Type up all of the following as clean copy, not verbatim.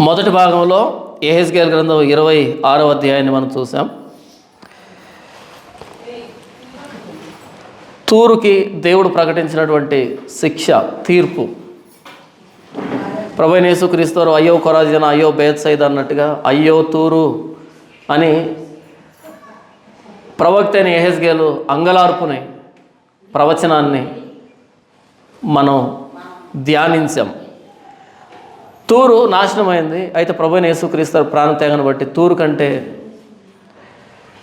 మొదటి భాగంలో యెహెజ్కేలు గ్రంథం 26వ అధ్యాయాన్ని మనం చూసాం. తూరుకి దేవుడు ప్రకటించినటువంటి శిక్ష, తీర్పు. ప్రభువైన యేసుక్రీస్తు వారు అయ్యో కొరాజిన, అయ్యో బేత్సైదా అన్నట్టుగా అయ్యో తూరు అని ప్రవక్త అయిన యెహెజ్కేలు అంగలార్పుని ప్రవచనాన్ని మనం ధ్యానించాం. తూరు నాశనమైంది. అయితే ప్రభువైన యేసుక్రీస్తు వారి ప్రాణత్యాగాన్ని బట్టి తూరు కంటే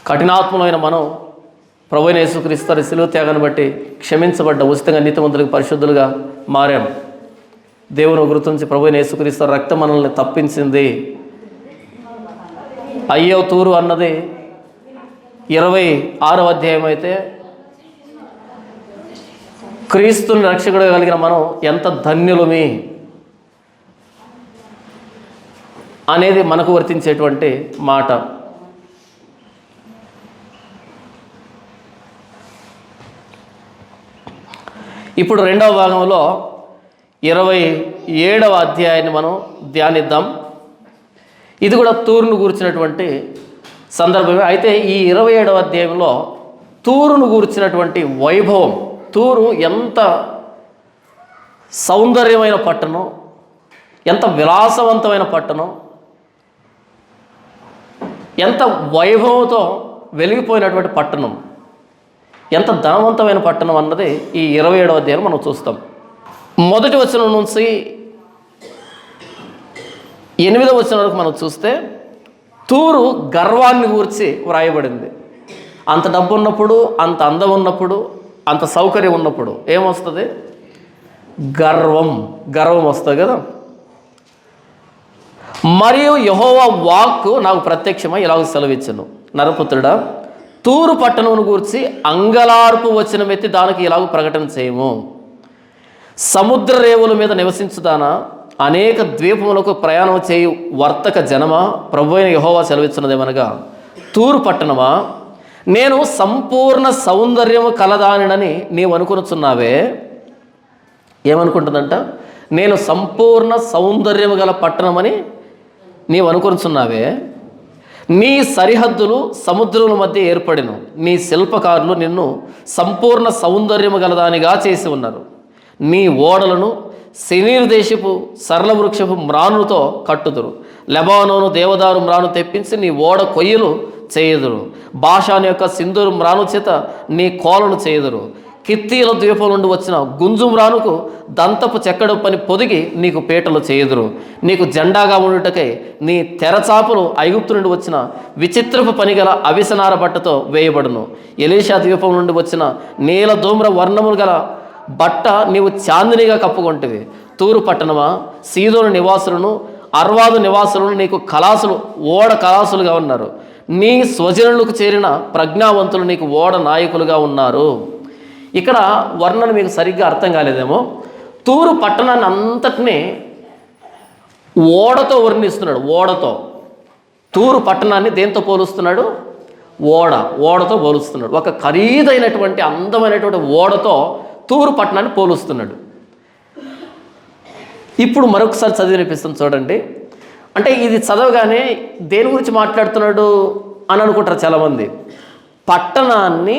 కఠినాత్మలైన మనం ప్రభువైన యేసుక్రీస్తు వారి శిలువ త్యాగాన్ని బట్టి క్షమించబడ్డ, ఉచితంగా నీతిమంతులకు పరిశుద్ధులుగా మారాం. దేవుని గుర్తించి ప్రభువైన యేసుక్రీస్తు వారి రక్తం మనల్ని తప్పించింది. అయ్యో తూరు అన్నది 26వ అధ్యాయం అయితే, క్రీస్తుని రక్షకుడు కలిగిన మనం ఎంత ధన్యులమి అనేది మనకు వర్తించేటువంటి మాట. ఇప్పుడు రెండవ భాగంలో 27వ అధ్యాయాన్ని మనం ధ్యానిద్దాం. ఇది కూడా తూరును గూర్చినటువంటి సందర్భమే. అయితే ఈ 27వ అధ్యాయంలో తూరును గూర్చినటువంటి వైభవం, తూరు ఎంత సౌందర్యమైన పట్టణం, ఎంత విలాసవంతమైన పట్టణం, ఎంత వైభవంతో వెలిగిపోయినటువంటి పట్టణం, ఎంత ధనవంతమైన పట్టణం అన్నది ఈ 27వ అధ్యాయం మనం చూస్తాం. మొదటి వచనం నుంచి 8వ వచనం వరకు మనం చూస్తే తూరు గర్వాన్ని గూర్చి వ్రాయబడింది. అంత డబ్బు ఉన్నప్పుడు, అంత అందం ఉన్నప్పుడు, అంత సౌకర్యం ఉన్నప్పుడు ఏమొస్తుంది? గర్వం వస్తుంది కదా. మరియు యెహోవా వాక్కు నాకు ప్రత్యక్షమై ఇలాగ సెలవిచ్చును, నరపుత్రుడా, తూరు పట్టణమును గూర్చి అంగలార్పు వచనమెత్తి దానికి ఇలాగ ప్రకటన చేయము. సముద్ర రేవుల మీద నివసించుదానా, అనేక ద్వీపములకు ప్రయాణం చేయు వర్తక జనమా, ప్రభువైన యెహోవా సెలవిచ్చున్నదేమనగా, తూరు పట్టణమా, నేను సంపూర్ణ సౌందర్యము కలదానినని నీవు అనుకునుచున్నావే. ఏమనుకుంటుందంట? నేను సంపూర్ణ సౌందర్యము గల పట్టణమని నీవు అనుకునుచున్నావే. నీ సరిహద్దులు సముద్రముల మధ్య ఏర్పడిను, నీ శిల్పకారులు నిన్ను సంపూర్ణ సౌందర్యము గలదానిగా చేసి ఉన్నారు. నీ ఓడలను శనీరు దేశపు సరళ వృక్షపు మ్రానుతో కట్టుదురు, లెబానోను దేవదారు మ్రాను తెప్పించి నీ ఓడ కొయ్యలు చేయుదురు, బాషాను యొక్క సింధూరు మ్రాను చేత నీ కోలను చేయుదురు. కిత్తీల ద్వీపం నుండి వచ్చిన గుంజు మ్రానుకు దంతపు చెక్కడు పని పొదిగి నీకు పీటలు చేయుదురు. నీకు జెండాగా ఉండుటకై నీ తెరచాపులు ఐగుప్తు నుండి వచ్చిన విచిత్రపు పని గల అవిసనార బట్టతో వేయబడును. ఎలీషా ద్వీపం నుండి వచ్చిన నీల ధూమ్ర వర్ణములు గల బట్ట నీవు చాందినిగా కప్పుకొంటివి. తూరు పట్టణమా, సీదోను నివాసులను అర్వాదు నివాసులను నీకు ఓడ కళాసులుగా ఉన్నారు. నీ స్వజనులకు చేరిన ప్రజ్ఞావంతులు నీకు ఓడ నాయకులుగా ఉన్నారు. ఇక్కడ వర్ణన మీకు సరిగ్గా అర్థం కాలేదేమో. తూరు పట్టణాన్ని అంతటినీ ఓడతో వర్ణిస్తున్నాడు. ఓడతో తూరు పట్టణాన్ని దేంతో పోలుస్తున్నాడు? ఓడతో పోలుస్తున్నాడు. ఒక ఖరీదైనటువంటి అందమైనటువంటి ఓడతో తూరు పట్టణాన్ని పోలుస్తున్నాడు. ఇప్పుడు మరొకసారి చదివినిపిస్తుంది చూడండి. అంటే ఇది చదవగానే దేని గురించి మాట్లాడుతున్నాడు అని అనుకుంటారు చాలామంది. పట్టణాన్ని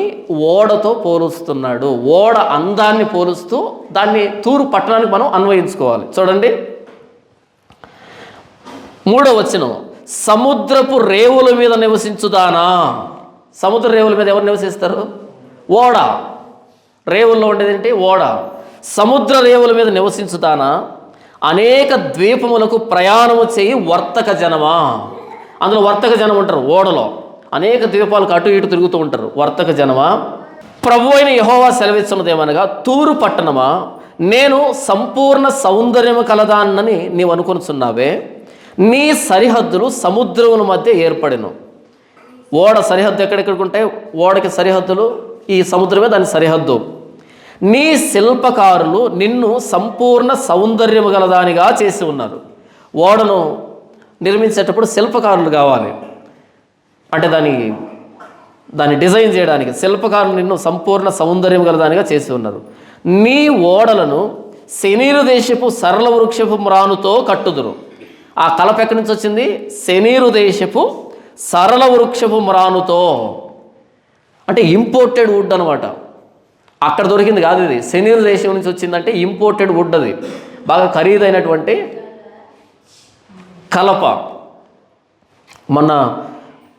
ఓడతో పోలుస్తున్నాడు. ఓడ అందాన్ని పోలుస్తూ దాన్ని తూరు పట్టణానికి మనం అన్వయించుకోవాలి. చూడండి 3వ వచనం, సముద్రపు రేవుల మీద నివసించుదానా. సముద్ర రేవుల మీద ఎవరు నివసిస్తారు? ఓడ. రేవుల్లో ఉండేది ఏంటి? ఓడ. సముద్ర రేవుల మీద నివసించుదానా, అనేక ద్వీపములకు ప్రయాణము చేయి వర్తక జనమా. అందులో వర్తక జనం ఉంటారు. ఓడలో అనేక ద్వీపాలకు అటు ఇటు తిరుగుతూ ఉంటారు. వర్తక జనమా, ప్రభువైన యెహోవా సెలవిస్తున్నదేమనగా, తూరు పట్టణమా, నేను సంపూర్ణ సౌందర్యము కలదాన్నని నీవు అనుకొనుచున్నావే. నీ సరిహద్దులు సముద్రముల మధ్య ఏర్పడెను. ఓడ సరిహద్దు ఎక్కడెక్కడికి ఉంటాయి? ఓడకి సరిహద్దులు ఈ సముద్రమే దాని సరిహద్దు. నీ శిల్పకారులు నిన్ను సంపూర్ణ సౌందర్యము గలదానిగా చేసి ఉన్నారు. ఓడను నిర్మించేటప్పుడు శిల్పకారులు కావాలి. అంటే దాన్ని డిజైన్ చేయడానికి శిల్పకారులు నిన్ను సంపూర్ణ సౌందర్యం గలదానిగా చేసి ఉన్నారు. నీ ఓడలను శనీరు దేశపు సరళ వృక్షపు మ్రానుతో కట్టుదురు. ఆ కలప ఎక్కడి నుంచి వచ్చింది? శనీరు దేశపు సరళ వృక్షపు మ్రానుతో. అంటే ఇంపోర్టెడ్ వుడ్ అనమాట. అక్కడ దొరికింది కాదు ఇది, శనీరు దేశం నుంచి వచ్చిందంటే ఇంపోర్టెడ్ వుడ్. అది బాగా ఖరీదైనటువంటి కలప. మొన్న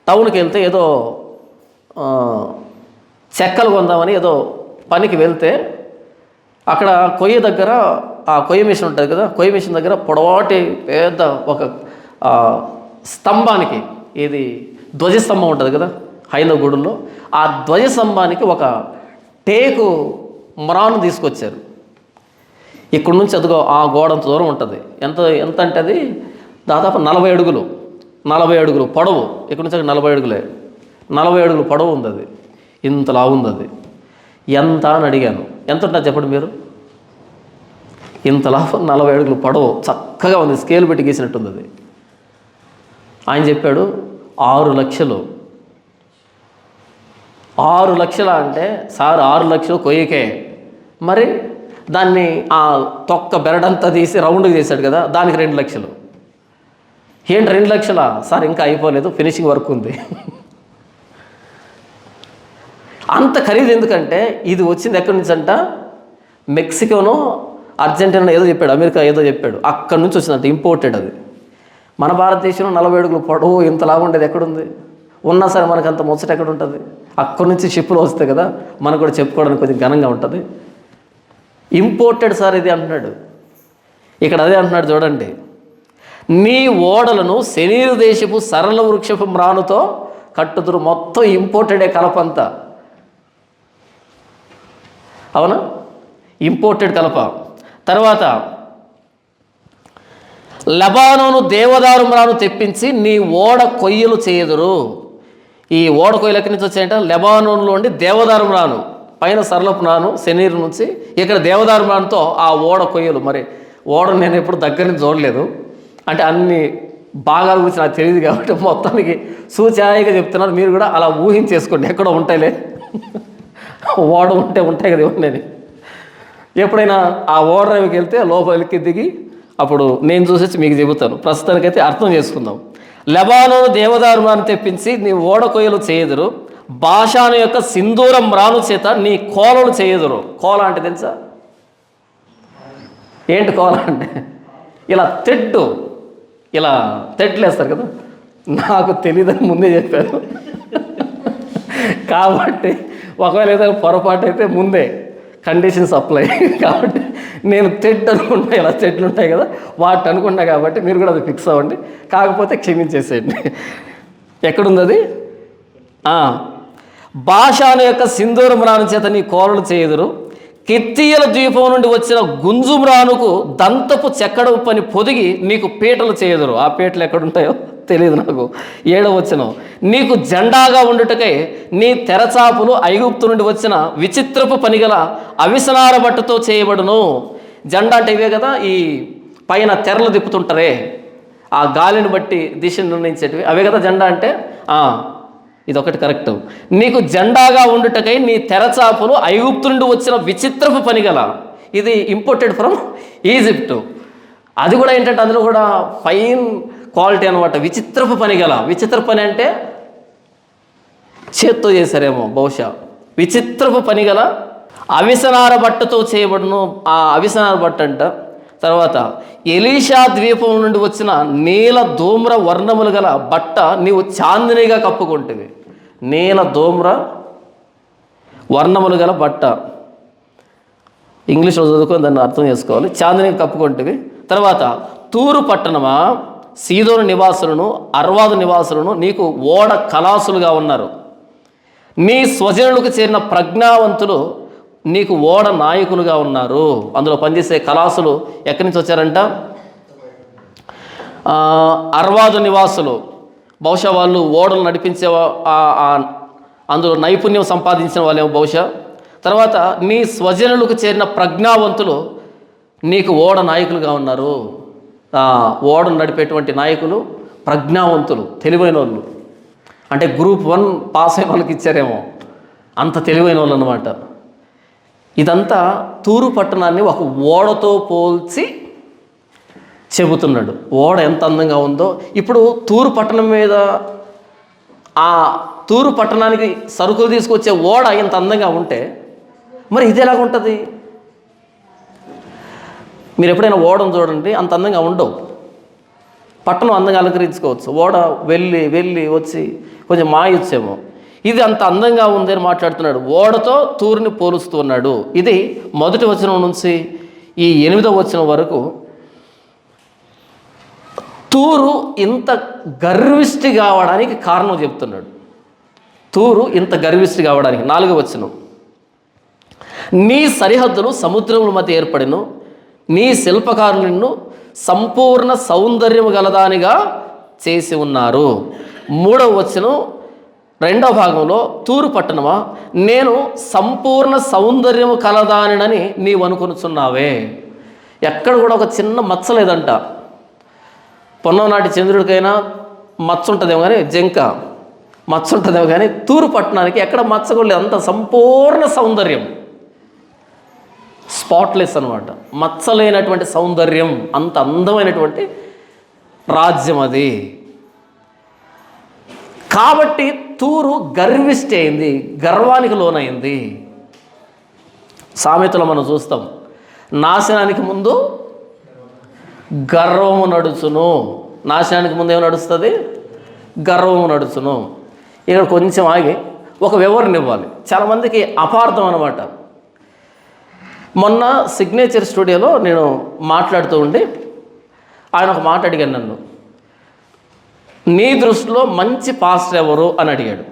టౌన్కి వెళ్తే ఏదో చెక్కలు కొందామని ఏదో పనికి వెళ్తే అక్కడ కొయ్య దగ్గర ఆ కొయ్య మిషన్ ఉంటుంది కదా, కొయ్య మిషన్ దగ్గర పొడవాటి పెద్ద ఒక స్తంభానికి, ఇది ధ్వజస్తంభం ఉంటుంది కదా హైందవ గుడుల్లో, ఆ ధ్వజస్తంభానికి ఒక టేకు మ్రాను తీసుకొచ్చారు. ఇక్కడ నుంచి అదిగో ఆ గోడంత దూరం ఉంటుంది. ఎంత ఎంత అంటే అది దాదాపు 40 అడుగులు, 40 అడుగులు పొడవు. ఇక్కడ నుంచి 40 అడుగులే, 40 అడుగులు పొడవు ఉంది. అది ఇంతలా ఉంది. అది ఎంత అని అడిగాను. ఎంత ఉంటుంది చెప్పండి మీరు? ఇంతలా 40 అడుగులు పొడవు, చక్కగా ఉంది, స్కేల్ పెట్టి గీసినట్టుంది. అది ఆయన చెప్పాడు 6 లక్షలు. 6 లక్షలా అంటే సార్ 6 లక్షలు కొయ్యకే, మరి దాన్ని ఆ తొక్క బెరడంతా తీసి రౌండ్కి చేశాడు కదా, దానికి 2 లక్షలు. ఏంటి 2 లక్షలా సార్? ఇంకా అయిపోలేదు, ఫినిషింగ్ వర్క్ ఉంది. అంత ఖరీదు ఎందుకంటే ఇది వచ్చింది ఎక్కడి నుంచి అంట? మెక్సికోనో అర్జెంటీనా ఏదో చెప్పాడు, అమెరికా ఏదో చెప్పాడు, అక్కడి నుంచి వచ్చిందంట, ఇంపోర్టెడ్. అది మన భారతదేశంలో 40 అడుగులు పొడవు ఇంతలాగా ఉండేది ఎక్కడుంది? ఉన్నా సరే మనకు అంత ముచ్చట ఎక్కడ ఉంటుంది? అక్కడి నుంచి షిప్పులు వస్తాయి కదా, మనకు కూడా చెప్పుకోవడానికి కొంచెం ఘనంగా ఉంటుంది. ఇంపోర్టెడ్ సార్ ఇది అంటున్నాడు. ఇక్కడ అదే అంటున్నాడు చూడండి, నీ ఓడలను శనీరు దేశపు సరళ వృక్షపు మ్రానుతో కట్టుదురు. మొత్తం ఇంపోర్టెడే కలపంతా, అవునా? ఇంపోర్టెడ్ కలప. తర్వాత లెబానోను దేవదారు మ్రాను తెప్పించి నీ ఓడ కొయ్యలు చేయదురు. ఈ ఓడ కొయ్యలు ఎక్కడి నుంచి వచ్చాయంటే లెబానోన్లో ఉండి దేవదారు మ్రాను, పైన సరళపు మ్రాను శనీరు నుంచి, ఇక్కడ దేవదారు మ్రానుతో ఆ ఓడ కొయ్యలు. మరి ఓడను నేను ఎప్పుడు దగ్గర నుంచి చూడలేదు, అంటే అన్ని భాగాల గురించి నాకు తెలియదు కాబట్టి మొత్తానికి సూచాయిగా చెప్తున్నారు. మీరు కూడా అలా ఊహించేసుకోండి, ఎక్కడో ఉంటాయిలే, ఓడ ఉంటాయి కదా ఇవన్నీ. ఎప్పుడైనా ఆ ఓడ రైలుకి వెళ్తే లోపలికి దిగి అప్పుడు నేను చూసేసి మీకు చెబుతాను. ప్రస్తుతానికైతే అర్థం చేసుకుందాం. లెబానోను దేవదారు మ్రాను తెప్పించి నీ ఓడ కొయ్యలు చేయదురు. బాషాను యొక్క సింధూర మ్రాను చేత నీ కోలలు చేయదురు. కోల అంటే తెలుసా? ఏంటి కోల అంటే? ఇలా తెడ్డు, ఇలా తెడ్లు వేస్తారు కదా, నాకు తెలియదని ముందే చెప్పారు కాబట్టి ఒకవేళ ఏదైనా పొరపాటు అయితే ముందే కండిషన్స్ అప్లై కాబట్టి నేను తెడ్ అనుకుంటా, ఇలా తెడ్లు ఉంటాయి కదా వాటి అనుకుంటా, కాబట్టి మీరు కూడా అది ఫిక్స్ అవ్వండి. కాకపోతే క్షమించేసేయండి. ఎక్కడుంది అది? బాషాను యొక్క సింధూర మ్రాను చేత నీ కోరలు చేయుదురు. కిత్తీయుల ద్వీపం నుండి వచ్చిన గుంజు మ్రానుకు దంతపు చెక్కడపు పని పొదిగి నీకు పీటలు చేయదురు. ఆ పీటలు ఎక్కడుంటాయో తెలియదు నాకు. 7వ వచనం, నీకు జెండాగా ఉండుటకై నీ తెరచాపులు ఐగుప్తు నుండి వచ్చిన విచిత్రపు పనిగల అవిసనార బట్టతో చేయబడును. జెండా అంటే ఇవే కదా, ఈ పైన తెరలు తిప్పుతుంటారే, ఆ గాలిని బట్టి దిశను నిర్ణయించేటివి, అవే కదా జెండా అంటే. ఇదొకటి కరెక్ట్. నీకు జెండాగా ఉండుటకై నీ తెరచాపులు ఐగుప్తు నుండి వచ్చిన విచిత్రపు పనిగల, ఇది ఇంపోర్టెడ్ ఫ్రమ్ ఈజిప్టు. అది కూడా ఏంటంటే అందులో కూడా ఫైన్ క్వాలిటీ అనమాట. విచిత్రపు పని గల, విచిత్ర పని అంటే చేత్తో చేశారేమో బహుశా. విచిత్రపు పని గల అవిసనార బట్టతో చేయబడును. ఆ అవిసనార బట్ట అంట. తర్వాత ఎలీషా ద్వీపం నుండి వచ్చిన నీల ధూమ్ర వర్ణములు గల బట్ట నీవు చాందినిగా కప్పుకుంటుంది. నీల ధూమ్ర వర్ణములు గల బట్ట, ఇంగ్లీష్లో చదువుకొని దాన్ని అర్థం చేసుకోవాలి. చాందినిగా కప్పుకుంటుంది. తర్వాత తూరు పట్టణమా, సీదోను నివాసులను అర్వాదు నివాసులను నీకు ఓడ కలాసులుగా ఉన్నారు. నీ స్వజనులకు చేరిన ప్రజ్ఞావంతులు నీకు ఓడ నాయకులుగా ఉన్నారు. అందులో పనిచేసే కలాసులు ఎక్కడి నుంచి వచ్చారంట? అర్వాదు నివాసులు. బహుశా వాళ్ళు ఓడలు నడిపించే అందులో నైపుణ్యం సంపాదించిన వాళ్ళేమో బహుశా. తర్వాత నీ స్వజనులకు చేరిన ప్రజ్ఞావంతులు నీకు ఓడ నాయకులుగా ఉన్నారు. ఓడను నడిపేటువంటి నాయకులు ప్రజ్ఞావంతులు, తెలివైన వాళ్ళు. అంటే గ్రూప్ 1 పాస్ అయిన వాళ్ళకి ఇచ్చారేమో, అంత తెలివైన వాళ్ళు అన్నమాట. ఇదంతా తూరు పట్టణాన్ని ఒక ఓడతో పోల్చి చెబుతున్నాడు. ఓడ ఎంత అందంగా ఉందో. ఇప్పుడు తూరు పట్టణం మీద, ఆ తూరు పట్టణానికి సరుకులు తీసుకొచ్చే ఓడ ఎంత అందంగా ఉంటే మరి ఇది ఎలాగుంటుంది? మీరు ఎప్పుడైనా ఓడను చూడండి, అంత అందంగా ఉండవు. పట్టణం అందంగా అలంకరించుకోవచ్చు, ఓడ వెళ్ళి వెళ్ళి వచ్చి కొంచెం మాయొచ్చేమో. ఇది అంత అందంగా ఉంది అని మాట్లాడుతున్నాడు. ఓడతో తూరుని పోలుస్తూ ఉన్నాడు. ఇది 1వ వచనం నుంచి ఈ 8వ వచనం వరకు తూరు ఇంత గర్విష్టి కావడానికి కారణం చెప్తున్నాడు. తూరు ఇంత గర్విష్టి కావడానికి 4వ వచనం, నీ సరిహద్దులు సముద్రముల మధ్య ఏర్పడిను, నీ శిల్పకారులు నిన్ను సంపూర్ణ సౌందర్యము గలదానిగా చేసి ఉన్నారు. 3వ వచనం 2వ భాగంలో, తూరు పట్టణమా, నేను సంపూర్ణ సౌందర్యము కలదానినని నీవు అనుకొనుచున్నావే. ఎక్కడ కూడా ఒక చిన్న మచ్చ లేదంట. పొన్నం నాటి చంద్రుడికైనా మచ్చ ఉంటుందేమో కానీ, జంక మచ్చ ఉంటుందేమో కానీ, తూరు పట్టణానికి ఎక్కడ మచ్చ కూడా లేదు. అంత సంపూర్ణ సౌందర్యం, స్పాట్లెస్ అనమాట, మచ్చలేనటువంటి సౌందర్యం, అంత అందమైనటువంటి రాజ్యం అది. కాబట్టి తూరు గర్విష్టి అయింది, గర్వానికి లోనైంది. సామెతలో మనం చూస్తాం, నాశనానికి ముందు గర్వము నడుచును. నాశనానికి ముందు ఏమి నడుస్తుంది? గర్వము నడుచును. ఇక్కడ కొంచెం ఆగి ఒక వివరణ ఇవ్వాలి. చాలామందికి అపార్థం అనమాట. మొన్న సిగ్నేచర్ స్టూడియోలో నేను మాట్లాడుతూ ఉండి ఆయన ఒక మాట అడిగాను నన్ను, నీ దృష్టిలో మంచి పాస్టర్ ఎవరు అని అడిగాడు.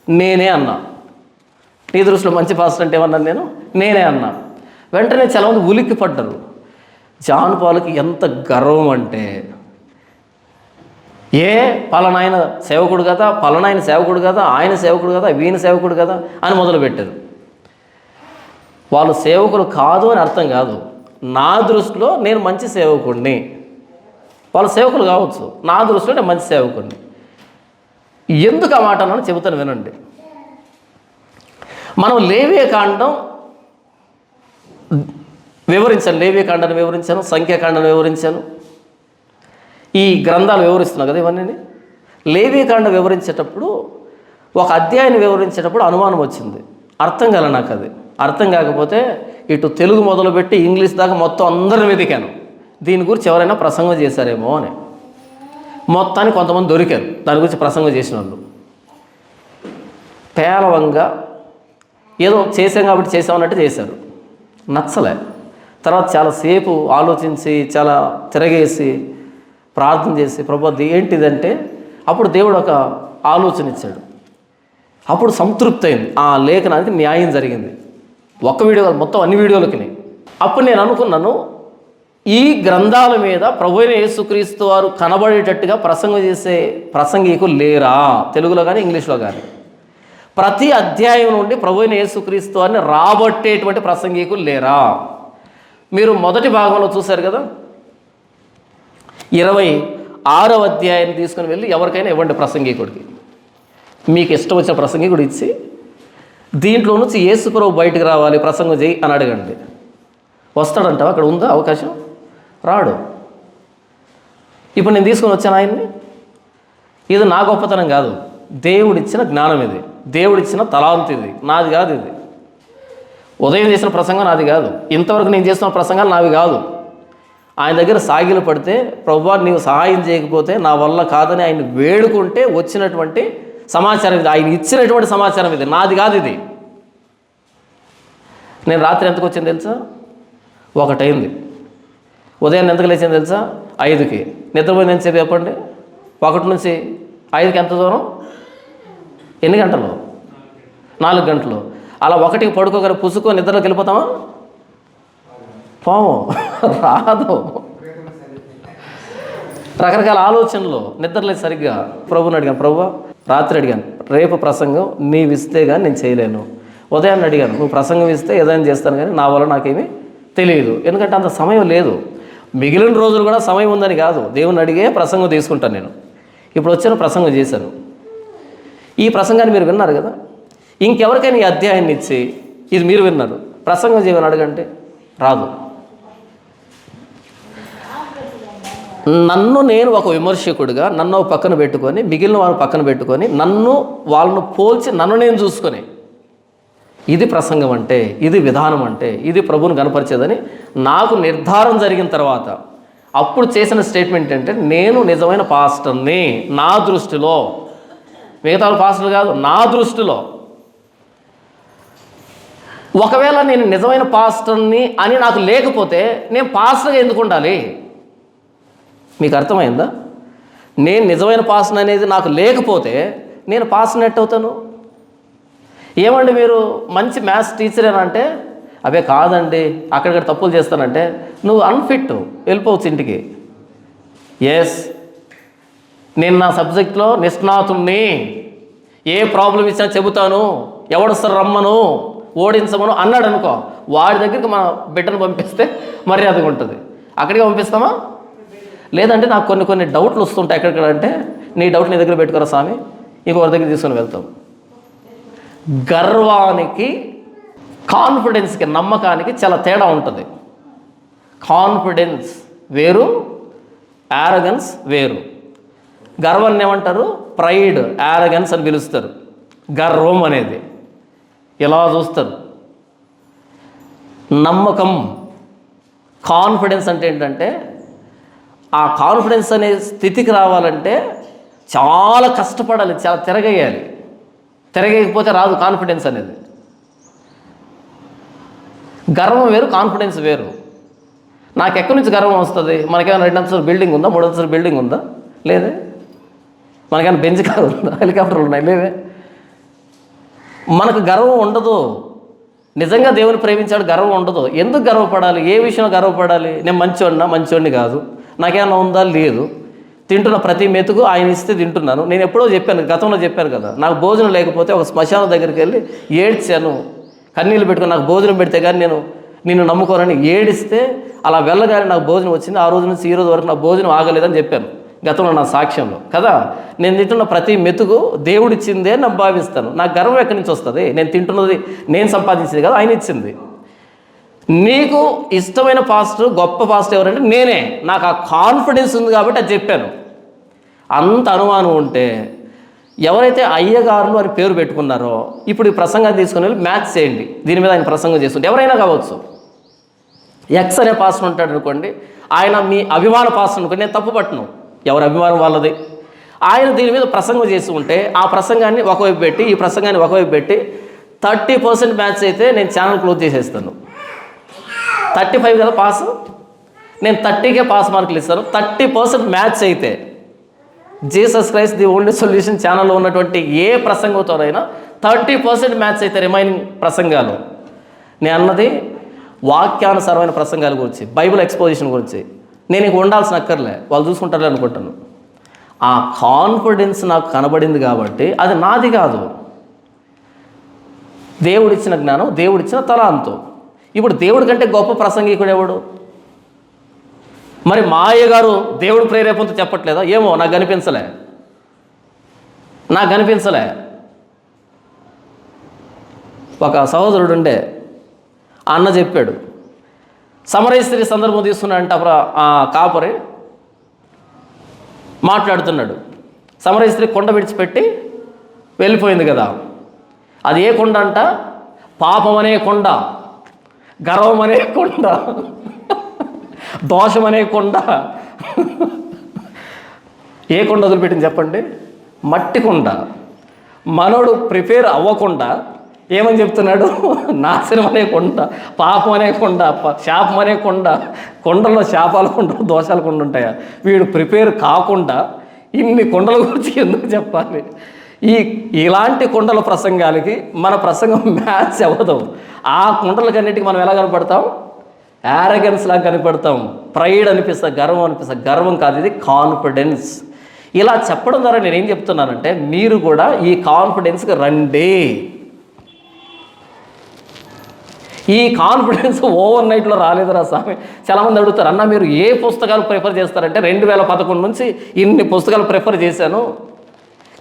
నేనే అన్నా. నీ దృష్టిలో మంచి పాస్టర్ అంటే ఏమన్నాను నేను? నేనే అన్నా. వెంటనే చాలామంది ఉలిక్కి పడ్డారు. జాన్ పాల్కి ఎంత గర్వం అంటే, పలానాయన సేవకుడు కదా, పలానాయన సేవకుడు కదా, ఆయన సేవకుడు కదా, వీని సేవకుడు కదా అని మొదలుపెట్టారు. వాళ్ళు సేవకులు కాదు అని అర్థం కాదు. నా దృష్టిలో నేను మంచి సేవకుడిని. వాళ్ళ సేవకులు కావచ్చు, నా దృష్టిలో నేను మంచి సేవకుడిని. ఎందుకు ఆ మాట అన్నాను చెబుతాను వినండి. మనం లేవియకాండం వివరించాను, లేవియకాండాన్ని వివరించాను, సంఖ్యాకాండాన్ని వివరించాను, ఈ గ్రంథాలు వివరిస్తున్నాను కదా ఇవన్నీ. లేవియకాండం వివరించేటప్పుడు, ఒక అధ్యాయాన్ని వివరించేటప్పుడు అనుమానం వచ్చింది. అర్థం కాలే నాకు. అది అర్థం కాకపోతే ఇటు తెలుగు మొదలుపెట్టి ఇంగ్లీష్ దాకా మొత్తం అందరిని వెతికాను, దీని గురించి ఎవరైనా ప్రసంగం చేశారేమో అని. మొత్తానికి కొంతమంది దొరికారు దాని గురించి ప్రసంగం చేసిన వాళ్ళు. పేలవంగా ఏదో చేసాం కాబట్టి చేసామన్నట్టు చేశారు. నచ్చలే. తర్వాత చాలాసేపు ఆలోచించి, చాలా తిరగేసి, ప్రార్థన చేసి, ప్రభు ఏంటిదంటే, అప్పుడు దేవుడు ఒక ఆలోచన ఇచ్చాడు. అప్పుడు సంతృప్తి అయింది, ఆ లేఖనానికి న్యాయం జరిగింది. ఒక్క వీడియో మొత్తం అన్ని వీడియోలకి. అప్పుడు నేను అనుకున్నాను, ఈ గ్రంథాల మీద ప్రభువైన యేసుక్రీస్తు వారు కనబడేటట్టుగా ప్రసంగం చేసే ప్రసంగికులు లేరా, తెలుగులో కానీ ఇంగ్లీష్లో కానీ? ప్రతి అధ్యాయం నుండి ప్రభువైన యేసుక్రీస్తు వారిని రాబట్టేటువంటి ప్రసంగికులు లేరా? మీరు మొదటి భాగంలో చూశారు కదా, 26వ అధ్యాయాన్ని తీసుకుని వెళ్ళి ఎవరికైనా ఇవ్వండి ప్రసంగికుడికి, మీకు ఇష్టం వచ్చిన ప్రసంగికుడు ఇచ్చి, దీంట్లో నుంచి యేసు ప్రభు బయటకు రావాలి, ప్రసంగం చేయి అని అడగండి. వస్తాడంటావా? అక్కడ ఉందా అవకాశం? రాడు. ఇప్పుడు నేను తీసుకొని వచ్చాను ఆయన్ని. ఇది నా గొప్పతనం కాదు, దేవుడిచ్చిన జ్ఞానం ఇది, దేవుడిచ్చిన తలాంత్ ఇది, నాది కాదు. ఇది ఉదయం చేసిన ప్రసంగం నాది కాదు, ఇంతవరకు నేను చేసిన ప్రసంగాలు నావి కాదు. ఆయన దగ్గర సాగిలు పడితే, ప్రభువా నీవు సహాయం చేయకపోతే నా వల్ల కాదని ఆయన వేడుకుంటే వచ్చినటువంటి సమాచారం ఇది, ఆయన ఇచ్చినటువంటి సమాచారం ఇది, నాది కాదు ఇది. నేను రాత్రి ఎంతకు వచ్చింది తెలుసా? 1 అయింది. ఉదయం ఎంతకు లేచింది తెలుసా? 5కి. నిద్రపోయింది ఎంతసేపు చెప్పండి? 1 నుంచి 5కి ఎంత దూరం? ఎన్ని గంటలు? 4 గంటలు. అలా 1కి పడుకోగానే పుసుకొని నిద్రలోకి వెళ్ళిపోతామా? పోము, రాదు. రకరకాల ఆలోచనలు, నిద్రలేదు సరిగ్గా. ప్రభుని అడిగాను, ప్రభువా రాత్రి అడిగాను, రేపు ప్రసంగం నీవిస్తే కానీ నేను చేయలేను. ఉదయాన్ని అడిగాను, నువ్వు ప్రసంగం ఇస్తే ఏదైనా చేస్తాను కానీ నా వల్ల నాకేమీ తెలియదు, ఎందుకంటే అంత సమయం లేదు. మిగిలిన రోజులు కూడా సమయం ఉందని కాదు, దేవుని అడిగే ప్రసంగం తీసుకుంటాను నేను. ఇప్పుడు వచ్చిన ప్రసంగం చేశాను. ఈ ప్రసంగాన్ని మీరు విన్నారు కదా, ఇంకెవరికైనా ఈ అధ్యాయాన్ని ఇచ్చి ఇది మీరు విన్నారు, ప్రసంగం చేయమని అడగంటే రాదు. నన్ను నేను ఒక విమర్శకుడిగా నన్ను ఒక పక్కన పెట్టుకొని మిగిలిన వాళ్ళని పక్కన పెట్టుకొని వాళ్ళను పోల్చి నన్ను నేను చూసుకొని ఇది ప్రసంగం అంటే, ఇది విధానం అంటే, ఇది ప్రభువుని కనపరిచేదని నాకు నిర్ధారణ జరిగిన తర్వాత అప్పుడు చేసిన స్టేట్మెంట్ అంటే, నేను నిజమైన పాస్టర్ని నా దృష్టిలో, మిగతా పాస్టర్లు కాదు, నా దృష్టిలో. ఒకవేళ నేను నిజమైన పాస్టర్ని అని నాకు లేకపోతే నేను పాస్టర్గా ఎందుకు ఉండాలి? మీకు అర్థమైందా? నేను నిజమైన పాస్టర్ అనేది నాకు లేకపోతే నేను పాస్టర్ ఎట్ అవుతాను? ఏమండి మీరు మంచి మ్యాథ్స్ టీచర్ అంటే, అవే కాదండి అక్కడిక్కడ తప్పులు చేస్తానంటే నువ్వు అన్ఫిట్, వెళ్ళిపోవచ్చు ఇంటికి. ఎస్, నేను నా సబ్జెక్ట్లో నిష్ణాతుణ్ణి, ఏ ప్రాబ్లం ఇచ్చినా చెబుతాను, ఎవడొస్తారు రమ్మను, ఓడించమను అన్నాడు అనుకో, వాడి దగ్గరికి మన బిడ్డను పంపిస్తే మర్యాదగా ఉంటుంది. అక్కడికి పంపిస్తామా? లేదంటే నాకు కొన్ని డౌట్లు వస్తుంటాయి ఎక్కడికంటే, నీ డౌట్ నీ దగ్గర పెట్టుకోరా స్వామి, ఇంకొకరి దగ్గర తీసుకొని వెళ్తాం. గర్వానికి కాన్ఫిడెన్స్కి, నమ్మకానికి చాలా తేడా ఉంటుంది. కాన్ఫిడెన్స్ వేరు, యారగన్స్ వేరు. గర్వాన్ని ఏమంటారు? ప్రైడ్, యారగన్స్ అని పిలుస్తారు. గర్వం అనేది ఇలా చూస్తారు. నమ్మకం, కాన్ఫిడెన్స్ అంటే ఏంటంటే, ఆ కాన్ఫిడెన్స్ అనే స్థితికి రావాలంటే చాలా కష్టపడాలి, చాలా తిరగేయాలి. తిరగకపోతే రాదు కాన్ఫిడెన్స్ అనేది. గర్వం వేరు, కాన్ఫిడెన్స్ వేరు. నాకు ఎక్కడి నుంచి గర్వం వస్తుంది? మనకేమైనా 2 అంతస్తుల బిల్డింగ్ ఉందా, 3 అంతస్తుల బిల్డింగ్ ఉందా? లేదే. మనకేమైనా బెంచ్ కారు ఉందా, హెలికాప్టర్లు ఉన్నాయి? లేవే. మనకు గర్వం ఉండదు. నిజంగా దేవుని ప్రేమించాడు, గర్వం ఉండదు. ఎందుకు గర్వపడాలి? ఏ విషయంలో గర్వపడాలి? నేను మంచోడిని కాదు, నాకేమైనా ఉందా? లేదు. తింటున్న ప్రతి మెతుకు ఆయన ఇస్తే తింటున్నాను. నేను ఎప్పుడో చెప్పాను, గతంలో చెప్పాను కదా, నాకు భోజనం లేకపోతే ఒక శ్మశానం దగ్గరికి వెళ్ళి ఏడ్చాను, కన్నీళ్ళు పెట్టుకుని నాకు భోజనం పెడితే కానీ నిన్ను నమ్ముకోనని ఏడిస్తే అలా వెళ్ళగానే నాకు భోజనం వచ్చింది. ఆ రోజు నుంచి ఈ రోజు వరకు నాకు భోజనం ఆగలేదని చెప్పాను గతంలో నా సాక్ష్యంలో కదా. నేను తింటున్న ప్రతి మెతుకు దేవుడిచ్చిందే నాకు భావిస్తాను. నాకు గర్వం ఎక్కడి నుంచి వస్తుంది? నేను తింటున్నది నేను సంపాదించింది కదా, ఆయన ఇచ్చింది. నీకు ఇష్టమైన పాస్టర్, గొప్ప పాస్టర్ ఎవరంటే నేనే. నాకు ఆ కాన్ఫిడెన్స్ ఉంది కాబట్టి అది చెప్పాను. అంత అనుమానం ఉంటే ఎవరైతే అయ్యగారులు అని పేరు పెట్టుకున్నారో ఇప్పుడు ఈ ప్రసంగాన్ని తీసుకుని వెళ్ళి మ్యాచ్ చేయండి, దీని మీద ఆయన ప్రసంగం చేస్తుంటే ఎవరైనా కావచ్చు. ఎక్స్ అనే పాస్టర్ ఉంటాడు అనుకోండి, ఆయన మీ అభిమాన పాస్టర్ అనుకోండి, నేను తప్పు పట్టను, ఎవరి అభిమానం వాళ్ళది. ఆయన దీని మీద ప్రసంగం చేసి ఉంటే ఆ ప్రసంగాన్ని ఒకవైపు పెట్టి ఈ ప్రసంగాన్ని ఒకవైపు పెట్టి 30% మ్యాచ్ అయితే నేను ఛానల్ క్లోజ్ చేసేస్తాను. 35 కదా పాస్, నేను 30కే పాస్ మార్కులు ఇస్తాను. 30% మ్యాచ్ అయితే Jesus Christ the only solution ఛానల్లో ఉన్నటువంటి ఏ ప్రసంగంతోనైనా 30% మ్యాచ్ అయితే రిమైనింగ్ ప్రసంగాలు. నేను అన్నది వాక్యానుసారమైన ప్రసంగాల గురించి, బైబిల్ ఎక్స్పోజిషన్ గురించి. నేను ఇంక ఉండాల్సిన అక్కర్లే, వాళ్ళు చూసుకుంటారు అనుకుంటాను. ఆ కాన్ఫిడెన్స్ నాకు కనబడింది కాబట్టి అది నాది కాదు, దేవుడిచ్చిన జ్ఞానం, దేవుడిచ్చిన తలాంతు. ఇప్పుడు దేవుడి కంటే గొప్ప ప్రసంగికుడు ఎవడు? మరి మా అయ్యగారు దేవుడు ప్రేరేపణతో చెప్పట్లేదా? ఏమో నాకు కనిపించలే. ఒక సహోదరుడు ఉండే, అన్న చెప్పాడు, సమరయ స్త్రీ సందర్భం తీసుకున్నాడంటే కాపరి మాట్లాడుతున్నాడు. సమరయ స్త్రీ కొండ విడిచిపెట్టి వెళ్ళిపోయింది కదా, అది ఏ కొండ అంట? పాపం అనే కొండ, గర్వం అనే కొండ, దోషం అనే కొండ. ఏ కొండ వదిలిపెట్టింది చెప్పండి? మట్టి కొండ. మనోడు ప్రిపేర్ అవ్వకుండా ఏమని చెప్తున్నాడు? నాశనం అనే కొండ, పాపం అనే కొండ, శాపం అనే కొండ. కొండల్లో శాపాలు కొండలు, దోషాలు కొండ ఉంటాయా? వీడు ప్రిపేర్ కాకుండా ఇన్ని కొండల గురించి ఎందుకు చెప్పాలి? ఇలాంటి కొండల ప్రసంగాలకి మన ప్రసంగం మ్యాచ్ అవ్వదు. ఆ కొండలకన్నిటికీ మనం ఎలా కనపడతాం? యారగెన్స్ లాగా కనపడతాం, ప్రైడ్ అనిపిస్తుంది, గర్వం అనిపిస్తుంది. గర్వం కాదు, ఇది కాన్ఫిడెన్స్. ఇలా చెప్పడం ద్వారా నేనేం చెప్తున్నానంటే, మీరు కూడా ఈ కాన్ఫిడెన్స్కి రండి. ఈ కాన్ఫిడెన్స్ ఓవర్ నైట్లో రాలేదురా స్వామి. చాలామంది అడుగుతారు, అన్న మీరు ఏ పుస్తకాలు ప్రిఫర్ చేస్తారంటే 2011 నుంచి ఇన్ని పుస్తకాలు ప్రిఫర్ చేశాను,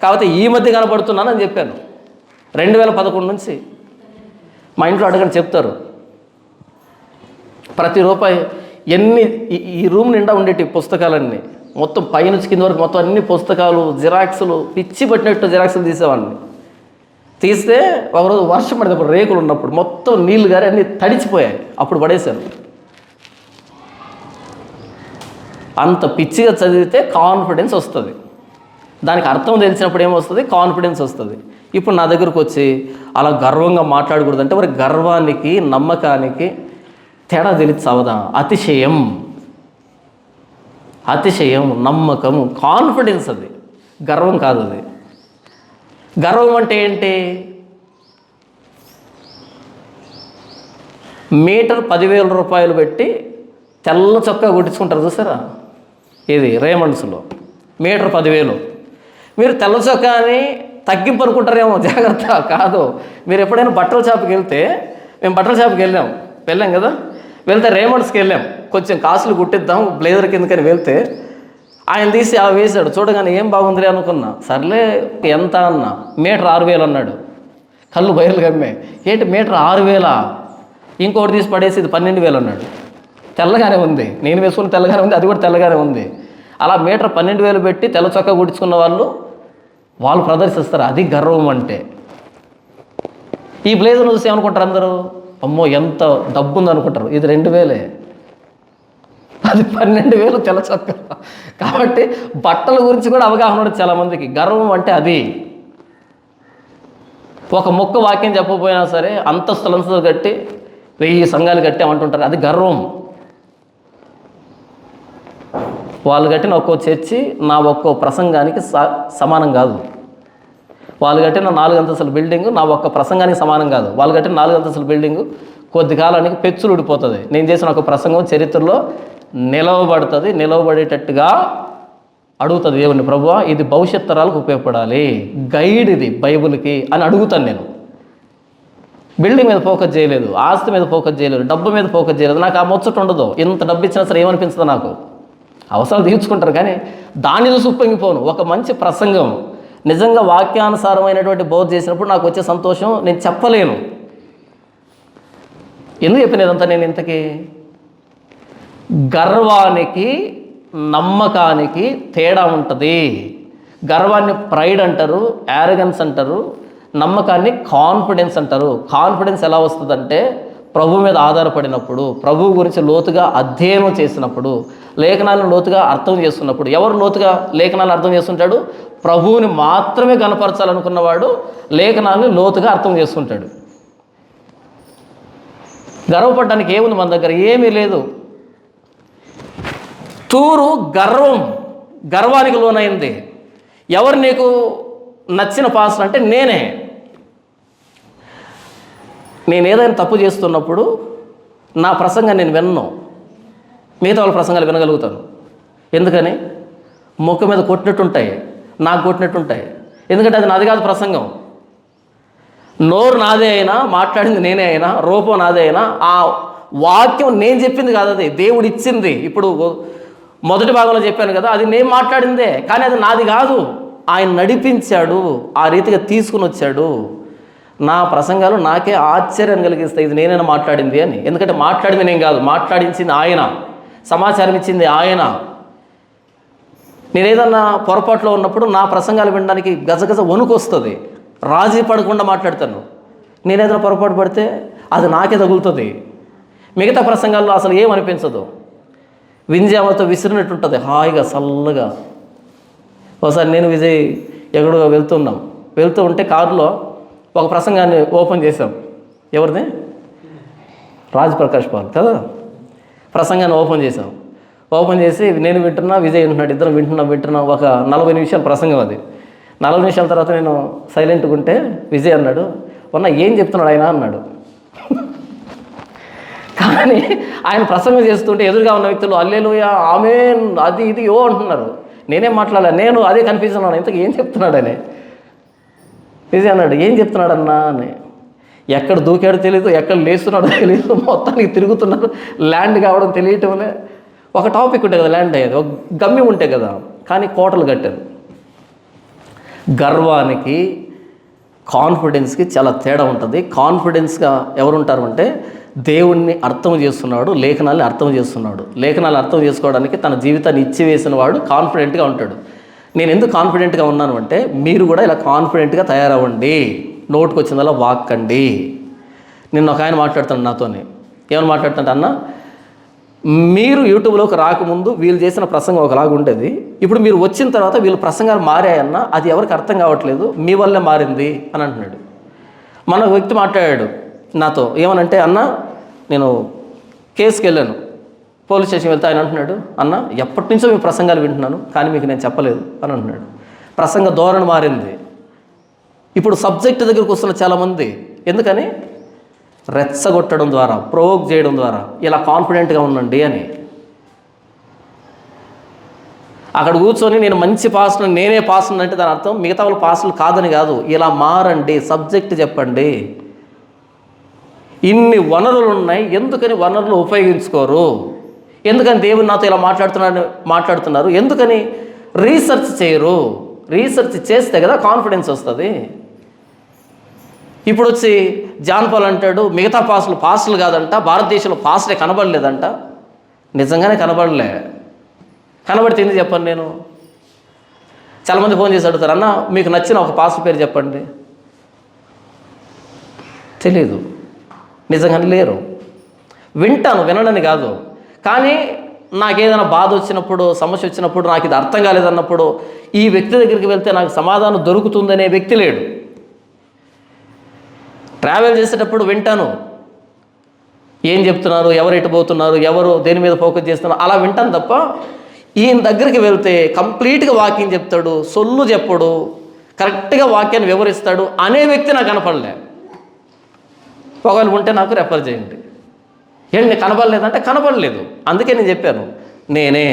కాకపోతే ఈ మధ్య కనపడుతున్నానని చెప్పాను. 2011 నుంచి మా ఇంట్లో అడగని చెప్తారు. ప్రతి రూపాయి ఈ రూమ్ నిండా ఉండేటి పుస్తకాలన్నీ, మొత్తం పైనుంచి కింద వరకు మొత్తం అన్ని పుస్తకాలు, జిరాక్సులు, పిచ్చి పట్టినట్టు జిరాక్సులు తీసేవాడిని. తీస్తే ఒకరోజు వర్షం పడేటప్పుడు, రేకులు ఉన్నప్పుడు మొత్తం నీళ్లు గారి అన్నీ తడిచిపోయాయి. అప్పుడు పడేశాను. అంత పిచ్చిగా చదివితే కాన్ఫిడెన్స్ వస్తుంది. దానికి అర్థం తెలిసినప్పుడు ఏమొస్తుంది? కాన్ఫిడెన్స్ వస్తుంది. ఇప్పుడు నా దగ్గరకు వచ్చి అలా గర్వంగా మాట్లాడకూడదు అంటే మరి గర్వానికి నమ్మకానికి తేడా తెలిసి అవదా? అతిశయం, నమ్మకం, కాన్ఫిడెన్స్, అది గర్వం కాదు. అది గర్వం అంటే ఏంటి? మీటర్ 10,000 రూపాయలు పెట్టి తెల్ల చొక్కా కుట్టించుకుంటారు చూసారా? ఇది రేమండ్స్లో మీటర్ 10,000. మీరు తెల్ల చొక్కాని తగ్గింపు అనుకుంటారేమో, జాగ్రత్త. కాదు. మీరు ఎప్పుడైనా బట్టల షాప్కి వెళ్తే, మేము బట్టల షాప్కి వెళ్ళాం కదా, వెళ్తే రేమండ్స్కి వెళ్ళాం, కొంచెం కాసులు కుట్టిద్దాం బ్లేజర్ కిందకని వెళ్తే ఆయన తీసి వేసాడు. చూడగానే ఏం బాగుందిలే అనుకున్నా. సర్లే ఎంత అన్నా, మీటర్ 6,000 అన్నాడు. కళ్ళు బయలు గమ్మే. ఏంటి మీటర్ 6,000? ఇంకోటి తీసి పడేసి ఇది 12,000 అన్నాడు. తెల్లగానే ఉంది, నేను వేసుకున్న తెల్లగానే ఉంది, అది కూడా తెల్లగానే ఉంది. అలా మీటర్ 12,000 పెట్టి తెల్ల చొక్కా కుట్టించుకున్న వాళ్ళు ప్రదర్శిస్తారు. అది గర్వం అంటే. ఈ బ్లేజర్ చూసి ఏమనుకుంటారు అందరూ? అమ్మో ఎంత డబ్బు ఉంది అనుకుంటారు. ఇది 2,000, అది 12,000 తెల్ల చొక్కా. కాబట్టి బట్టల గురించి కూడా అవగాహన ఉండదు చాలామందికి. గర్వం అంటే అది. ఒక మొక్క వాక్యం చెప్పకపోయినా సరే అంతస్తులు కట్టి 1000 సంఘాలు కట్టామంటుంటారు. అది గర్వం. వాళ్ళు కట్టిన ఒక్కో చర్చి నా ఒక్కో ప్రసంగానికి సమానం కాదు. వాళ్ళు కట్టిన 4 అంతస్తుల బిల్డింగు నా ఒక్క ప్రసంగానికి సమానం కాదు. వాళ్ళు కట్టిన 4 అంతస్తుల బిల్డింగు కొద్ది కాలానికి పెచ్చులు ఊడిపోతుంది. నేను చేసిన ఒక ప్రసంగం చరిత్రలో నిలవబడుతుంది. నిలవబడేటట్టుగా అడుగుతుంది దేవుని, ప్రభువా ఇది భవిష్యత్ తరాలకు ఉపయోగపడాలి, గైడ్ ఇది బైబిల్కి అని అడుగుతాను నేను. బిల్డింగ్ మీద ఫోకస్ చేయలేదు, ఆస్తి మీద ఫోకస్ చేయలేదు, డబ్బు మీద ఫోకస్ చేయలేదు. నాకు ఆ ముచ్చట ఉండదు. ఇంత డబ్బు ఇచ్చినా సరే ఏమనిపించదు నాకు. అవసరాలు తీర్చుకుంటారు కానీ దాన్ని చూసి ఉప్పొంగిపోను. ఒక మంచి ప్రసంగం నిజంగా వాక్యానుసారమైనటువంటి బోధ చేసినప్పుడు నాకు వచ్చే సంతోషం నేను చెప్పలేను. ఎందుకు చెప్పినదంతా నేను ఇంతకీ? గర్వానికి నమ్మకానికి తేడా ఉంటుంది. గర్వాన్ని ప్రైడ్ అంటారు, యారగన్స్ అంటారు, నమ్మకాన్ని కాన్ఫిడెన్స్ అంటారు. కాన్ఫిడెన్స్ ఎలా వస్తుందంటే ప్రభు మీద ఆధారపడినప్పుడు, ప్రభు గురించి లోతుగా అధ్యయనం చేసినప్పుడు, లేఖనాలను లోతుగా అర్థం చేస్తున్నప్పుడు. ఎవరు లోతుగా లేఖనాలను అర్థం చేస్తుంటాడు? ప్రభువుని మాత్రమే కనపరచాలనుకున్నవాడు లేఖనాలను లోతుగా అర్థం చేసుకుంటాడు. గర్వపడడానికి ఏముంది మన దగ్గర? ఏమీ లేదు. తూరు గర్వానికి లోనైంది. ఎవరు నీకు నచ్చిన పాస్టర్ అంటే నేను ఏదైనా తప్పు చేస్తున్నప్పుడు నా ప్రసంగాన్ని నేను విన్ను, మిగతా వాళ్ళ ప్రసంగాలు వినగలుగుతాను. ఎందుకని? ముఖం మీద కొట్టినట్టుంటాయి, నాకు కొట్టినట్టుంటాయి. ఎందుకంటే అది నాది కాదు ప్రసంగం. నోరు నాదే అయినా, మాట్లాడింది నేనే అయినా, రూపం నాదే అయినా, ఆ వాక్యం నేను చెప్పింది కాదు, అది దేవుడు ఇచ్చింది. ఇప్పుడు మొదటి భాగంలో చెప్పాను కదా, అది నేను మాట్లాడిందే, కానీ అది నాది కాదు. ఆయన నడిపించాడు, ఆ రీతిగా తీసుకుని వచ్చాడు. నా ప్రసంగాలు నాకే ఆశ్చర్యం కలిగిస్తాయి, ఇది నేనైనా మాట్లాడింది అని. ఎందుకంటే మాట్లాడింది నేను కాదు, మాట్లాడించింది ఆయన, సమాచారం ఇచ్చింది ఆయన. నేను ఏదన్నా పొరపాట్లో ఉన్నప్పుడు నా ప్రసంగాలు వినడానికి గజగజ వణుకు వస్తుంది. రాజీ పడకుండా మాట్లాడతాను. నేను ఏదైనా పొరపాటు పడితే అది నాకే తగులుతుంది. మిగతా ప్రసంగాల్లో అసలు ఏమనిపించదు. వింజామతో విసిరినట్టుంటుంది, హాయిగా చల్లగా. ఒకసారి నేను విజయ్ ఎక్కడో వెళ్తూ ఉంటే కారులో ఒక ప్రసంగాన్ని ఓపెన్ చేశాం. ఎవరిది? రాజ్ ప్రకాష్ పాల్ కదా. ప్రసంగాన్ని ఓపెన్ చేసి నేను వింటున్నా, విజయ్ వింటున్నాడు, ఇద్దరం వింటున్నా. ఒక 40 నిమిషాల ప్రసంగం అది. 40 నిమిషాల తర్వాత నేను సైలెంట్గా ఉంటే విజయ్ అన్నాడు, మొన్న ఏం చెప్తున్నాడు ఆయన అన్నాడు. కానీ ఆయన ప్రసంగం చేస్తుంటే ఎదురుగా ఉన్న వ్యక్తులు హల్లెలూయా, ఆమేన్, అది ఇది అంటున్నారు. నేనేం మాట్లాడలే, నేను అదే కన్ఫ్యూజన్ ఉన్నాను, ఇంతకు ఏం చెప్తున్నాడని. విజయ్ అన్నాడు, ఏం చెప్తున్నాడన్నా అని. ఎక్కడ దూకాడో తెలియదు, ఎక్కడ లేస్తున్నాడో తెలియదు, మొత్తానికి తిరుగుతున్నారు. ల్యాండ్ కావడం తెలియటంలే. ఒక టాపిక్ ఉంటే కదా ల్యాండ్ అయ్యేది, ఒక గమ్యం ఉంటే కదా, కానీ కోటలు కట్టారు. గర్వానికి కాన్ఫిడెన్స్కి చాలా తేడా ఉంటుంది. కాన్ఫిడెన్స్గా ఎవరు ఉంటారు అంటే దేవుణ్ణి అర్థం చేస్తున్నాడు, లేఖనాల్ని అర్థం చేస్తున్నాడు. లేఖనాలు అర్థం చేసుకోవడానికి తన జీవితాన్ని ఇచ్చివేసిన వాడు కాన్ఫిడెంట్గా ఉంటాడు. నేను ఎందుకు కాన్ఫిడెంట్గా ఉన్నాను అంటే, మీరు కూడా ఇలా కాన్ఫిడెంట్గా తయారవ్వండి, నోటుకు వచ్చిందలా వాక్కండి. నిన్న ఒక ఆయన మాట్లాడుతాడు నాతోని, ఏమని మాట్లాడుతుంటే, అన్న మీరు యూట్యూబ్లోకి రాకముందు వీళ్ళు చేసిన ప్రసంగం ఒకలాగా ఉండేది, ఇప్పుడు మీరు వచ్చిన తర్వాత వీళ్ళు ప్రసంగాలు మారాయన్న, అది ఎవరికి అర్థం కావట్లేదు, మీ వల్లే మారింది అని అంటున్నాడు. మన వ్యక్తి మాట్లాడాడు నాతో, ఏమనంటే, అన్న నేను కేసుకి వెళ్ళాను, పోలీస్ స్టేషన్ వెళ్తే ఆయన అంటున్నాడు, అన్న ఎప్పటి నుంచో మీ ప్రసంగాలు వింటున్నాను కానీ మీకు నేను చెప్పలేదు అని అంటున్నాడు. ప్రసంగ ధోరణి మారింది. ఇప్పుడు సబ్జెక్ట్ దగ్గరికి వస్తున్న చాలామంది ఎందుకని రెచ్చగొట్టడం ద్వారా, ప్రొవోక్ చేయడం ద్వారా ఇలా కాన్ఫిడెంట్గా ఉండండి అని. అక్కడ కూర్చొని నేను మంచి పాస్టర్, నేనే పాస్టర్ అంటే దాని అర్థం మిగతా వాళ్ళు పాస్టర్లు కాదని కాదు. ఇలా మారండి, సబ్జెక్ట్ చెప్పండి. ఇన్ని వనరులు ఉన్నాయి, ఎందుకని వనరులు ఉపయోగించుకోరు? ఎందుకని దేవుడు నాతో ఇలా మాట్లాడుతున్నారు ఎందుకని రీసెర్చ్ చేయరు? రీసెర్చ్ చేస్తే కదా కాన్ఫిడెన్స్ వస్తుంది. ఇప్పుడు వచ్చి జాన్ పాల్ అంటాడు మిగతా పాస్టర్లు కాదంట, భారతదేశంలో పాస్టరే కనబడలేదంట. నిజంగానే కనబడలే. కనబడితే ఎందుకు చెప్పండి? నేను చాలామంది ఫోన్ చేసి అడుగుతారు, అన్న మీకు నచ్చిన ఒక పాస్టర్ పేరు చెప్పండి. తెలీదు, నిజంగానే లేరు. వింటాను, వినడని కాదు, కానీ నాకేదైనా బాధ వచ్చినప్పుడు, సమస్య వచ్చినప్పుడు, నాకు ఇది అర్థం కాలేదన్నప్పుడు ఈ వ్యక్తి దగ్గరికి వెళ్తే నాకు సమాధానం దొరుకుతుందనే వ్యక్తి లేడు. ట్రావెల్ చేసేటప్పుడు వింటాను, ఏం చెప్తున్నారు, ఎవరు ఎటు పోతున్నారు, ఎవరు దేని మీద ఫోకస్ చేస్తున్నారు, అలా వింటాను తప్ప ఈయన దగ్గరికి వెళ్తే కంప్లీట్గా వాక్యం చెప్తాడు, సొల్లు చెప్పడు, కరెక్ట్గా వాక్యాన్ని వివరిస్తాడు అనే వ్యక్తి నాకు కనపడలే. ఒకవేళ ఉంటే నాకు రెఫర్ చేయండి. ఏంటి కనబడలేదంటే కనబడలేదు, అందుకే నేను చెప్పాను నేనే.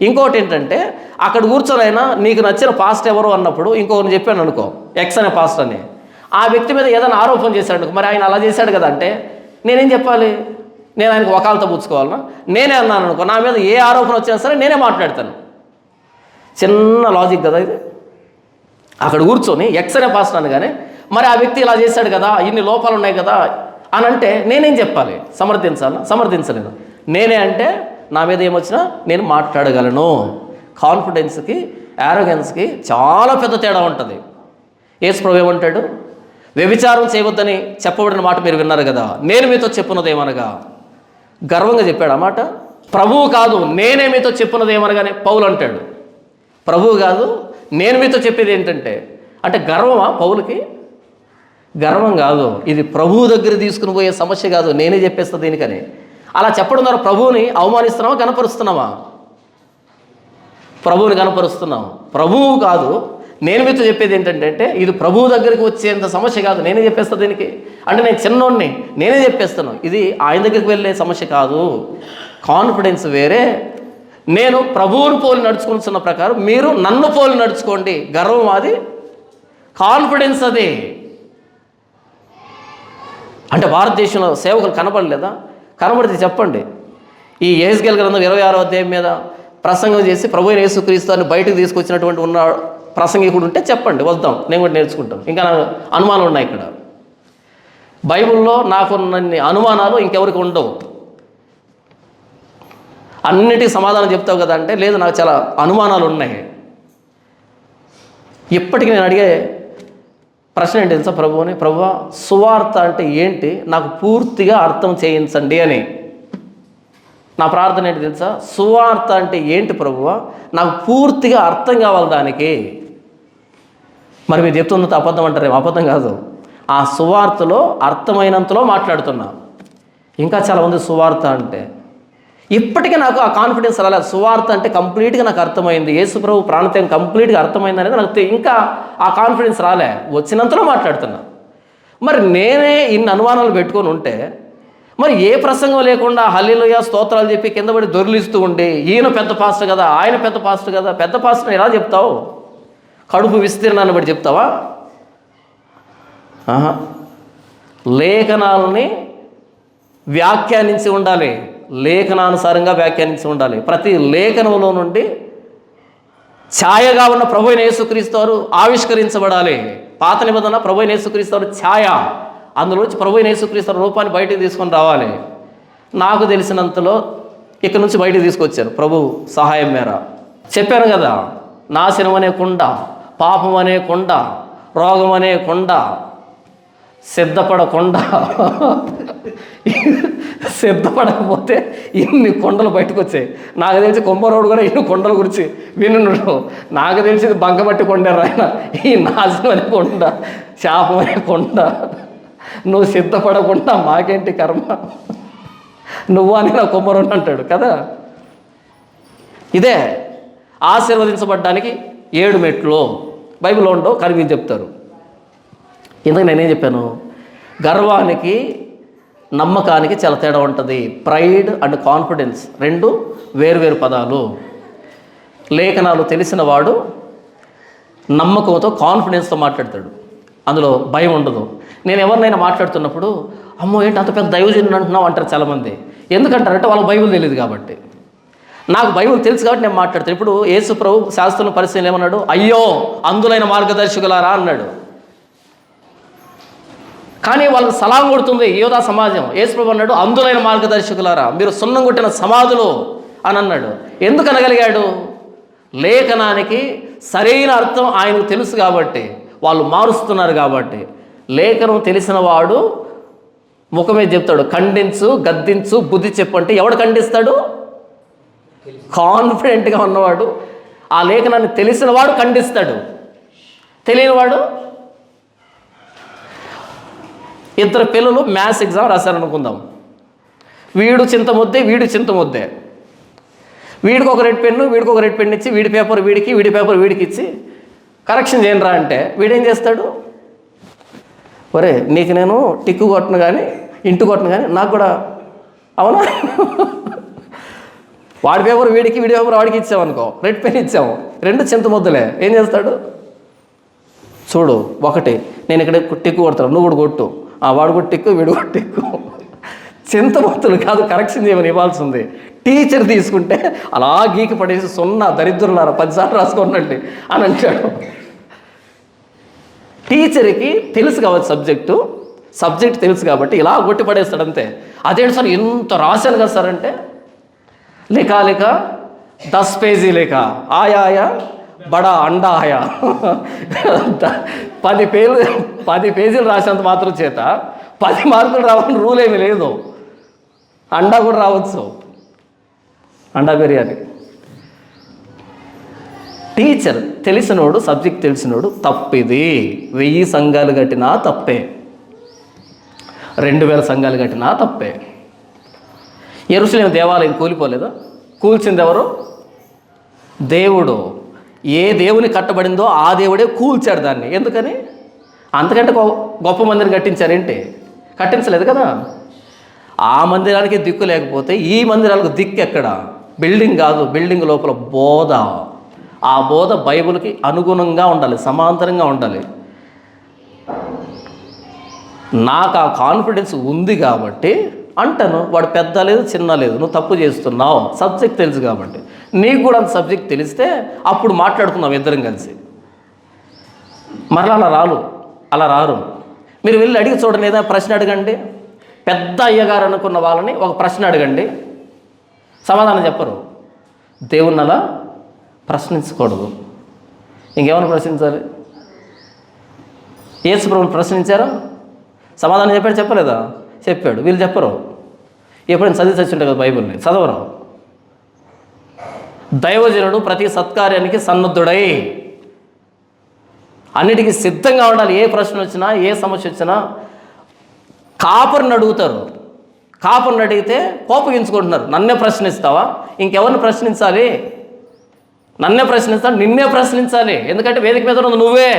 ఇంకోటి ఏంటంటే, అక్కడ కూర్చొనైనా నీకు నచ్చిన పాస్ట్ ఎవరు అన్నప్పుడు ఇంకొకరిని చెప్పాను అనుకో, ఎక్స్ అనే పాస్ట్ అని, ఆ వ్యక్తి మీద ఏదైనా ఆరోపణ చేశాడు, మరి ఆయన అలా చేశాడు కదా అంటే నేనేం చెప్పాలి? నేను ఆయనకు వకాలతో పుచ్చుకోవాలన్నా? నేనే అన్నాను అనుకో, నా మీద ఏ ఆరోపణ వచ్చినా సరే నేనే మాట్లాడతాను. చిన్న లాజిక్ కదా ఇది. అక్కడ కూర్చొని ఎక్స్ అనే పాస్ట్ అని కానీ మరి ఆ వ్యక్తి ఇలా చేశాడు కదా, ఇన్ని లోపాలు ఉన్నాయి కదా అని అంటే నేనేం చెప్పాలి? సమర్థించలేను. నేనే అంటే నా మీద ఏమొచ్చినా నేను మాట్లాడగలను. కాన్ఫిడెన్స్కి, యారోగెన్స్కి చాలా పెద్ద తేడా ఉంటుంది. యేసు ప్రభువు ఏమంటాడు? వ్యభిచారం చేయవద్దని చెప్పబడిన మాట మీరు విన్నారు కదా, నేను మీతో చెప్పున్నదేమనగా. గర్వంగా చెప్పాడు ఆ మాట. ప్రభువు కాదు, నేనే మీతో చెప్పున్నదేమనగానే పౌలు అంటాడు. ప్రభువు కాదు, నేను మీతో చెప్పేది ఏంటంటే, అంటే గర్వమా పౌలుకి? గర్వం కాదు, ఇది ప్రభువు దగ్గర తీసుకుని పోయే సమస్య కాదు, నేనే చెప్పేస్తా దీనికని. అలా చెప్పడం ద్వారా ప్రభువుని అవమానిస్తున్నామా, కనపరుస్తున్నామా? ప్రభువుని కనపరుస్తున్నాం. ప్రభువు కాదు, నేను మీతో చెప్పేది ఏంటంటే, ఇది ప్రభువు దగ్గరికి వచ్చేంత సమస్య కాదు, నేనే చెప్పేస్తా దీనికి. అంటే నేను చిన్నోడిని, నేనే చెప్పేస్తాను, ఇది ఆయన దగ్గరికి వెళ్ళే సమస్య కాదు. కాన్ఫిడెన్స్ వేరే. నేను ప్రభువుని పోలి నడుచుకుంటున్న ప్రకారం మీరు నన్ను పోలి నడుచుకోండి. గర్వం అది, కాన్ఫిడెన్స్ అది. అంటే భారతదేశంలో సేవకులు కనబడలేదా? కనబడితే చెప్పండి. ఈ యెహెజ్కేలు గ్రంథం 26వ అధ్యాయం మీద ప్రసంగం చేసి ప్రభువైన యేసుక్రీస్తుని బయటకు తీసుకొచ్చినటువంటి ఉన్న ప్రసంగికుడు ఉంటే చెప్పండి, వద్దాం, నేను కూడా నేర్చుకుంటాం. ఇంకా నాకు అనుమానాలు ఉన్నాయి ఇక్కడ. బైబిల్లో నాకున్నన్ని అనుమానాలు ఇంకెవరికి ఉండవు. అన్నిటికీ సమాధానం చెప్తావు కదా అంటే, లేదు నాకు చాలా అనుమానాలు ఉన్నాయి. ఇప్పటికీ నేను అడిగే ప్రశ్న ఏంటి తెలుసా ప్రభువుని? ప్రభువా, సువార్త అంటే ఏంటి నాకు పూర్తిగా అర్థం చేయించండి అని. నా ప్రార్థన ఏంటి తెలుసా? సువార్త అంటే ఏంటి ప్రభువా, నాకు పూర్తిగా అర్థం కావాలి దానికి. మరి మీరు చెప్తున్నంత అబద్ధం అంటారేమో. అబద్ధం కాదు, ఆ సువార్తలో అర్థమైనంతలో మాట్లాడుతున్నా. ఇంకా చాలామంది సువార్త అంటే ఇప్పటికీ నాకు ఆ కాన్ఫిడెన్స్ రాలేదు. సువార్త అంటే కంప్లీట్గా నాకు అర్థమైంది, యేసు ప్రభు ప్రాణత్యాగం కంప్లీట్గా అర్థమైంది అనేది నాకు ఇంకా ఆ కాన్ఫిడెన్స్ రాలే. వచ్చినంతలో మాట్లాడుతున్నా. మరి నేనే ఇన్ని అనుమానాలు పెట్టుకొని ఉంటే, మరి ఏ ప్రసంగం లేకుండా హల్లెలూయా స్తోత్రాలు చెప్పి కింద పడి దొర్లిస్తూ ఉండి, ఈయన పెద్ద పాస్టర్ కదా, ఆయన పెద్ద పాస్టర్ కదా, పెద్ద పాస్టర్ ఎలా చెప్తావు? కడుపు విస్తీర్ణాన్ని బట్టి చెప్తావా? లేఖనాలని వ్యాఖ్యానించి ఉండాలి, లేఖనానుసారంగా వ్యాఖ్యానించి ఉండాలి. ప్రతి లేఖనంలో నుండి ఛాయగా ఉన్న ప్రభువైన యేసుక్రీస్తు వారు ఆవిష్కరించబడాలి. పాత నిబంధన ప్రభువైన యేసుక్రీస్తు వారు ఛాయ, అందులోంచి ప్రభువైన యేసుక్రీస్తు రూపాన్ని బయటికి తీసుకొని రావాలి. నాకు తెలిసినంతలో ఇక్కడ నుంచి బయటికి తీసుకొచ్చాను ప్రభు సహాయం మేర. చెప్పాను కదా, నాశనం అనే కుండ, పాపం అనే కుండ, రోగం అనే కుండ, సిద్ధపడకుండా సిద్ధపడకపోతే ఇన్ని కొండలు బయటకు వచ్చాయి. నాకు తెలిసి కొమ్మరోడు కూడా ఇన్ని కొండల గురించి వినుడు. నాకు తెలిసింది బంకబట్టి కొండారు ఆయన. ఈ నాశనం అనే కొండ, శాపం అనే కొండ, నువ్వు సిద్ధపడకుండా మాకేంటి కర్మ, నువ్వు అని నా కొమ్మరోడు అంటాడు కదా. ఇదే ఆశీర్వదించబడ్డానికి 7 మెట్లు బైబిల్లో ఉండవు, కానీ వీళ్ళు చెప్తారు. ఇందుకు నేనేం చెప్పాను, గర్వానికి నమ్మకానికి చాలా తేడా ఉంటుంది. ప్రైడ్ అండ్ కాన్ఫిడెన్స్ 2 వేరువేరు పదాలు. లేఖనాలు తెలిసిన వాడు నమ్మకంతో కాన్ఫిడెన్స్తో మాట్లాడతాడు, అందులో భయం ఉండదు. నేను ఎవరినైనా మాట్లాడుతున్నప్పుడు అమ్మో ఏంటి అంత పెద్ద దైవజనుడు అంటున్నావు అంటారు చాలామంది. ఎందుకంటారంటే వాళ్ళకి బైబిల్ తెలియదు కాబట్టి. నాకు బైబిల్ తెలుసు కాబట్టి నేను మాట్లాడతాను. ఇప్పుడు యేసు ప్రభు శాస్త్రం పరిశీలన ఏమన్నాడు, అయ్యో అందులైన మార్గదర్శకులారా అన్నాడు. కానీ వాళ్ళకి సలాం కొడుతుంది యోధా సమాజం. యేసు ప్రభు అన్నాడు అందులైన మార్గదర్శకులారా మీరు సున్నం కొట్టిన సమాధులు అని అన్నాడు. ఎందుకు అనగలిగాడు? లేఖనానికి సరైన అర్థం ఆయనకు తెలుసు కాబట్టి, వాళ్ళు మారుస్తున్నారు కాబట్టి. లేఖనం తెలిసిన వాడు ముఖమే చెప్తాడు, ఖండించు, గద్దించు, బుద్ధి చెప్పంటే ఎవడు ఖండిస్తాడు? కాన్ఫిడెంట్గా ఉన్నవాడు. ఆ లేఖనాన్ని తెలిసిన వాడు ఖండిస్తాడు, తెలియనివాడు. ఇద్దరు పిల్లలు మ్యాథ్స్ ఎగ్జామ్ రాశారనుకుందాం. వీడు చింతముద్దే, వీడు చింతముద్దే. వీడికి ఒక రెడ్ పెన్ను, వీడికి ఒక రెడ్ పెన్ను ఇచ్చి వీడి పేపర్ వీడికి, వీడి పేపర్ వీడికి ఇచ్చి కరెక్షన్ చేయనరా అంటే వీడేం చేస్తాడు? ఒరే నీకు నేను టిక్కు కొట్టను కానీ ఇంటు కొట్టను కానీ నాకు కూడా అవునా? వాడి పేపర్ వీడికి, వీడి పేపర్ వాడికి ఇచ్చామనుకో, రెడ్ పెన్ ఇచ్చాము, 2 చింతముద్దలే. ఏం చేస్తాడు? చూడు, ఒకటి నేను ఇక్కడ టిక్కు కొడతాను, నువ్వు కూడా కొట్టు, వాడు కూడా టిక్కు, వీడు కూడా టిక్కు. చింతమొత్తులు కాదు కరెక్షన్ చేయమని ఇవ్వాల్సి ఉంది. టీచర్ తీసుకుంటే అలా గీకి పడేసి 0 దరిద్రులారా 10 సార్లు రాసుకోనండి అని అంటాడు. టీచర్కి తెలుసు కాబట్టి సబ్జెక్ట్ తెలుసు కాబట్టి ఇలా కొట్టి పడేస్తాడు అంతే. అదేంటి సార్ ఎంత రాశాను కదా సార్ అంటే, లేక 10 పేజీ లేక ఆయా బడా అండా ఆయా 10 పేజీలు రాసినంత మాత్రం చేత 10 మార్కులు రావాలని రూల్ ఏమీ లేదు. అండా కూడా రావచ్చు, అండా బిర్యానీ. టీచర్ తెలిసినోడు, సబ్జెక్ట్ తెలిసినోడు తప్పిది 1000 సంఘాలు కట్టినా తప్పే, 2000 సంఘాలు కట్టినా తప్పే. యెరూషలేము దేవాలయం కూలిపోలేదా? కూల్చింది ఎవరు? దేవుడు. ఏ దేవుని కట్టబడిందో ఆ దేవుడే కూల్చాడు దాన్ని. ఎందుకని? అంతకంటే గొప్ప మందిరం కట్టించారేంటి? కట్టించలేదు కదా. ఆ మందిరానికి దిక్కు లేకపోతే ఈ మందిరాలకు దిక్కు ఎక్కడ? బిల్డింగ్ కాదు, బిల్డింగ్ లోపల బోధ. ఆ బోధ బైబిల్కి అనుగుణంగా ఉండాలి, సమాంతరంగా ఉండాలి. నాకు ఆ కాన్ఫిడెన్స్ ఉంది కాబట్టి అంటాను, వాడు పెద్ద లేదు చిన్న లేదు, నువ్వు తప్పు చేస్తున్నావు, సబ్జెక్ట్ తెలుసు కాబట్టి. నీకు కూడా అంత సబ్జెక్ట్ తెలిస్తే అప్పుడు మాట్లాడుకుందాం ఇద్దరం కలిసి. మరలా అలా రారు. మీరు వెళ్ళి అడిగి చూడండి, ఏదైనా ప్రశ్న అడగండి. పెద్ద అయ్యగారు అనుకున్న వాళ్ళని ఒక ప్రశ్న అడగండి, సమాధానం చెప్పరు. దేవుణ్ణి అలా ప్రశ్నించకూడదు. ఇంకేమైనా ప్రశ్నించాలి? యేసు ప్రభువుని ప్రశ్నించారా? సమాధానం చెప్పాడు, చెప్పలేదా? చెప్పాడు. వీళ్ళు చెప్పరు. ఎప్పుడైనా చదివి కదా బైబిల్ని, చదవరు. దైవజనుడు ప్రతి సత్కార్యానికి సన్నద్ధుడై అన్నిటికీ సిద్ధంగా ఉండాలి. ఏ ప్రశ్న వచ్చినా, ఏ సమస్య వచ్చినా కాపరిని అడుగుతారు. కాపరిని అడిగితే కోపగించుకుంటున్నారు. నన్నే ప్రశ్నిస్తావా? ఇంకెవరిని ప్రశ్నించాలి? నన్నే ప్రశ్నిస్తాను, నిన్నే ప్రశ్నించాలి. ఎందుకంటే వేదిక మీద ఉన్నది నువ్వే.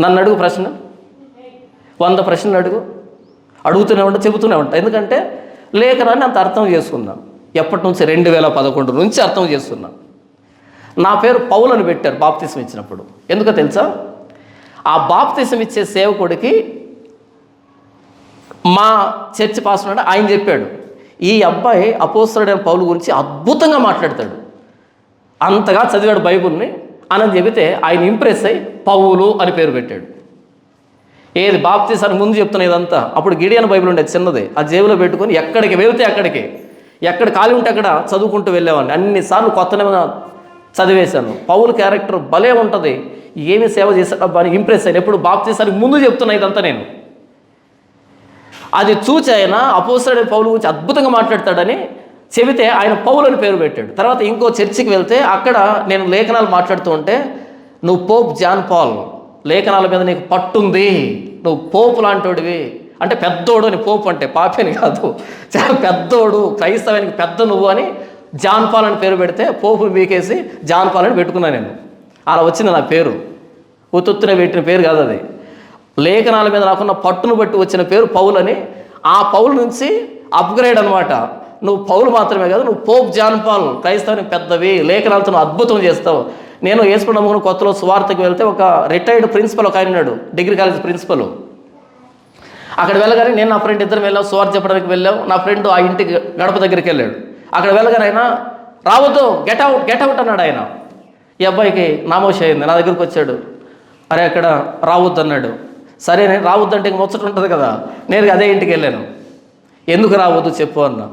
నన్ను అడుగు ప్రశ్న, 100 ప్రశ్నలు అడుగుతూనే ఉంటా, చెబుతూనే ఉంటా. ఎందుకంటే లేఖనాన్ని అంత అర్థం చేసుకున్నాం. ఎప్పటి నుంచి? 2011 నుంచి అర్థం చేస్తున్నాం. నా పేరు పౌలు అని పెట్టారు బాప్తిసం ఇచ్చినప్పుడు. ఎందుకో తెలుసా? ఆ బాప్తిసం ఇచ్చే సేవకుడికి మా చర్చ్ పాస్టర్ ఆయన చెప్పాడు, ఈ అబ్బాయి అపోస్తలుడైన పౌలు గురించి అద్భుతంగా మాట్లాడతాడు, అంతగా చదివాడు బైబుల్ని అని చెబితే ఆయన ఇంప్రెస్ అయ్యి పౌలు అని పేరు పెట్టాడు. ఏది బాప్తీసానికి ముందు చెప్తున్నా ఇదంతా. అప్పుడు గిడియన్ బైబిల్ ఉండేది చిన్నది, ఆ జేబులో పెట్టుకొని ఎక్కడికి వెళ్తే అక్కడికి, ఎక్కడ ఖాళీ ఉంటే అక్కడ చదువుకుంటూ వెళ్ళేవాడిని. అన్నిసార్లు కొత్త నిబంధన చదివేశాను. పౌలు క్యారెక్టర్ భలే ఉంటుంది, ఏమి సేవ చేశాడబ్బా అని ఇంప్రెస్ అయ్యాను. ఎప్పుడు బాప్తీసానికి ముందు చెప్తున్నా ఇదంతా నేను. అది చూచి ఆయన అపోస్తలుడైన పౌలు గురించి అద్భుతంగా మాట్లాడతాడని చెబితే ఆయన పౌలు అని పేరు పెట్టాడు. తర్వాత ఇంకో చర్చికి వెళ్తే అక్కడ నేను లేఖనాలు మాట్లాడుతూ ఉంటే, నువ్వు పోప్ జాన్ పాల్, లేఖనాల మీద నీకు పట్టుంది, నువ్వు పోపు లాంటోడివి, అంటే పెద్దోడు అని, పోపు అంటే పాపని కాదు, చాలా పెద్దోడు, క్రైస్తవానికి పెద్ద నువ్వు అని జాన్ పాల్ అని పేరు పెడితే పోపు బీకేసి జాన్ పాల్ అని పెట్టుకున్నాను నేను. అలా వచ్చింది నా పేరు, ఉత్తుత్తునే పెట్టిన పేరు కాదు అది. లేఖనాల మీద నాకున్న పట్టును బట్టి వచ్చిన పేరు పౌలు అని. ఆ పౌలు నుంచి అప్గ్రేడ్ అనమాట. నువ్వు పౌలు మాత్రమే కాదు, నువ్వు పోప్ జాన్ పాల్, క్రైస్తవానికి పెద్దవి, లేఖనాలతో నువ్వు అద్భుతం చేస్తావు. నేను యేసు నమ్ముకుని కొత్తలో సువార్తకు వెళ్తే ఒక రిటైర్డ్ ప్రిన్సిపల్ ఒక ఆయన ఉన్నాడు, డిగ్రీ కాలేజ్ ప్రిన్సిపల్. అక్కడ వెళ్ళగానే నేను నా ఫ్రెండ్ ఇద్దరు వెళ్ళాం, సువార్త చెప్పడానికి వెళ్ళాం. నా ఫ్రెండ్ ఆ ఇంటికి గడప దగ్గరికి వెళ్ళాడు. అక్కడ వెళ్ళగానే ఆయన రావద్దు, గెట్ అవుట్ అన్నాడు ఆయన. ఈ అబ్బాయికి నామోషి అయింది, నా దగ్గరికి వచ్చాడు. అరే అక్కడ రావద్దు అన్నాడు. సరే నేను రావద్దు అంటే ఇంక ముచ్చట ఉంటుంది కదా, నేను అదే ఇంటికి వెళ్ళాను. ఎందుకు రావద్దు చెప్పు అన్నా.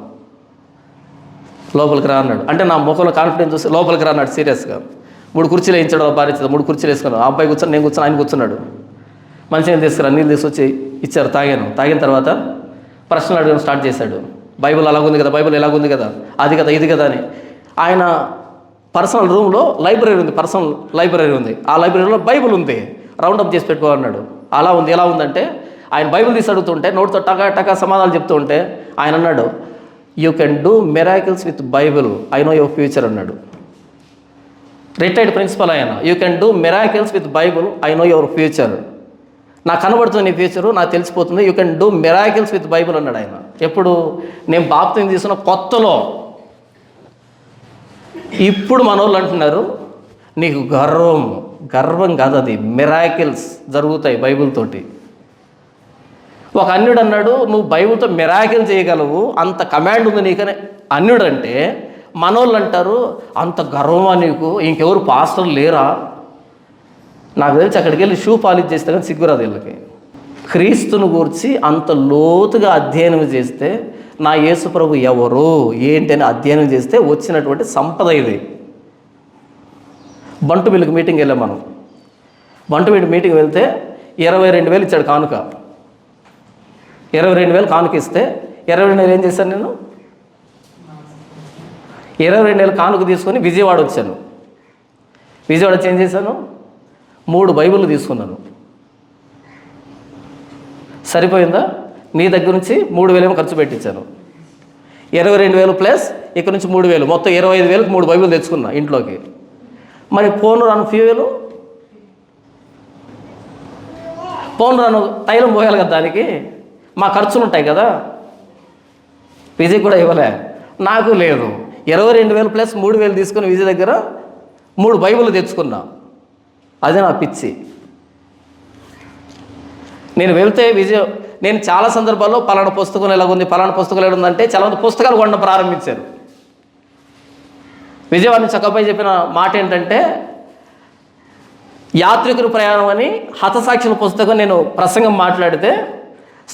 లోపలికి రా అన్నాడు. అంటే నా ముఖంలో కాన్ఫిడెన్స్ చూసి లోపలికి రా అన్నాడు సీరియస్గా. 3 కుర్చీలు వేయించాడు, భార్య 3 కుర్చీలు వేసుకున్నాను. ఆ అబ్బాయి కూర్చొని, నేను కూర్చొని, ఆయన కూర్చున్నాడు. మంచిగా తీసుకురా, నీళ్ళు తీసుకొచ్చి ఇచ్చారు, తాగాను. తాగిన తర్వాత ప్రశ్నలు అడగడం స్టార్ట్ చేశాడు. బైబిల్ అలాగుంది కదా, బైబిల్ ఎలాగుంది కదా, అది కదా ఇది కదా అని. ఆయన పర్సనల్ రూమ్లో లైబ్రరీ ఉంది, పర్సనల్ లైబ్రరీ ఉంది. ఆ లైబ్రరీలో బైబిల్ ఉంది, రౌండప్ చేసి పెట్టుకో అన్నాడు. అలా ఉంది, ఎలా ఉందంటే ఆయన బైబిల్ తీసి అడుగుతుంటే నోటితో టకా టకా సమాధానాలు చెప్తూ ఉంటే ఆయన అన్నాడు, you can do miracles with Bible, I know your future అన్నాడు. రిటైర్డ్ ప్రిన్సిపల్ ఆయన, you can do miracles with Bible, I know your future. నాకు కనబడుతుంది నీ ఫ్యూచరు, నాకు తెలిసిపోతుంది, you can do miracles with Bible అన్నాడు ఆయన. ఎప్పుడు నేను బాప్తిజం తీసుకున్న కొత్తలో. ఇప్పుడు మనోళ్ళు అంటున్నారు నీకు గర్వం కాదు, అది మిరాకిల్స్ జరుగుతాయి బైబిల్ తోటి. ఒక అన్యుడు అన్నాడు, నువ్వు బైబిల్తో మిరాకిల్ చేయగలవు, అంత కమాండ్ ఉంది నీకని అన్యుడు అంటే, మనోళ్ళు అంటారు అంత గర్వమా నీకు, ఇంకెవరు పాస్టర్లు లేరా? నాకు తెలిసి అక్కడికి వెళ్ళి షూ పాలిష్ చేస్తే కానీ సిగ్గురాదు వీళ్ళకి. క్రీస్తును గూర్చి అంత లోతుగా అధ్యయనం చేస్తే, నా యేసు ప్రభు ఎవరు ఏంటి అని అధ్యయనం చేస్తే వచ్చినటువంటి సంపద ఇది. బంటు మిల్లుకి మీటింగ్ వెళ్ళాం మనం. బంటు మిల్లు మీటింగ్ వెళ్తే 22,000 ఇచ్చాడు కానుక. 22,000 కానుక ఇస్తే 22,000 ఏం చేశాను నేను? 22,000 కానుక తీసుకొని విజయవాడ వచ్చాను. విజయవాడ వచ్చి ఏం చేశాను? 3 బైబిళ్ళు తీసుకున్నాను. సరిపోయిందా? నీ దగ్గర నుంచి 3,000 ఖర్చు పెట్టించాను. 22,000 ప్లస్ ఇక్కడ నుంచి 3,000, మొత్తం 25,000కి 3 బైబిల్ తెచ్చుకున్నా ఇంట్లోకి. మరి పోను రాను ఫ్యూయలు, పోను రాను తైలం పోయాలి కదా, దానికి మా ఖర్చులు ఉంటాయి కదా. విజయ్ కూడా ఇవ్వలే, నాకు లేదు. 22,000 ప్లస్ 3,000 తీసుకుని విజయ్ దగ్గర 3 బైబిల్ తెచ్చుకున్నా. అదే నా పిచ్చి. నేను వెళ్తే విజయ్, నేను చాలా సందర్భాల్లో పలానా పుస్తకం ఎలాగుంది, పలానా పుస్తకం ఎలా ఉందంటే చాలా మంది పుస్తకాలు కొనడం ప్రారంభించారు. విజయవాడ నుంచి ఒక అబ్బాయి చెప్పిన మాట ఏంటంటే, యాత్రికుని ప్రయాణం అని హతసాక్షుల పుస్తకం నేను ప్రసంగం మాట్లాడితే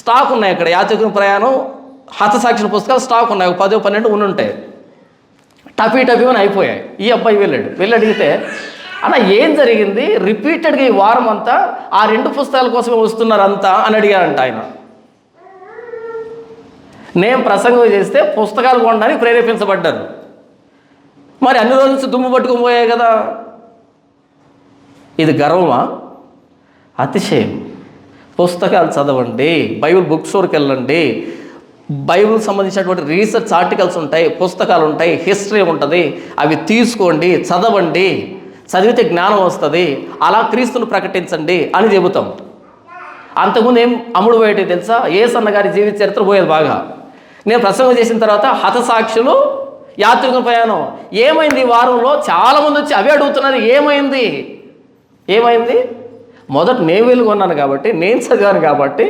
స్టాక్ ఉన్నాయి అక్కడ. యాత్రికుని ప్రయాణం హతసాక్షుల పుస్తకాలు స్టాక్ ఉన్నాయి, 10-12 ఉండుంటాయి. టఫీ అని అయిపోయాయి. ఈ అబ్బాయి వెళ్ళి అడిగితే, అన్న ఏం జరిగింది, రిపీటెడ్గా ఈ వారం అంతా ఆ 2 పుస్తకాల కోసమే వస్తున్నారంతా అని అడిగారంట ఆయన. నేను ప్రసంగం చేస్తే పుస్తకాలు కొనడానికి ప్రేరేపించబడ్డారు. మరి అన్ని రోజుల నుంచి దుమ్ము పట్టుకుని పోయాయి కదా. ఇది గర్వమా? అతిశయం. పుస్తకాలు చదవండి, బైబిల్ బుక్ స్టోర్కి వెళ్ళండి, బైబిల్ సంబంధించినటువంటి రీసెర్చ్ ఆర్టికల్స్ ఉంటాయి, పుస్తకాలు ఉంటాయి, హిస్టరీ ఉంటుంది, అవి తీసుకోండి, చదవండి, చదివితే జ్ఞానం వస్తుంది, అలా క్రీస్తును ప్రకటించండి అని చెబుతాం. అంతకుముందు ఏం అమ్ముడు పోయేటి తెలుసా? యేసన్న గారి జీవిత చరిత్ర పోయేది బాగా. నేను ప్రసంగం చేసిన తర్వాత హతసాక్షులు, యాత్రికుల ప్రయాణం ఏమైంది? ఈ వారంలో చాలామంది వచ్చి అవే అడుగుతున్నారు, ఏమైంది? మొదట నేను వెలుగొన్నాను కాబట్టి, నేను చదివాను కాబట్టి,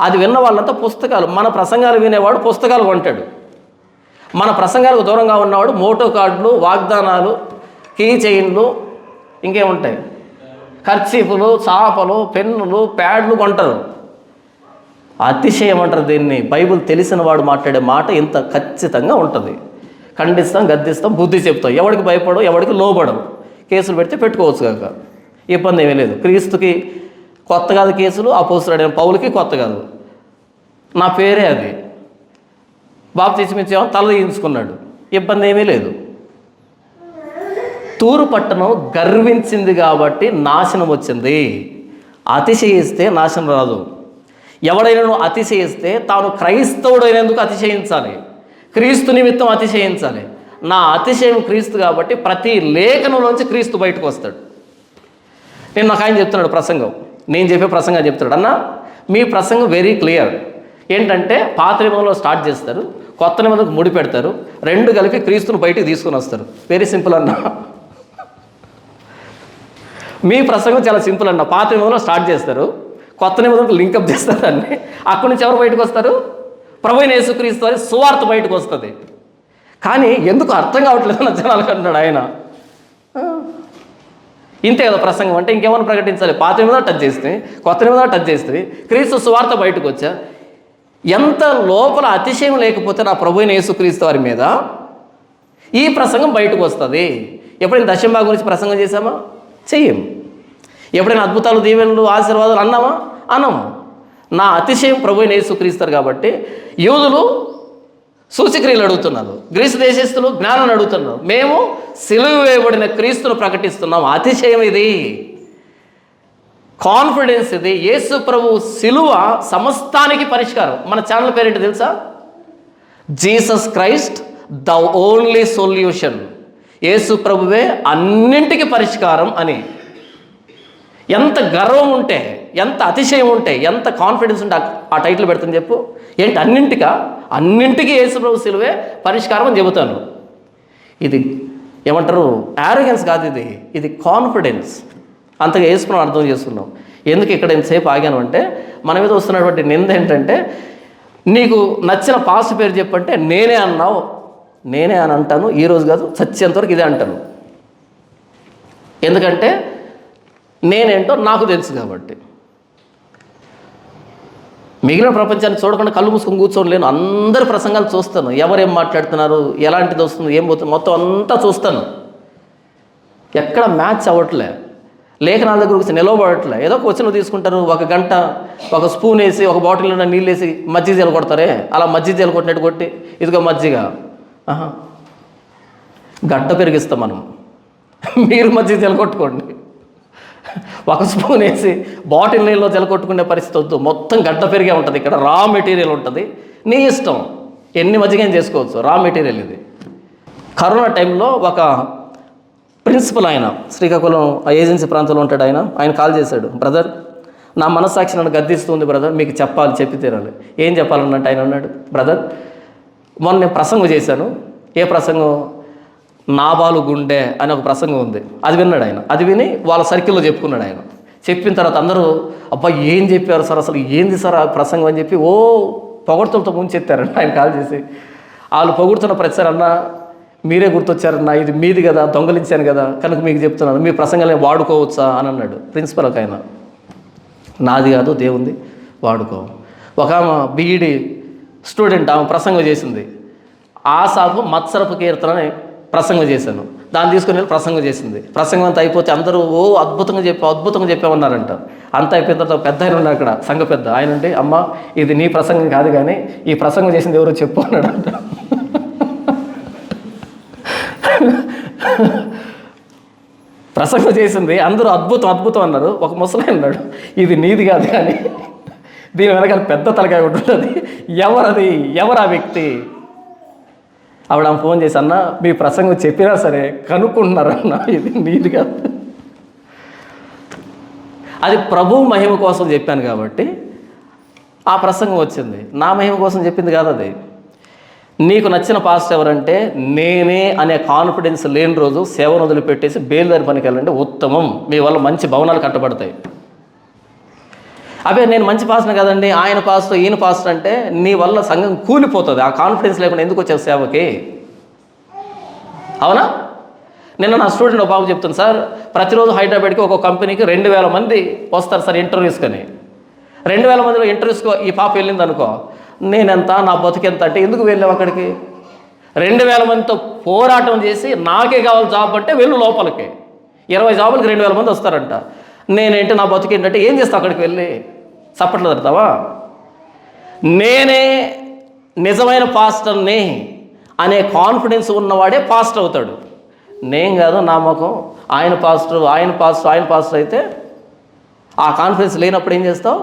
అది విన్న వాళ్ళంతా పుస్తకాలు. మన ప్రసంగాలు వినేవాడు పుస్తకాలు కొంటాడు. మన ప్రసంగాలకు దూరంగా ఉన్నవాడు మోటో కార్డులు, వాగ్దానాలు, కీ చైన్లు, ఇంకేముంటాయి, కర్చీపులు, చాపలు, పెన్నులు, ప్యాడ్లు కొంటారు. అతిశయం అంటారు దీన్ని. బైబిల్ తెలిసిన వాడు మాట్లాడే మాట ఇంత ఖచ్చితంగా ఉంటుంది. ఖండిస్తాం, గద్దిస్తాం, బుద్ధి చెప్తాం. ఎవరికి భయపడవు, ఎవరికి లోబడవు. కేసులు పెడితే పెట్టుకోవచ్చు కాక, ఇబ్బంది ఏమీ లేదు. క్రీస్తుకి కొత్త కాదు కేసులు, అపోస్తలుడైన పౌలుకి కొత్త కాదు. నా పేరే అది. బాప్తిస్మం తల తీయించుకున్నాడు, ఇబ్బంది ఏమీ లేదు. తూరు పట్టణం గర్వించింది కాబట్టి నాశనం వచ్చింది. అతిశయిస్తే నాశనం రాదు. ఎవడైనా అతిశయిస్తే తాను క్రైస్తవుడైనందుకు అతిశయించాలి, క్రీస్తు నిమిత్తం అతిశయించాలి. నా అతిశయం క్రీస్తు కాబట్టి ప్రతి లేఖనంలోంచి క్రీస్తు బయటకు వస్తాడు. నేను నాకు ఆయన చెప్తున్నాడు ప్రసంగం, నేను చెప్పే ప్రసంగం చెప్తున్నాడు. అన్న మీ ప్రసంగం వెరీ క్లియర్. ఏంటంటే పాత నిబంధనలో స్టార్ట్ చేస్తారు, కొత్త నిబంధనకు ముడి పెడతారు, రెండు కలిపి క్రీస్తును బయటికి తీసుకొని వస్తారు. వెరీ సింపుల్ అన్న. మీ ప్రసంగం చాలా సింపుల్ అన్న. పాత నిబంధనలో స్టార్ట్ చేస్తారు, కొత్త నిబంధనకు లింకప్ చేస్తారు అన్నీ. అక్కడి నుంచి ఎవరు బయటకు వస్తారు? ప్రభువైన యేసుక్రీస్తు వారి సువార్త బయటకు వస్తుంది. కానీ ఎందుకు అర్థం కావట్లేదు అన్న జనాలకు అంటున్నాడు ఆయన. ఇంతే కదా ప్రసంగం అంటే, ఇంకేమైనా ప్రకటించాలి? పాత నిబంధన టచ్ చేస్తే, కొత్త నిబంధన టచ్ చేస్తే, క్రీస్తు సువార్త బయటకు వచ్చా. ఎంత లోపల అతిశయం లేకపోతే నా ప్రభువైన యేసుక్రీస్తు వారి మీద ఈ ప్రసంగం బయటకు వస్తుంది. ఎప్పుడైనా దశంభాగం గురించి ప్రసంగం చేశామా? చెయ్యం. ఎప్పుడైనా అద్భుతాలు, దీవెనలు, ఆశీర్వాదాలు అన్నామా? అన్నాము. నా అతిశయం ప్రభువైన యేసుక్రీస్తు కాబట్టి యూదులు సూచక్రియలు అడుగుతున్నారు, గ్రీసు దేశస్తులు జ్ఞానాన్ని అడుగుతున్నారు. మేము సిలువ వేయబడిన క్రీస్తును ప్రకటిస్తున్నాం. అతిశయం ఇది, కాన్ఫిడెన్స్ ఇది. యేసు ప్రభు సిలువ సమస్తానికి పరిష్కారం. మన ఛానల్ పేరేంటి తెలుసా? Jesus Christ the only solution. యేసు ప్రభువే అన్నింటికి పరిష్కారం అని. ఎంత గర్వం ఉంటే, ఎంత అతిశయం ఉంటే, ఎంత కాన్ఫిడెన్స్ ఉంటే ఆ టైటిల్ పెడుతుంది చెప్పు. ఏంటి అన్నింటికి యేసు ప్రభు సిలువే పరిష్కారం అని చెబుతాను. ఇది ఏమంటారు? యారోగెన్స్ కాదు, ఇది కాన్ఫిడెన్స్. అంతగా యేసు ప్రభువుని అర్థం చేసుకున్నాం. ఎందుకు ఇక్కడ ఇంతసేపు ఆగాను అంటే, మన మీద వస్తున్నటువంటి నింద ఏంటంటే, నీకు నచ్చిన పాస్ పేరు చెప్పంటే నేనే అన్నావు, నేనే అని అంటాను. ఈరోజు కాదు, చచ్చేంతవరకు ఇదే అంటాను. ఎందుకంటే నేనేంటో నాకు తెలుసు కాబట్టి. మిగిలిన ప్రపంచాన్ని చూడకుండా కళ్ళు మూసుకొని కూర్చోలేను. అందరి ప్రసంగాలు చూస్తాను, ఎవరేం మాట్లాడుతున్నారు, ఎలాంటిది వస్తుంది, ఏం పోతుంది, మొత్తం అంతా చూస్తాను. ఎక్కడ మ్యాచ్ అవ్వట్లే, లేఖనాల దగ్గర వచ్చి నిలవబడట్లే. ఏదో ఒక వచనం తీసుకుంటారు, ఒక గంట ఒక స్పూన్ వేసి, ఒక బాటిల్లో నీళ్ళు వేసి మజ్జిగ జల కొడతారే, అలా మజ్జిగ జల కొట్టినట్టు కొట్టి, ఇదిగో మజ్జిగ. గడ్డ పెరిగిస్తాం మనం, మీరు మజ్జిగ జల కొట్టుకోండి. ఒక స్పూన్ వేసి బాటిల్ నీళ్ళలో జలకొట్టుకునే పరిస్థితి వద్దు. మొత్తం గడ్డ పెరిగే ఉంటుంది. ఇక్కడ రా మెటీరియల్ ఉంటుంది, నీ ఇష్టం, ఎన్ని మజ్జిగ చేసుకోవచ్చు. రా మెటీరియల్ ఇది. కరోనా టైంలో ఒక ప్రిన్సిపల్, ఆయన శ్రీకాకుళం ఏజెన్సీ ప్రాంతంలో ఉంటాడు. ఆయన కాల్ చేశాడు, బ్రదర్ నా మనస్సాక్షి నన్ను గద్దిస్తుంది బ్రదర్, మీకు చెప్పాలి, చెప్పి తీరాలి. ఏం చెప్పాలన్నట్టు ఆయన అన్నాడు, బ్రదర్ మొన్న నేను ప్రసంగం చేశాను. ఏ ప్రసంగం? నాబాలు గుండె అని ఒక ప్రసంగం ఉంది, అది విన్నాడు ఆయన. అది విని వాళ్ళ సర్కిల్లో చెప్పుకున్నాడు ఆయన. చెప్పిన తర్వాత అందరూ అబ్బా ఏం చెప్పారు సార్, అసలు ఏంది సార్ ఆ ప్రసంగం అని చెప్పి పొగడ్తలతో ముంచెత్తారంట. ఆయన కాల్ చేసి, వాళ్ళు పొగుడుతున్న ప్రతిసారి అన్న మీరే గుర్తొచ్చారన్న, ఇది మీది కదా, దొంగలించాను కదా, కనుక మీకు చెప్తున్నాను, మీ ప్రసంగాలు వాడుకోవచ్చా అని అన్నాడు ప్రిన్సిపల్. ఒక ఆయన, నాది కాదు దేవుంది, వాడుకో. ఒక ఆమె బీఈడి స్టూడెంట్, ఆమె ప్రసంగం చేసింది. ఆసాపు మత్సరపు కీర్తన అని ప్రసంగం చేశాను. దాన్ని తీసుకుని వెళ్ళి ప్రసంగం చేసింది. ప్రసంగం అంతా అయిపోతే అందరూ అద్భుతంగా చెప్పామన్నారంట. అంతా అయిపోయిన తర్వాత పెద్ద ఆయన ఉన్నాడు అక్కడ, సంఘ పెద్ద ఆయన. అంటే అమ్మ ఇది నీ ప్రసంగం కాదు కానీ ఈ ప్రసంగం చేసింది ఎవరో చెప్పు అన్నాడంట. ప్రసంగం చేసింది అందరూ అద్భుతం అన్నారు. ఒక ముసలి అన్నాడు, ఇది నీది కాదు కానీ దీని వెనకాల పెద్ద తలకాయ ఉంటుంది, ఎవరు ఆ వ్యక్తి? ఆవిడ ఫోన్ చేసి, అన్న మీ ప్రసంగం చెప్పినా సరే కనుక్కుంటున్నారన్న, ఇది నీది కాదు. అది ప్రభు మహిమ కోసం చెప్పాను కాబట్టి ఆ ప్రసంగం వచ్చింది. నా మహిమ కోసం చెప్పింది కాదు అది. నీకు నచ్చిన పాస్టర్ ఎవరంటే నేనే అనే కాన్ఫిడెన్స్ లేని రోజు సేవను వదిలిపెట్టేసి బేలుదారి పనికి వెళ్ళండి, ఉత్తమం. మీ వల్ల మంచి భవనాలు కట్టబడతాయి. అదే నేను మంచి పాస్టర్ కదండి, ఆయన పాస్టర్ ఈయన పాస్టర్ అంటే నీ వల్ల సంఘం కూలిపోతుంది. ఆ కాన్ఫిడెన్స్ లేకుండా ఎందుకు వచ్చావు సేవకి? అవునా? నిన్న నా స్టూడెంట్ ఒక బాబు చెప్తాను, సార్ ప్రతిరోజు హైదరాబాద్కి ఒక కంపెనీకి 2000 మంది వస్తారు సార్ ఇంటర్వ్యూస్కని. 2000 మందిలో ఇంటర్వ్యూస్కి ఈ పాప వెళ్ళింది అనుకో, నేనెంత, నా బతుకెంత అంటే ఎందుకు వెళ్ళావు అక్కడికి? 2000 మందితో పోరాటం చేసి నాకే కావాలి జాబ్ అంటే వెళ్ళు లోపలికి. 20 జాబులకి 2000 మంది వస్తారంట. నేనేంటి, నా బతుకేంటంటే ఏం చేస్తా అక్కడికి వెళ్ళి? చప్పట్లు తడతావా? నేనే నిజమైన పాస్టర్ని అనే కాన్ఫిడెన్స్ ఉన్నవాడే పాస్టర్ అవుతాడు. నేను కాదు, నా ముఖం, ఆయన పాస్టర్ అయితే ఆ కాన్ఫిడెన్స్ లేనప్పుడు ఏం చేస్తావు?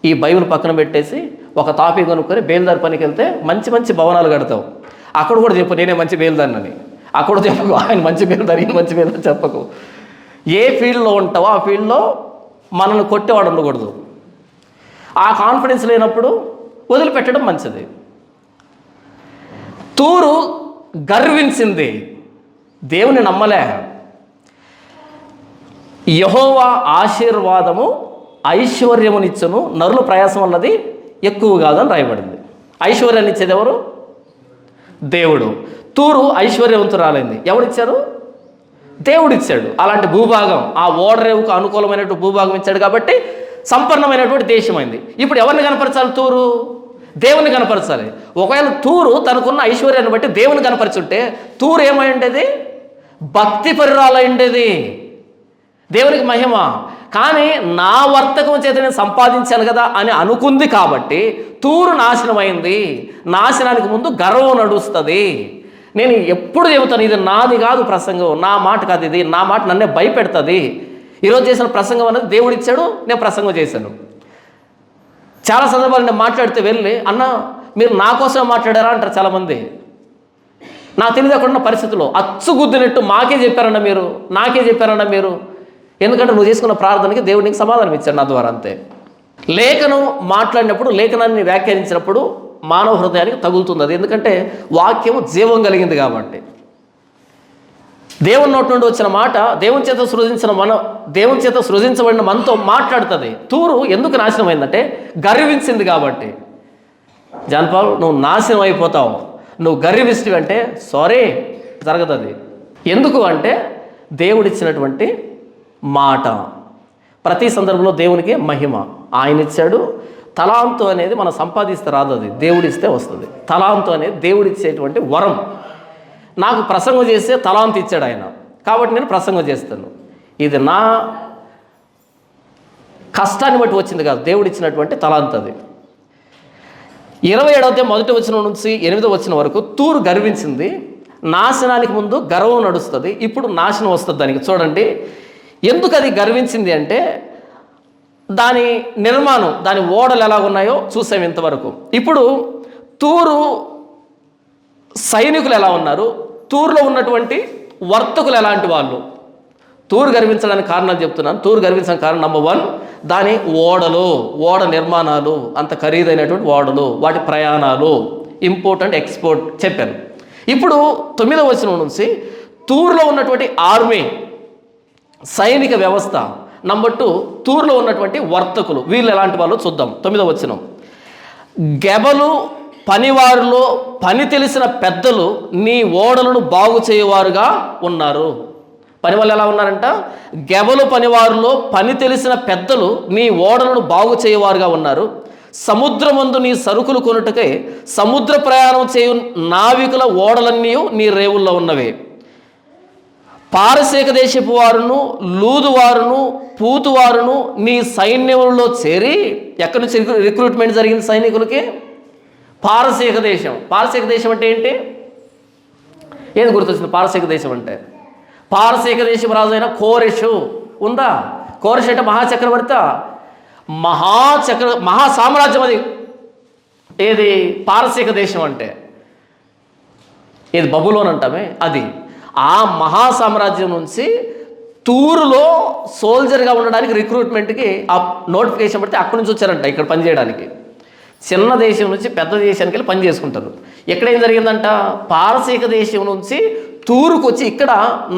ఈ బైబిల్ పక్కన పెట్టేసి ఒక తాపీ కొనుక్కొని బేల్దారి పనికి వెళ్తే మంచి మంచి భవనాలు కడతావు. అక్కడ కూడా చెప్పు నేనే మంచి బేల్దారిని, అక్కడ చెప్పకు ఆయన మంచి బేల్దారి, ఈయన మంచి బేల్దారి చెప్పకు. ఏ ఫీల్డ్లో ఉంటావో ఆ ఫీల్డ్లో మనల్ని కొట్టేవాడు ఉండకూడదు. ఆ కాన్ఫిడెన్స్ లేనప్పుడు వదిలిపెట్టడం మంచిది. తూరు గర్వించింది, దేవుని నమ్మలే. యెహోవా ఆశీర్వాదము ఐశ్వర్యమునిచ్చును, నరుల ప్రయాసం వల్లది ఎక్కువ కాదని రాయబడింది. ఐశ్వర్యాన్ని ఇచ్చేది ఎవరు? దేవుడు. తూరు ఐశ్వర్యవంతురాలైంది. ఎవరిచ్చారు? దేవుడిచ్చాడు. అలాంటి భూభాగం, ఆ ఓడరేవుకు అనుకూలమైనటువంటి భూభాగం ఇచ్చాడు కాబట్టి సంపన్నమైనటువంటి దేశమైంది. ఇప్పుడు ఎవరిని కనపరచాలి? తూరు దేవుని కనపరచాలి. ఒకవేళ తూరు తనకున్న ఐశ్వర్యాన్ని బట్టి దేవుని కనపరచుంటే తూరు ఏమై ఉండేది? భక్తి పరురాలై ఉండేది. దేవునికి మహిమ. కానీ నా వర్తకం చేత నేను సంపాదించాను కదా అని అనుకుంది కాబట్టి తూరు నాశనమైంది. నాశనానికి ముందు గర్వం నడుస్తుంది. నేను ఎప్పుడు చెబుతాను, ఇది నాది కాదు ప్రసంగం, నా మాట కాదు ఇది, నా మాట నన్నే భయపెడుతుంది. ఈరోజు చేసిన ప్రసంగం అనేది దేవుడు ఇచ్చాడు, నేను ప్రసంగం చేశాను. చాలా సందర్భాలు నేను మాట్లాడితే వెళ్ళి, అన్న మీరు నా కోసమే మాట్లాడారా అంటారు చాలామంది. నాకు తెలియదు అక్కడున్న పరిస్థితుల్లో అచ్చుగుద్దినట్టు నాకే చెప్పారన్నా మీరు. ఎందుకంటే నువ్వు చేసుకున్న ప్రార్థనకి దేవుడు నీకు సమాధానం ఇచ్చాడు నా ద్వారా, అంతే. లేఖనం మాట్లాడినప్పుడు, లేఖనాన్ని వ్యాఖ్యానించినప్పుడు మానవ హృదయానికి తగులుతుంది అది. ఎందుకంటే వాక్యము జీవం కలిగింది కాబట్టి. దేవుని నోటి నుండి వచ్చిన మాట దేవుని చేత సృజించబడిన మనతో మాట్లాడుతుంది. తూరు ఎందుకు నాశనం అయిందంటే గర్వించింది కాబట్టి. జాన్పాల్, నువ్వు నాశనం అయిపోతావు, నువ్వు గర్విస్తువి అంటే సారీ జరగదు. ఎందుకు అంటే దేవుడిచ్చినటువంటి మాట. ప్రతి సందర్భంలో దేవునికి మహిమ. ఆయన ఇచ్చాడు. తలాంతు అనేది మనం సంపాదిస్తే రాదు, అది దేవుడిస్తే వస్తుంది. తలాంతు అనేది దేవుడిచ్చేటువంటి వరం. నాకు ప్రసంగం చేస్తే తలాంతు ఇచ్చాడు ఆయన, కాబట్టి నేను ప్రసంగం చేస్తాను. ఇది నా కష్టాన్ని బట్టి వచ్చింది కాదు, దేవుడిచ్చినటువంటి తలాంతు అది. 27వ అధ్యాయం 1వ వచనం నుంచి 8వ వచనం వరకు తూరు గర్వించింది. నాశనానికి ముందు గర్వం నడుస్తుంది, ఇప్పుడు నాశనం వస్తుంది దానికి. చూడండి ఎందుకు అది గర్వించింది అంటే దాని నిర్మాణం, దాని ఓడలు ఎలాగున్నాయో చూసాం ఇంతవరకు. ఇప్పుడు తూరు సైనికులు ఎలా ఉన్నారు, తూరులో ఉన్నటువంటి వర్తకులు ఎలాంటి వాళ్ళు. తూరు గర్వించడానికి కారణాలు చెప్తున్నాను. తూరు గర్వించడానికి కారణం నెంబర్ 1, దాని ఓడ నిర్మాణాలు, అంత ఖరీదైనటువంటి ఓడలు, వాటి ప్రయాణాలు, ఇంపోర్ట్ అండ్ ఎక్స్పోర్ట్ చెప్పాను. ఇప్పుడు 9వ వచనం నుంచి తూరులో ఉన్నటువంటి ఆర్మీ, సైనిక వ్యవస్థ. నెంబర్ 2, తూరులో ఉన్నటువంటి వర్తకులు, వీళ్ళు ఎలాంటి వాళ్ళు చూద్దాం. 9వ వచనం. గెబలు పనివారిలో పని తెలిసిన పెద్దలు నీ ఓడలను బాగు చేయవారుగా ఉన్నారు. పని వాళ్ళు ఎలా ఉన్నారంట? గెబలు పనివారిలో పని తెలిసిన పెద్దలు నీ ఓడలను బాగు చేయవారుగా ఉన్నారు. సముద్రమందు నీ సరుకులు కొనుటకై సముద్ర ప్రయాణం చేయు నావికుల ఓడలన్నీ నీ రేవుల్లో ఉన్నవే. పారసీక దేశపు వారును, లూదు వారును, పూతు వారును నీ సైన్యంలో చేరి. ఎక్కడి నుంచి రిక్రూట్మెంట్ జరిగింది సైనికులకి? పారసీక దేశం. పారసీక దేశం అంటే ఏంటి? ఏది గుర్తొచ్చింది పారసీక దేశం అంటే? పారసీక దేశం రాజు అయిన కోరెషు ఉందా? కోరెష్ అంటే మహాచక్రవర్తి, మహాసామ్రాజ్యం అది. ఏది పారసీక దేశం అంటే? ఏది బబులోన్ అంటామే అది. ఆ మహాసామ్రాజ్యం నుంచి తూరులో సోల్జర్గా ఉండడానికి రిక్రూట్మెంట్కి ఆ నోటిఫికేషన్ పడితే అక్కడి నుంచి వచ్చారంట ఇక్కడ పనిచేయడానికి. చిన్న దేశం నుంచి పెద్ద దేశానికి వెళ్ళి పని చేసుకుంటారు. ఎక్కడేం జరిగిందంట? పారసీక దేశం నుంచి తూరుకు వచ్చి ఇక్కడ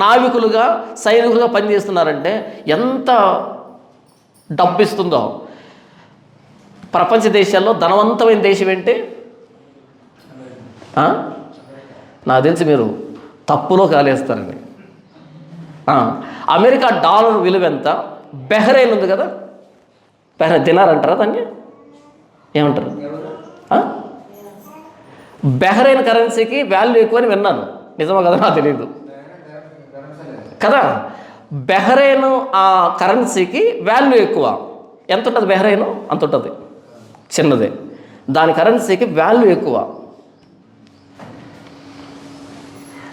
నావికులుగా, సైనికులుగా పనిచేస్తున్నారంటే ఎంత డబ్బు ఇస్తుందో. ప్రపంచ దేశాల్లో ధనవంతమైన దేశం ఏంటి? నాకు తెలిసి మీరు తప్పులో కాలేస్తారండి. అమెరికా డాలర్ విలువ ఎంత? బెహ్రెయిన్ ఉంది కదా, బెహ్రెయిన్ దినార్ అంటారా దాన్ని, ఏమంటారు? బెహ్రెయిన్ కరెన్సీకి వాల్యూ ఎక్కువ అని విన్నాను, నిజమా కదా నాకు తెలియదు కదా. బెహ్రెయిన్ ఆ కరెన్సీకి వాల్యూ ఎక్కువ. ఎంత ఉంటుంది బెహ్రెయిన్? అంత ఉంటుంది, చిన్నదే. దాని కరెన్సీకి వాల్యూ ఎక్కువ.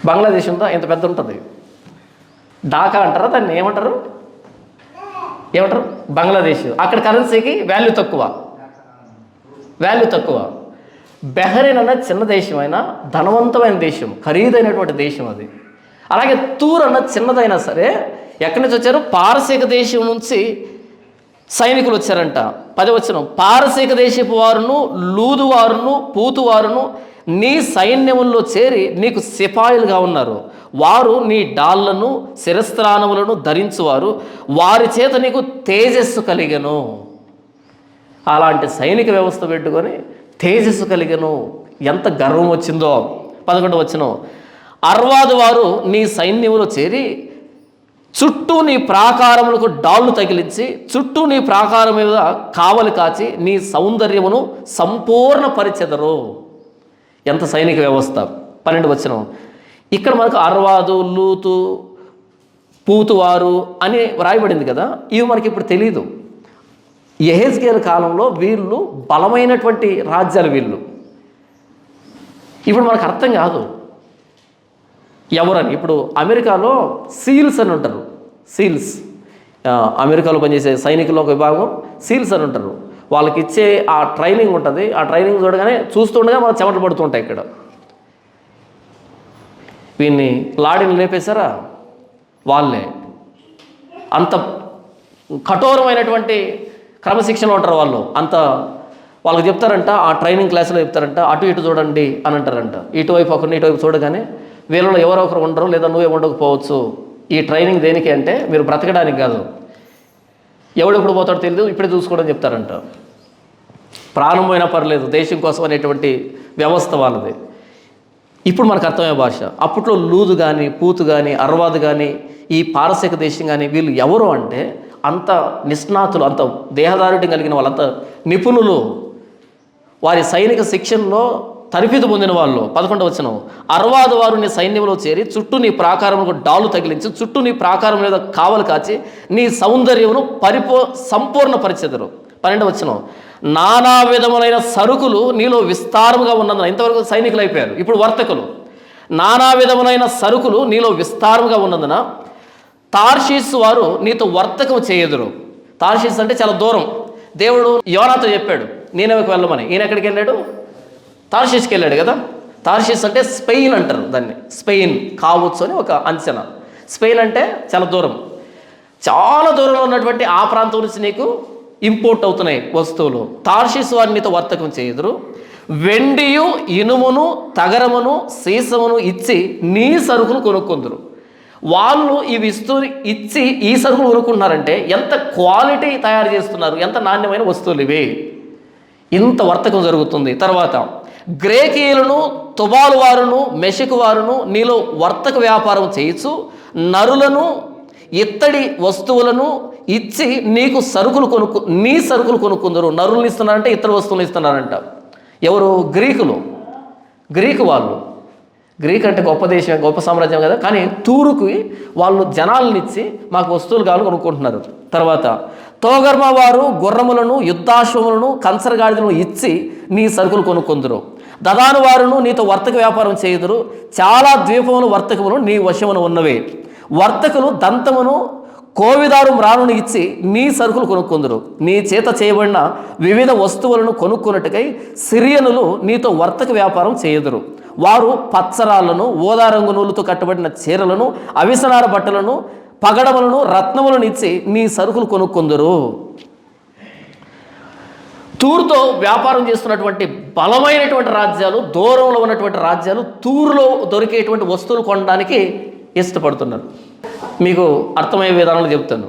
బంగ్లాదేశ్ ఉందా, ఎంత పెద్ద ఉంటుంది, ఢాకా అంటారా దాన్ని, ఏమంటారు బంగ్లాదేశ్. అక్కడ కరెన్సీకి వాల్యూ తక్కువ. బెహ్రెయిన్ అన్నది చిన్న దేశం అయినా ధనవంతమైన దేశం, ఖరీదైనటువంటి దేశం అది. అలాగే తూర్ అన్నది చిన్నదైనా సరే ఎక్కడి నుంచి వచ్చారు? పారసీక దేశం నుంచి సైనికులు వచ్చారంట. 10వ వచనం, పారసీక దేశపు వారును, లూదు వారును, పూతు వారును నీ సైన్యముల్లో చేరి నీకు సిపాయిలుగా ఉన్నారు. వారు నీ డాళ్లను శిరస్త్రాణములను ధరించువారు, వారి చేత నీకు తేజస్సు కలిగెను. అలాంటి సైనిక వ్యవస్థ పెట్టుకొని తేజస్సు కలిగెను, ఎంత గర్వం వచ్చిందో. 11వ వచనం, అర్వాదు వారు నీ సైన్యములో చేరి చుట్టూ నీ ప్రాకారములకు డాళ్ళు తగిలించి చుట్టూ నీ ప్రాకారం మీద కావలి కాచి నీ సౌందర్యమును సంపూర్ణ పరిచెదరు. ఎంత సైనిక వ్యవస్థ. 12వ వచనం, ఇక్కడ మనకు అర్వాదు, లూతు, పూతువారు అని వ్రాయబడింది కదా, ఇవి మనకి ఇప్పుడు తెలీదు. యెహెజ్కేలు కాలంలో వీళ్ళు బలమైనటువంటి రాజ్యాలు వీళ్ళు. ఇప్పుడు మనకు అర్థం కాదు ఎవరని. ఇప్పుడు అమెరికాలో సీల్స్ అని ఉంటారు, సీల్స్, అమెరికాలో పనిచేసే సైనికుల ఒక విభాగం సీల్స్ అని ఉంటారు. వాళ్ళకి ఇచ్చే ఆ ట్రైనింగ్ ఉంటుంది, ఆ ట్రైనింగ్ చూడగానే చూస్తుండగా మనకు చెమటలు పడుతుంటాయి. ఇక్కడ వీన్ని లాడిని లేపేశారా వాళ్ళే. అంత కఠోరమైనటువంటి క్రమశిక్షణలో ఉంటారు వాళ్ళు. అంత వాళ్ళకి చెప్తారంట, ఆ ట్రైనింగ్ క్లాసులో చెప్తారంట, అటు ఇటు చూడండి అని అంటారంట. ఇటువైపు ఒకరిని ఇటువైపు చూడగానే వీళ్ళలో ఎవరో ఒకరు ఉండరు, లేదా నువ్వే ఉండకపోవచ్చు. ఈ ట్రైనింగ్ దేనికి అంటే మీరు బ్రతకడానికి కాదు, ఎవడెప్పుడు పోతాడో తెలియదు, ఇప్పుడే చూసుకోవడం చెప్తారంట. ప్రాణం పోయినా పర్లేదు దేశం కోసం అనేటువంటి వ్యవస్థ వాళ్ళది. ఇప్పుడు మనకు అర్థమయ్యే భాష. అప్పట్లో లూదు కానీ, పూతు కానీ, అర్వాదు కానీ, ఈ పారసీక దేశం కానీ వీళ్ళు ఎవరు అంటే అంత నిష్ణాతులు, అంత దేహదారుఢ్యం కలిగిన వాళ్ళు, అంత నిపుణులు. వారి సైనిక శిక్షణలో తరఫీదు పొందిన వాళ్ళు. 11వ వచనం, అర్వాదు వారు నీ సైన్యంలో చేరి చుట్టూ నీ ప్రాకారములకు డాలు తగిలించి చుట్టూ నీ ప్రాకారం మీద కావలు కాచి నీ సౌందర్యమును సంపూర్ణ పరిచెదరు. 12వ వచనం, నానా విధములైన సరుకులు నీలో విస్తారముగా ఉన్నందున. ఇంతవరకు సైనికులు అయిపోయారు, ఇప్పుడు వర్తకులు. నానా విధములైన సరుకులు నీలో విస్తారముగా ఉన్నందున తార్షీసు వారు నీతో వర్తకం చేయదురు. తార్షీసు అంటే చాలా దూరం. దేవుడు యోనాతో చెప్పాడు నీనెవెకు వెళ్ళమని. ఈయన ఎక్కడికి వెళ్ళాడు? తార్షీస్కి వెళ్ళాడు కదా. తార్షీస్ అంటే స్పెయిన్ అంటారు దాన్ని, స్పెయిన్ కావచ్చు అని ఒక అంచనా. స్పెయిన్ అంటే చాలా దూరం, చాలా దూరంలో ఉన్నటువంటి ఆ ప్రాంతం నుంచి నీకు ఇంపోర్ట్ అవుతున్నాయి వస్తువులు. తార్షీస్ వారు నీతో వర్తకం చేయదురు. వెండియు, ఇనుమును, తగరమును, సీసమును ఇచ్చి నీ సరుకులు కొనుక్కుందరు. వాళ్ళు ఇవి ఇచ్చి ఈ సరుకులు కొనుక్కుంటున్నారంటే ఎంత క్వాలిటీ తయారు చేస్తున్నారు, ఎంత నాణ్యమైన వస్తువులు ఇవి. ఇంత వర్తకం జరుగుతుంది. తర్వాత గ్రేకీయులను, తుబాలు వారును, మెషకు వారును నీలో వర్తక వ్యాపారం చేయొచ్చు. నరులను, ఇత్తడి వస్తువులను ఇచ్చి నీకు నీ సరుకులు కొనుక్కుందరు. నరులను ఇస్తున్నారంటే ఇతర వస్తువులు ఇస్తున్నారంట. ఎవరు? గ్రీకు వాళ్ళు. గ్రీక్ అంటే గొప్ప దేశం, గొప్ప సామ్రాజ్యం కదా. కానీ తూరుకి వాళ్ళు జనాలను ఇచ్చి మాకు వస్తువులు కావాలి కొనుక్కుంటున్నారు. తర్వాత తోగర్మ వారు గుర్రములను, యుద్ధాశ్వములను, కంచరగాడిదలను ఇచ్చి నీ సరుకులు కొనుక్కుందరు. దదాను వారును నీతో వర్తక వ్యాపారం చేయుదురు. చాలా ద్వీపములు వర్తకములు నీ వశమును ఉన్నవే. వర్తకులు దంతమును, కోవిదారు మ్రాణును ఇచ్చి నీ సరుకులు కొనుక్కుందరు. నీ చేత చేయబడిన వివిధ వస్తువులను కొనుక్కున్నట్టుకై సిరియనులు నీతో వర్తక వ్యాపారం చేయుదురు. వారు పచ్చరాళ్లను, ఓదారంగు నూలుతో కట్టబడిన చీరలను, అవిసనార బట్టలను, పగడములను, రత్నములను ఇచ్చి నీ సరుకులు కొనుక్కుందరు. తూరుతో వ్యాపారం చేస్తున్నటువంటి బలమైనటువంటి రాజ్యాలు, దూరంలో ఉన్నటువంటి రాజ్యాలు తూరులో దొరికేటువంటి వస్తువులు కొనడానికి ఇష్టపడుతున్నారు. మీకు అర్థమయ్యే విధానంలో చెప్తాను.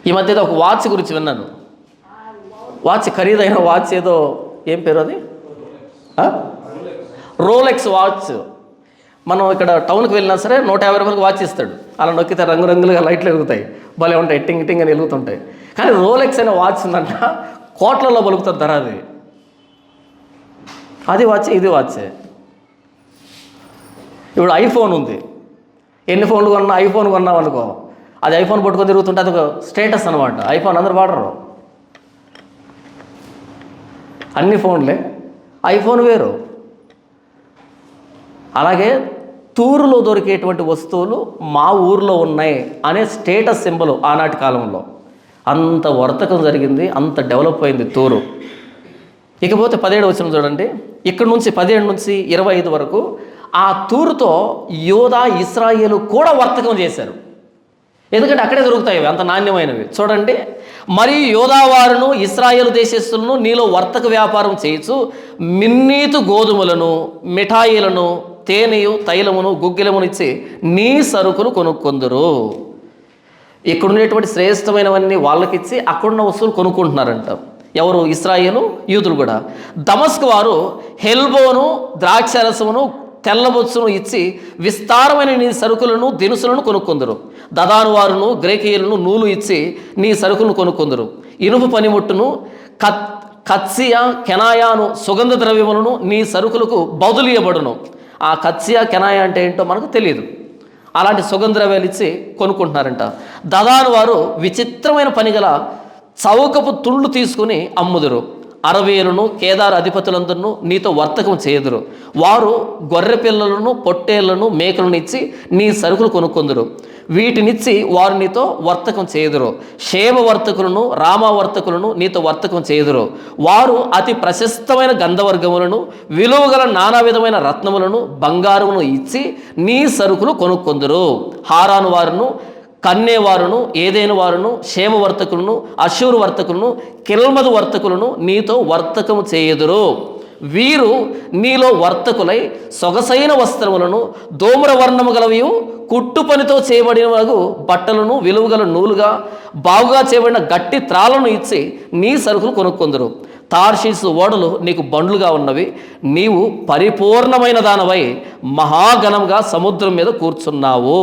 ఈ మధ్యలో ఒక వాచ్ గురించి విన్నాను. వాచ్, ఖరీదైన వాచ్, ఏదో ఏం పేరు అది, రోలెక్స్ వాచ్. మనం ఇక్కడ టౌన్కి వెళ్ళినా సరే 150 రూపాయలకు వాచ్ ఇస్తాడు. అలా నొక్కితే రంగురంగులుగా లైట్లు వెలుగుతాయి, భలే ఉంటాయి, టింగ్ టింగ్ అని వెలుగుతుంటాయి. కానీ రోలెక్స్ అనే వాచ్ ఉందంట, కోట్లలో పలుకుతుంది ధర. అది వాచ్, ఇది వాచే. ఇప్పుడు ఐఫోన్ ఉంది, ఎన్ని ఫోన్లు కొన్నా ఐఫోన్ కొన్నాం అనుకో, అది ఐఫోన్ పట్టుకొని తిరుగుతుంటే అది ఒక స్టేటస్ అనమాట. ఐఫోన్ అందరు వాడరు, అన్ని ఫోన్లే, ఐఫోన్ వేరు. అలాగే తూరులో దొరికేటువంటి వస్తువులు మా ఊర్లో ఉన్నాయి అనే స్టేటస్ సింబల్ ఆనాటి కాలంలో. అంత వర్తకం జరిగింది, అంత డెవలప్ అయింది తూరు. ఇకపోతే 17 వచనం చూడండి, ఇక్కడ నుంచి 17 నుంచి 25 వరకు ఆ తూరుతో యోధా ఇశ్రాయేలు కూడా వర్తకం చేశారు. ఎందుకంటే అక్కడే దొరుకుతాయి అంత నాణ్యమైనవి. చూడండి, మరియు యోధావారును ఇశ్రాయేలు దేశస్తులను నీలో వర్తక వ్యాపారం చేయొచ్చు, మిన్నీతు గోధుమలను, మిఠాయిలను, తేనెయు, తైలమును, గుగ్గిలమును ఇచ్చి నీ సరుకులు కొనుక్కొందురు. ఇక్కడ ఉండేటువంటి శ్రేష్టమైనవన్నీ వాళ్ళకిచ్చి అక్కడున్న వస్తువులు కొనుక్కుంటున్నారంట. ఎవరు? ఇశ్రాయేలు యూదులు కూడా. దమస్కు వారు హెల్బోను, ద్రాక్షరసమును, తెల్లబొచ్చును ఇచ్చి విస్తారమైన నీ సరుకులను, దినుసులను కొనుక్కొందురు. దదాను వారును, గ్రేకీయులను నూలు ఇచ్చి నీ సరుకులను కొనుక్కొందురు. ఇనుపు పనిముట్టును, కత్సియా, కెనాయాను, సుగంధ ద్రవ్యములను నీ సరుకులకు బదులియబడును. ఆ కత్సియా, కెనాయా అంటే ఏంటో మనకు తెలియదు. అలాంటి సుగంధ ద్రవ్యాలు ఇచ్చి కొనుక్కుంటున్నారంట. దదాను వారు విచిత్రమైన పనిగల చౌకపు తుండ్లు తీసుకుని అమ్ముదురు. అరవేలును, కేదారు అధిపతులందరూ నీతో వర్తకం చేయుదురు. వారు గొర్రె పిల్లలను, పొట్టేళ్లను, మేకలను ఇచ్చి నీ సరుకులు కొనుక్కొందురు. వీటినిచ్చి వారు నీతో వర్తకం చేయుదురు. క్షేమ వర్తకులను, రామవర్తకులను నీతో వర్తకం చేయుదురు. వారు అతి ప్రశస్తమైన గంధవర్గములను, విలువగల నానా విధమైన రత్నములను, బంగారమును ఇచ్చి నీ సరుకులు కొనుక్కొందురు. హారాను వారును, కన్నేవారును, ఏదైనా వారును, క్షేమ వర్తకులను, అశూరు వర్తకులను, కిల్మదు వర్తకులను నీతో వర్తకము చేయుదురు. వీరు నీలో వర్తకులై సొగసైన వస్త్రములను, ధూమ్రవర్ణము గలవియు, కుట్టు పనితో చేయబడిన బట్టలను, విలువగల నూలుగా బాగుగా చేయబడిన గట్టి త్రాలను ఇచ్చి నీ సరుకులు కొనుక్కొందురు. తార్షీసు ఓడలు నీకు బండ్లుగా ఉన్నవి. నీవు పరిపూర్ణమైన దానవై మహాఘనంగా సముద్రం మీద కూర్చున్నావు.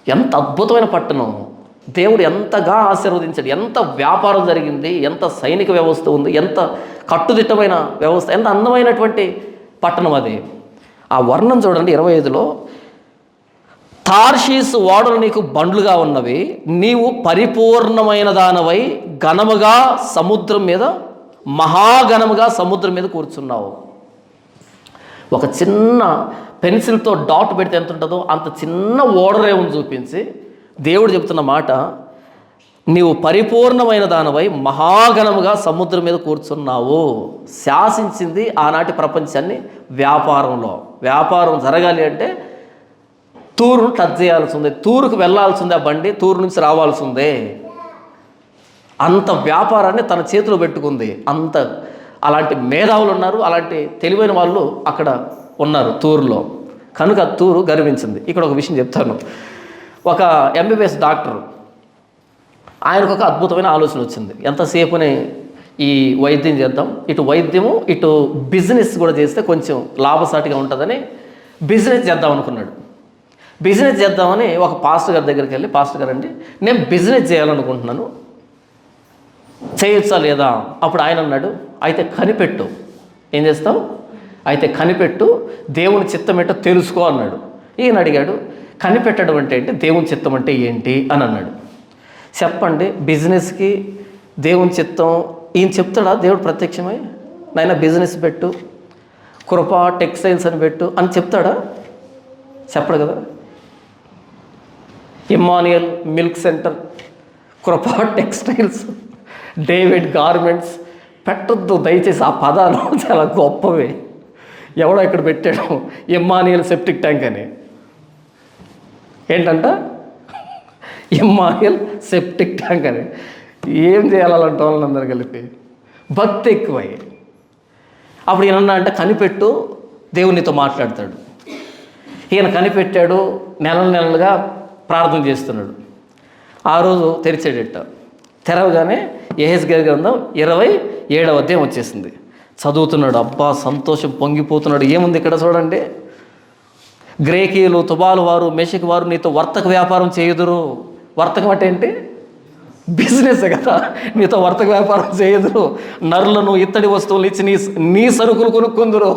ఎంత అద్భుతమైన పట్టణం! దేవుడు ఎంతగా ఆశీర్వదించాడు, ఎంత వ్యాపారం జరిగింది, ఎంత సైనిక వ్యవస్థ ఉంది, ఎంత కట్టుదిట్టమైన వ్యవస్థ, ఎంత అందమైనటువంటి పట్టణం అది. ఆ వర్ణం చూడండి 25లో, తార్షీసు ఓడలు నీకు బండ్లుగా ఉన్నవి, నీవు పరిపూర్ణమైన దానవై ఘనముగా సముద్రం మీద, మహాఘనముగా సముద్రం మీద కూర్చున్నావు. ఒక చిన్న పెన్సిల్తో డాట్ పెడితే ఎంత ఉంటుందో అంత చిన్న ఓడరేవును చూపించి దేవుడు చెప్తున్న మాట, నీవు పరిపూర్ణమైన దానవై మహాఘనముగా సముద్రం మీద కూర్చున్నావు. శాసించింది ఆనాటి ప్రపంచాన్ని వ్యాపారంలో. వ్యాపారం జరగాలి అంటే తూరును టచ్ చేయాల్సి ఉంది, తూరుకు వెళ్ళాల్సిందే, ఆ బండి తూరు నుంచి రావాల్సిందే. అంత వ్యాపారాన్ని తన చేతిలో పెట్టుకుంది. అలాంటి మేధావులు ఉన్నారు, అలాంటి తెలివైన వాళ్ళు అక్కడ ఉన్నారు తూరులో. కనుక తూరు గర్వించింది. ఇక్కడ ఒక విషయం చెప్తాను. ఒక MBBS డాక్టర్, ఆయనకు ఒక అద్భుతమైన ఆలోచన వచ్చింది. ఎంతసేపుని ఈ వైద్యం చేద్దాం, ఇటు వైద్యము ఇటు బిజినెస్ కూడా చేస్తే కొంచెం లాభసాటిగా ఉంటుందని బిజినెస్ చేద్దాం అనుకున్నాడు. బిజినెస్ చేద్దామని ఒక పాస్టర్ గారి దగ్గరికి వెళ్ళి, పాస్టర్ గారు అండి నేను బిజినెస్ చేయాలనుకుంటున్నాను, చేయొచ్చా లేదా? అప్పుడు ఆయన అన్నాడు, అయితే కనిపెట్టు. ఏం చేస్తావు? అయితే కనిపెట్టు, దేవుని చిత్తం ఏంటో తెలుసుకో అన్నాడు. ఈయన అడిగాడు, కనిపెట్టడం అంటే ఏంటి, దేవుని చిత్తం అంటే ఏంటి అని అన్నాడు. చెప్పండి, బిజినెస్కి దేవుని చిత్తం ఈయన చెప్తాడా? దేవుడు ప్రత్యక్షమై నాయన బిజినెస్ పెట్టు, కృపా టెక్స్టైల్స్ అని పెట్టు అని చెప్తాడా? చెప్పడు కదా. ఇమ్మాన్యుయల్ మిల్క్ సెంటర్, కృపా టెక్స్టైల్స్, డేవిడ్ గార్మెంట్స్ పెట్టొద్దు దయచేసి. ఆ పదాలు చాలా గొప్పవి. ఎవడో ఇక్కడ పెట్టాడు ఇమ్మాన్యుయల్ సెప్టిక్ ట్యాంక్ అని. ఏంటంట ఇమ్మాన్యుయల్ సెప్టిక్ ట్యాంక్ అని. ఏం చేయాలంటే వాళ్ళందరూ కలిపి భక్తి ఎక్కువై. అప్పుడు ఈయన అంటే కనిపెట్టు, దేవునితో మాట్లాడతాడు. ఈయన కనిపెట్టాడు, నెలలుగా ప్రార్థన చేస్తున్నాడు. ఆ రోజు తెరిచాడట. తెరవగానే యెహెజ్కేలు గ్రంథం 27వ అధ్యాయం వచ్చేసింది. చదువుతున్నాడు. అబ్బా సంతోషం పొంగిపోతున్నాడు. ఏముంది ఇక్కడ చూడండి, గ్రేకీయులు, తుబాలు వారు, మెషిక్ వారు నీతో వర్తక వ్యాపారం చేయుదురు. వర్తకం అంటే ఏంటి? బిజినెస్ కదా. నీతో వర్తక వ్యాపారం చేయుదురు. నరులను, ఇత్తడి వస్తువులు ఇచ్చి నీ సరుకులు కొనుక్కుందురు.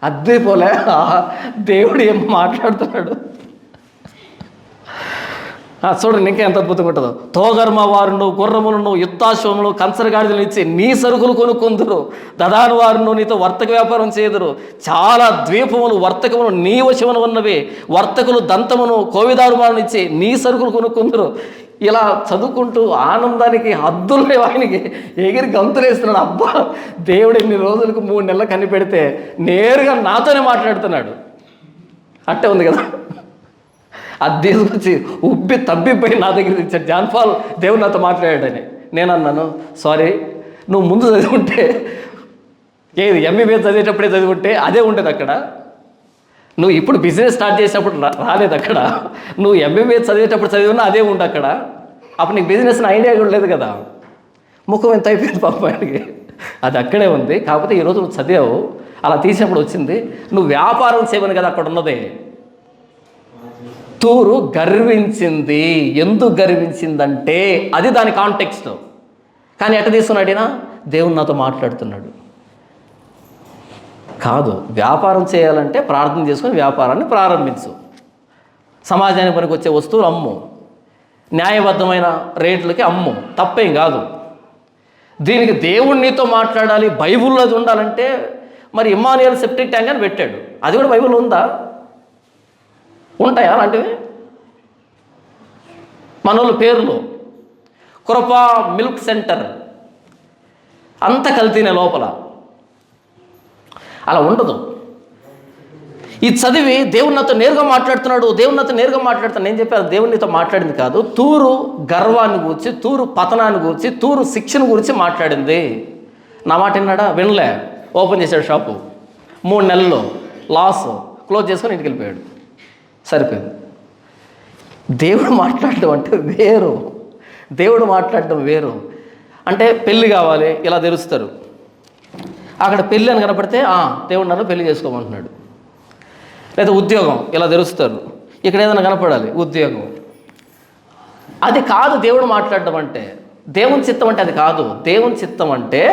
అదే పోలే దేవుడు ఏం మాట్లాడుతున్నాడు చూడండి, ఇంకా ఎంత అద్భుతంగా ఉంటుందో. తోగర్మ వారును, గుర్రములను, యుద్ధాశ్వములను, కంచరగాడిదలను ఇచ్చి నీ సరుకులు కొనుక్కుందురు. దదాను వారును నీతో వర్తక వ్యాపారం చేదురు. చాలా ద్వీపములు, వర్తకములు నీ వశమున ఉన్నవి. వర్తకులు దంతమును, కోవిదారుమాలను ఇచ్చి నీ సరుకులు కొనుక్కుందురు. ఇలా చదువుకుంటూ ఆనందానికి హద్దులు లేవు. ఆయనకి ఎగిరి గంతులేస్తున్నాడు. అబ్బా, దేవుడు ఎన్ని రోజులకు 3 నెలలు కనిపెడితే నేరుగా నాతోనే మాట్లాడుతున్నాడు. అట్టే ఉంది కదా. అది తీసుకొచ్చి ఉబ్బి తబ్బిపోయి నా దగ్గర తెచ్చాడు. జాన్ పాల్ దేవుడు నాతో మాట్లాడాడని. నేను అన్నాను, సారీ, నువ్వు ముందు చదివుంటే, ఏది ఎంబీబీఎస్ చదివేటప్పుడే చదివుంటే అదే ఉండేది అక్కడ. నువ్వు ఇప్పుడు బిజినెస్ స్టార్ట్ చేసినప్పుడు రాలేదు అక్కడ. నువ్వు ఎంబీబీఎస్ చదివేటప్పుడు చదివినా అదే ఉండు అక్కడ. అప్పుడు నీకు బిజినెస్ ఐడియా కూడా లేదు కదా. ముఖం ఎంత అయిపోయింది పాపానికి. అది అక్కడే ఉంది. కాకపోతే ఈరోజు నువ్వు చదివావు, అలా తీసినప్పుడు వచ్చింది. నువ్వు వ్యాపారం చేయమని కదా అక్కడ ఉన్నదే. తూరు గర్వించింది. ఎందుకు గర్వించిందంటే అది దాని కాంటెక్స్ట్. కానీ ఎట్ట తీసుకున్నాడినా, దేవుడు నాతో మాట్లాడుతున్నాడు. కాదు, వ్యాపారం చేయాలంటే ప్రార్థన చేసుకొని వ్యాపారాన్ని ప్రారంభించు. సమాజానికి పనికి వచ్చే వస్తువులు అమ్ము, న్యాయబద్ధమైన రేట్లకి అమ్ము, తప్పేం కాదు. దీనికి దేవుడు నీతో మాట్లాడాలి, బైబుల్లో అది ఉండాలంటే మరి ఇమ్మానుయేల్ సెప్టిక్ ట్యాంక్ అని పెట్టాడు. అది కూడా బైబుల్లో ఉందా? ఉంటాయా అలాంటివి? మనోళ్ళ పేర్లు కృపా మిల్క్ సెంటర్ అంత కల్తీనే లోపల. అలా ఉండదు. ఈ చదివి దేవుడు నాతో నేరుగా మాట్లాడుతున్నాడు, దేవుడు నాతో నేరుగా మాట్లాడుతున్నాడు. నేను చెప్పాను, దేవుడు నీతో మాట్లాడింది కాదు. తూరు గర్వాన్ని గురించి, తూరు పతనాన్ని గురించి, తూరు శిక్షణ గురించి మాట్లాడింది. నా మాట విన్నాడా? వినలే. ఓపెన్ చేశాడు షాపు. 3 నెలల్లో లాస్, క్లోజ్ చేసుకొని ఇంటికి వెళ్ళిపోయాడు. సరిపోయింది. దేవుడు మాట్లాడడం అంటే వేరు. దేవుడు మాట్లాడడం వేరు. అంటే పెళ్ళి కావాలి, ఇలా తెరుస్తారు. అక్కడ పెళ్ళి అని కనపడితే దేవుడు నన్ను పెళ్లి చేసుకోమంటున్నాడు. లేదా ఉద్యోగం ఇలా తెరుస్తారు. ఇక్కడ ఏదైనా కనపడాలి, ఉద్యోగం. అది కాదు దేవుడు మాట్లాడడం అంటే. దేవుని చిత్తం అంటే అది కాదు. దేవుని చిత్తం అంటే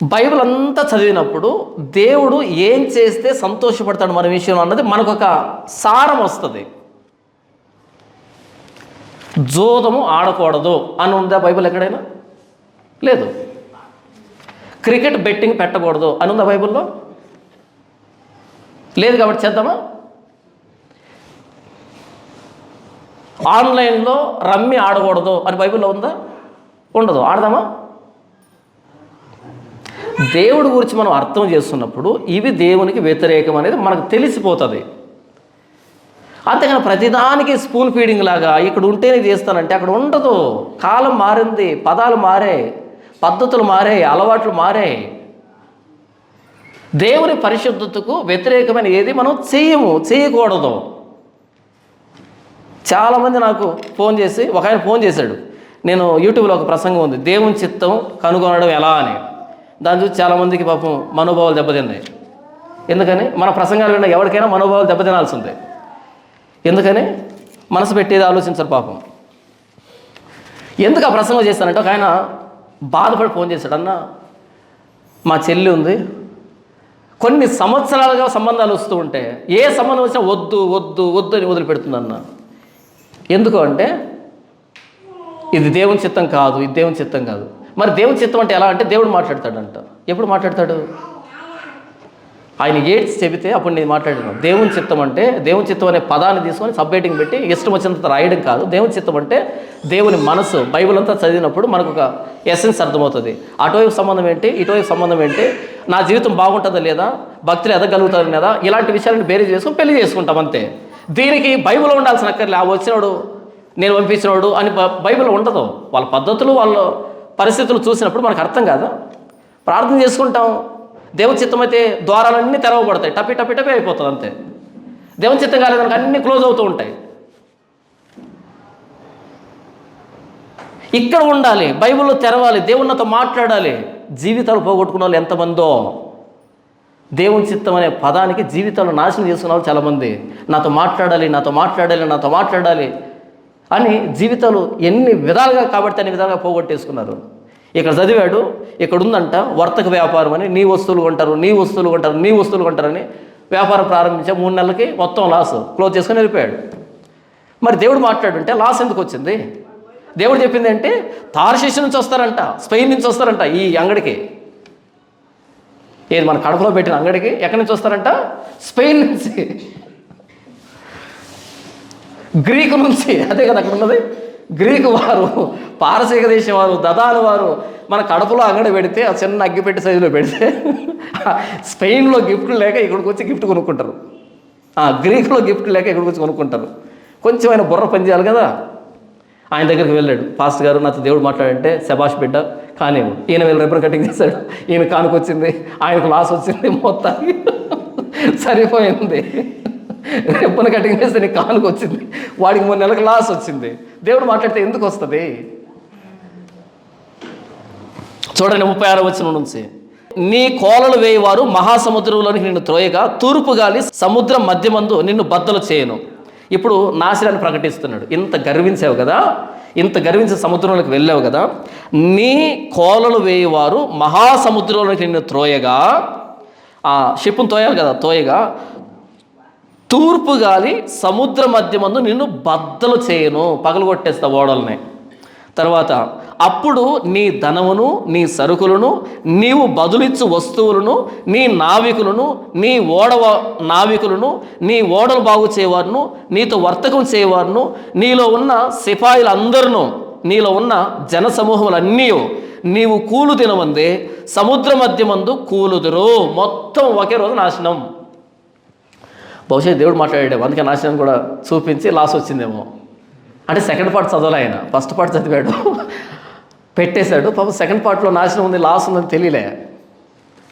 బైబిల్ అంతా చదివినప్పుడు దేవుడు ఏం చేస్తే సంతోషపడతాడు మన విషయంలో అన్నది మనకు ఒక సారం వస్తుంది. జోదము ఆడకూడదు అని ఉందా బైబిల్ ఎక్కడైనా? లేదు. క్రికెట్ బెట్టింగ్ పెట్టకూడదు అని ఉందా బైబిల్లో? లేదు. కాబట్టి చేద్దామా? ఆన్లైన్లో రమ్మి ఆడకూడదు అని బైబిల్లో ఉందా? ఉండదు. ఆడదామా? దేవుడి గురించి మనం అర్థం చేస్తున్నప్పుడు ఇవి దేవునికి వ్యతిరేకం అనేది మనకు తెలిసిపోతుంది. అంతేగాని ప్రతిదానికి స్పూన్ ఫీడింగ్ లాగా ఇక్కడ ఉంటేనే చేస్తానంటే అక్కడ ఉండదు. కాలం మారింది, పదాలు మారాయి, పద్ధతులు మారాయి, అలవాట్లు మారాయి. దేవుని పరిశుద్ధతకు వ్యతిరేకమైన ఏది మనం చేయకూడదు. చాలామంది నాకు ఫోన్ చేసి, ఒక ఆయన ఫోన్ చేశాడు, నేను యూట్యూబ్లో ఒక ప్రసంగం ఉంది, దేవుని చిత్తం కనుగొనడం ఎలా అని. దాని చూసి చాలామందికి పాపం మనోభావాలు దెబ్బతిన్నాయి. ఎందుకని? మన ప్రసంగాలు విన్న ఎవరికైనా మనోభావాలు దెబ్బతినాల్సిందే. ఎందుకని? మనసు పెట్టేది ఆలోచించరు పాపం. ఎందుకు ఆ ప్రసంగం చేస్తానంటే, ఒక ఆయన బాధపడి ఫోన్ చేశాడు. అన్న, మా చెల్లి ఉంది, కొన్ని సంవత్సరాలుగా సంబంధాలు వస్తూ ఉంటే ఏ సంబంధం వచ్చినా వద్దు వద్దు వద్దు అని వదిలిపెడుతుందన్న. ఎందుకు అంటే ఇది దేవుని చిత్తం కాదు, ఇది దేవుని చిత్తం కాదు. మరి దేవుని చిత్తం అంటే ఎలా అంటే దేవుడు మాట్లాడతాడంట. ఎప్పుడు మాట్లాడతాడు? ఆయన ఏడ్చి చెబితే అప్పుడు నేను మాట్లాడాను. దేవుని చిత్తం అంటే, దేవుని చిత్తం అనే పదాన్ని తీసుకొని సబ్హెడ్డింగ్ పెట్టి ఇష్టం వచ్చినంత రాయడం కాదు. దేవుని చిత్తం అంటే దేవుని మనసు. బైబిల్ అంతా చదివినప్పుడు మనకు ఒక ఎసెన్స్ అర్థమవుతుంది. అటువైపు సంబంధం ఏంటి, ఇటువైపు సంబంధం ఏంటి, నా జీవితం బాగుంటుందా లేదా, భక్తులు ఎదగలుగుతారు లేదా, ఇలాంటి విషయాలను బేరీజ్ చేసుకొని పెళ్లి చేసుకుంటాం అంతే. దీనికి బైబిల్లో ఉండాల్సిన అక్కర్లే. ఆ వచ్చినోడు, నేను పంపించినోడు అని బైబిల్లో ఉండదు. వాళ్ళ పద్ధతులు, వాళ్ళ పరిస్థితులు చూసినప్పుడు మనకు అర్థం కాదు. ప్రార్థన చేసుకుంటాం. దేవుని చిత్తం అయితే ద్వారాలన్నీ తెరవబడతాయి, టపి టపి టపి అయిపోతుంది అంతే. దేవుని చిత్తం కాలేదనుక అన్నీ క్లోజ్ అవుతూ ఉంటాయి. ఇక్కడ ఉండాలి, బైబిల్లో తెరవాలి, దేవునితో మాట్లాడాలి. జీవితాలు పోగొట్టుకున్న వాళ్ళు ఎంతమందో, దేవుని చిత్తం అనే పదానికి జీవితాలు నాశనం చేసుకున్న వాళ్ళు చాలామంది. నాతో మాట్లాడాలి, నాతో మాట్లాడాలి, నాతో మాట్లాడాలి అని జీవితాలు ఎన్ని విధాలుగా కాబట్టి అన్ని విధాలుగా పోగొట్టేసుకున్నారు. ఇక్కడ చదివాడు, ఇక్కడ ఉందంట వర్తక వ్యాపారం అని, నీ వస్తువులు కొంటారు, నీ వస్తువులు కొంటారు, నీ వస్తువులు కొంటారని వ్యాపారం ప్రారంభించా. 3 నెలలకి మొత్తం లాస్ క్లోజ్ చేసుకొని వెళ్ళిపోయాడు. మరి దేవుడు మాట్లాడుంటే లాస్ ఎందుకు వచ్చింది? దేవుడు చెప్పింది అంటే తార్షీష్ నుంచి వస్తారంట, స్పెయిన్ నుంచి వస్తారంట ఈ అంగడికి. ఏది మన కడపలో పెట్టిన అంగడికి ఎక్కడి నుంచి వస్తారంట? స్పెయిన్ నుంచి, గ్రీకు నుంచి. అదే కదా అక్కడ ఉన్నది. గ్రీకు వారు, పారసీక దేశం వారు, దదాను వారు మన కడపలో అంగడి పెడితే ఆ చిన్న అగ్గిపెట్టి సైజులో పెడితే స్పెయిన్లో గిఫ్ట్లు లేక ఇక్కడికి వచ్చి గిఫ్ట్ కొనుక్కుంటారు, గ్రీకులో గిఫ్ట్ లేక ఇక్కడికి వచ్చి కొనుక్కుంటారు. కొంచెం ఆయన బుర్ర పని చేయాలి కదా. ఆయన దగ్గరికి వెళ్ళాడు, పాస్టర్ గారు నాతో దేవుడు మాట్లాడంటే, శబాష్ బిడ్డ కానీ ఈయన వీళ్ళు రిబ్బన్ కటింగ్ చేశాడు, ఈయన కానుకొచ్చింది, ఆయనకు లాస్ వచ్చింది, మొత్తానికి సరిపోయింది. రిబ్బన్ కటింగ్ చేస్తే నీకు కానుకొచ్చింది, వాడికి 3 నెలలకు లాస్ వచ్చింది. దేవుడు మాట్లాడితే ఎందుకు వస్తుంది? చూడండి 36వ వచనం నుంచి, నీ కోలలు వేయవారు మహాసముద్రంలోనికి నిన్ను త్రోయగా తూర్పు గాలి సముద్రం మధ్యమందు నిన్ను బద్దలు చేయను. ఇప్పుడు నాశనాన్ని ప్రకటిస్తున్నాడు. ఇంత గర్వించావు కదా, ఇంత గర్వించి సముద్రంలోకి వెళ్ళావు కదా, నీ కోలలు వేయవారు మహాసముద్రంలోకి నిన్ను త్రోయగా, షిప్పును తోయాలి కదా, తోయగా తూర్పు గాలి సముద్ర మధ్యమందు నిన్ను బద్దలు చేయను, పగలగొట్టేస్తా ఓడల్ని. తర్వాత అప్పుడు నీ ధనమును, నీ సరుకులను, నీవు బదులిచ్చు వస్తువులను, నీ నావికులను, నీ నావికులను, నీ ఓడలు బాగు చేయవారును, నీతో వర్తకం చేయవారును, నీలో ఉన్న సిపాయిలందరినూ, నీలో ఉన్న జన సమూహములన్నీ నీవు కూలు తినమందే సముద్ర మధ్యమందు కూలుదురు. మొత్తం ఒకే రోజు నాశనం. బహుశా దేవుడు మాట్లాడాడు, అందుకే నాశనం కూడా చూపించి లాస్ వచ్చిందేమో. అంటే సెకండ్ పార్ట్ చదవాలి ఆయన, ఫస్ట్ పార్ట్ చదివాడు, పెట్టేశాడు. పాపం సెకండ్ పార్ట్లో నాశనం ఉంది, లాస్ ఉందని తెలియలే.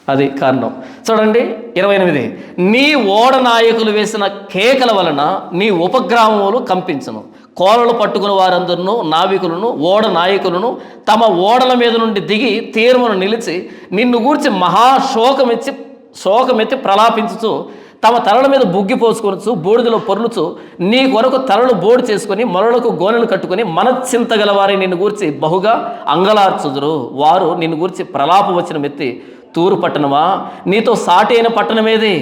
అది కారణం. చూడండి 28, నీ ఓడ నాయకులు వేసిన కేకల వలన నీ ఉపగ్రామములు కంపించను. కోలలు పట్టుకుని వారందరూ నావికులను, ఓడ నాయకులను తమ ఓడల మీద నుండి దిగి తీర్మును నిలిచి నిన్ను గూర్చి శోకమెత్తి ప్రలాపించుచు తమ తలల మీద బుగ్గి పోసుకొనొచ్చు, బూడిదలో పొర్లుచు నీ కొరకు తలలు బోడు చేసుకొని మొలలకు గోనెలు కట్టుకొని మనచింతగలవారి నిన్ను గూర్చి బహుగా అంగలార్చుదురు. వారు నిన్ను గూర్చి ప్రలాప వచనం ఎత్తి, తూరు పట్టణమా, నీతో సాటి అయిన పట్టణమేది?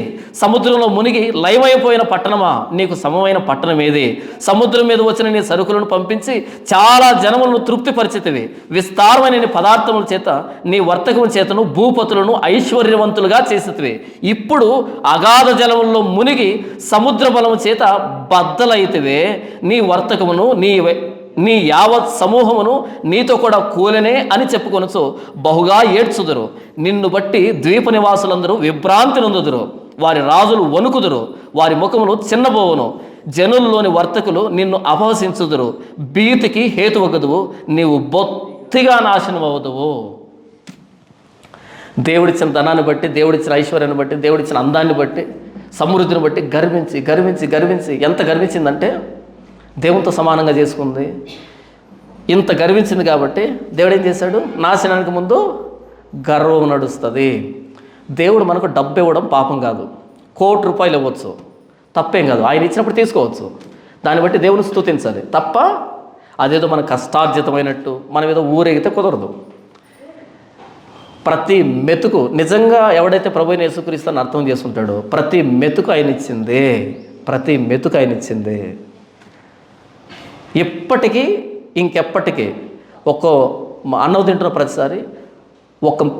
సముద్రంలో మునిగి లయమైపోయిన పట్టణమా, నీకు సమమైన పట్టణమేది? సముద్రం మీద వచ్చిన నీ సరుకులను పంపించి చాలా జనములను తృప్తిపరిచితివి. విస్తారమైన నీ పదార్థముల చేత నీ వర్తకముల చేతను భూపతులను ఐశ్వర్యవంతులుగా చేసితివి. ఇప్పుడు అగాధ జలముల్లో మునిగి సముద్ర బలము చేత బద్దలైతివే. నీ వర్తకమును, నీ యావత్ సమూహమును నీతో కూడా కూలనే అని చెప్పుకొనొచ్చు బహుగా ఏడ్చుదురు. నిన్ను బట్టి ద్వీప నివాసులందరూ విభ్రాంతి నొందుదురు. వారి రాజులు వణుకుదురు, వారి ముఖములు చిన్నబోవును. జనుల్లోని వర్తకులు నిన్ను అపహసించుదురు. భీతికి హేతువగదువు, నీవు బొత్తిగా నాశనం అవుదువు. దేవుడిచ్చిన ధనాన్ని బట్టి, దేవుడిచ్చిన ఐశ్వర్యాన్ని బట్టి, దేవుడిచ్చిన అందాన్ని బట్టి, సమృద్ధిని బట్టి గర్వించి గర్వించి గర్వించి ఎంత గర్వించిందంటే దేవునితో సమానంగా చేసుకుంది. ఇంత గర్వించింది కాబట్టి దేవుడు ఏం చేశాడు? నాశనానికి ముందు గర్వం నడుస్తుంది. దేవుడు మనకు డబ్బు ఇవ్వడం పాపం కాదు. ₹1,00,00,000 ఇవ్వచ్చు, తప్పేం కాదు. ఆయన ఇచ్చినప్పుడు తీసుకోవచ్చు. దాన్ని బట్టి దేవుని స్తుతించాలి తప్ప అదేదో మన కష్టార్జితమైనట్టు మనం ఏదో ఊరేగితే కుదరదు. ప్రతి మెతుకు నిజంగా ఎవడైతే ప్రభువైన యేసుక్రీస్తుని అర్థం చేసుకుంటాడో ప్రతి మెతుకు ఆయన ఇచ్చిందే, ప్రతి మెతుకు ఆయన ఇచ్చిందే. ఎప్పటికీ ఇంకెప్పటికీ అన్నం తింటున్న ప్రతిసారి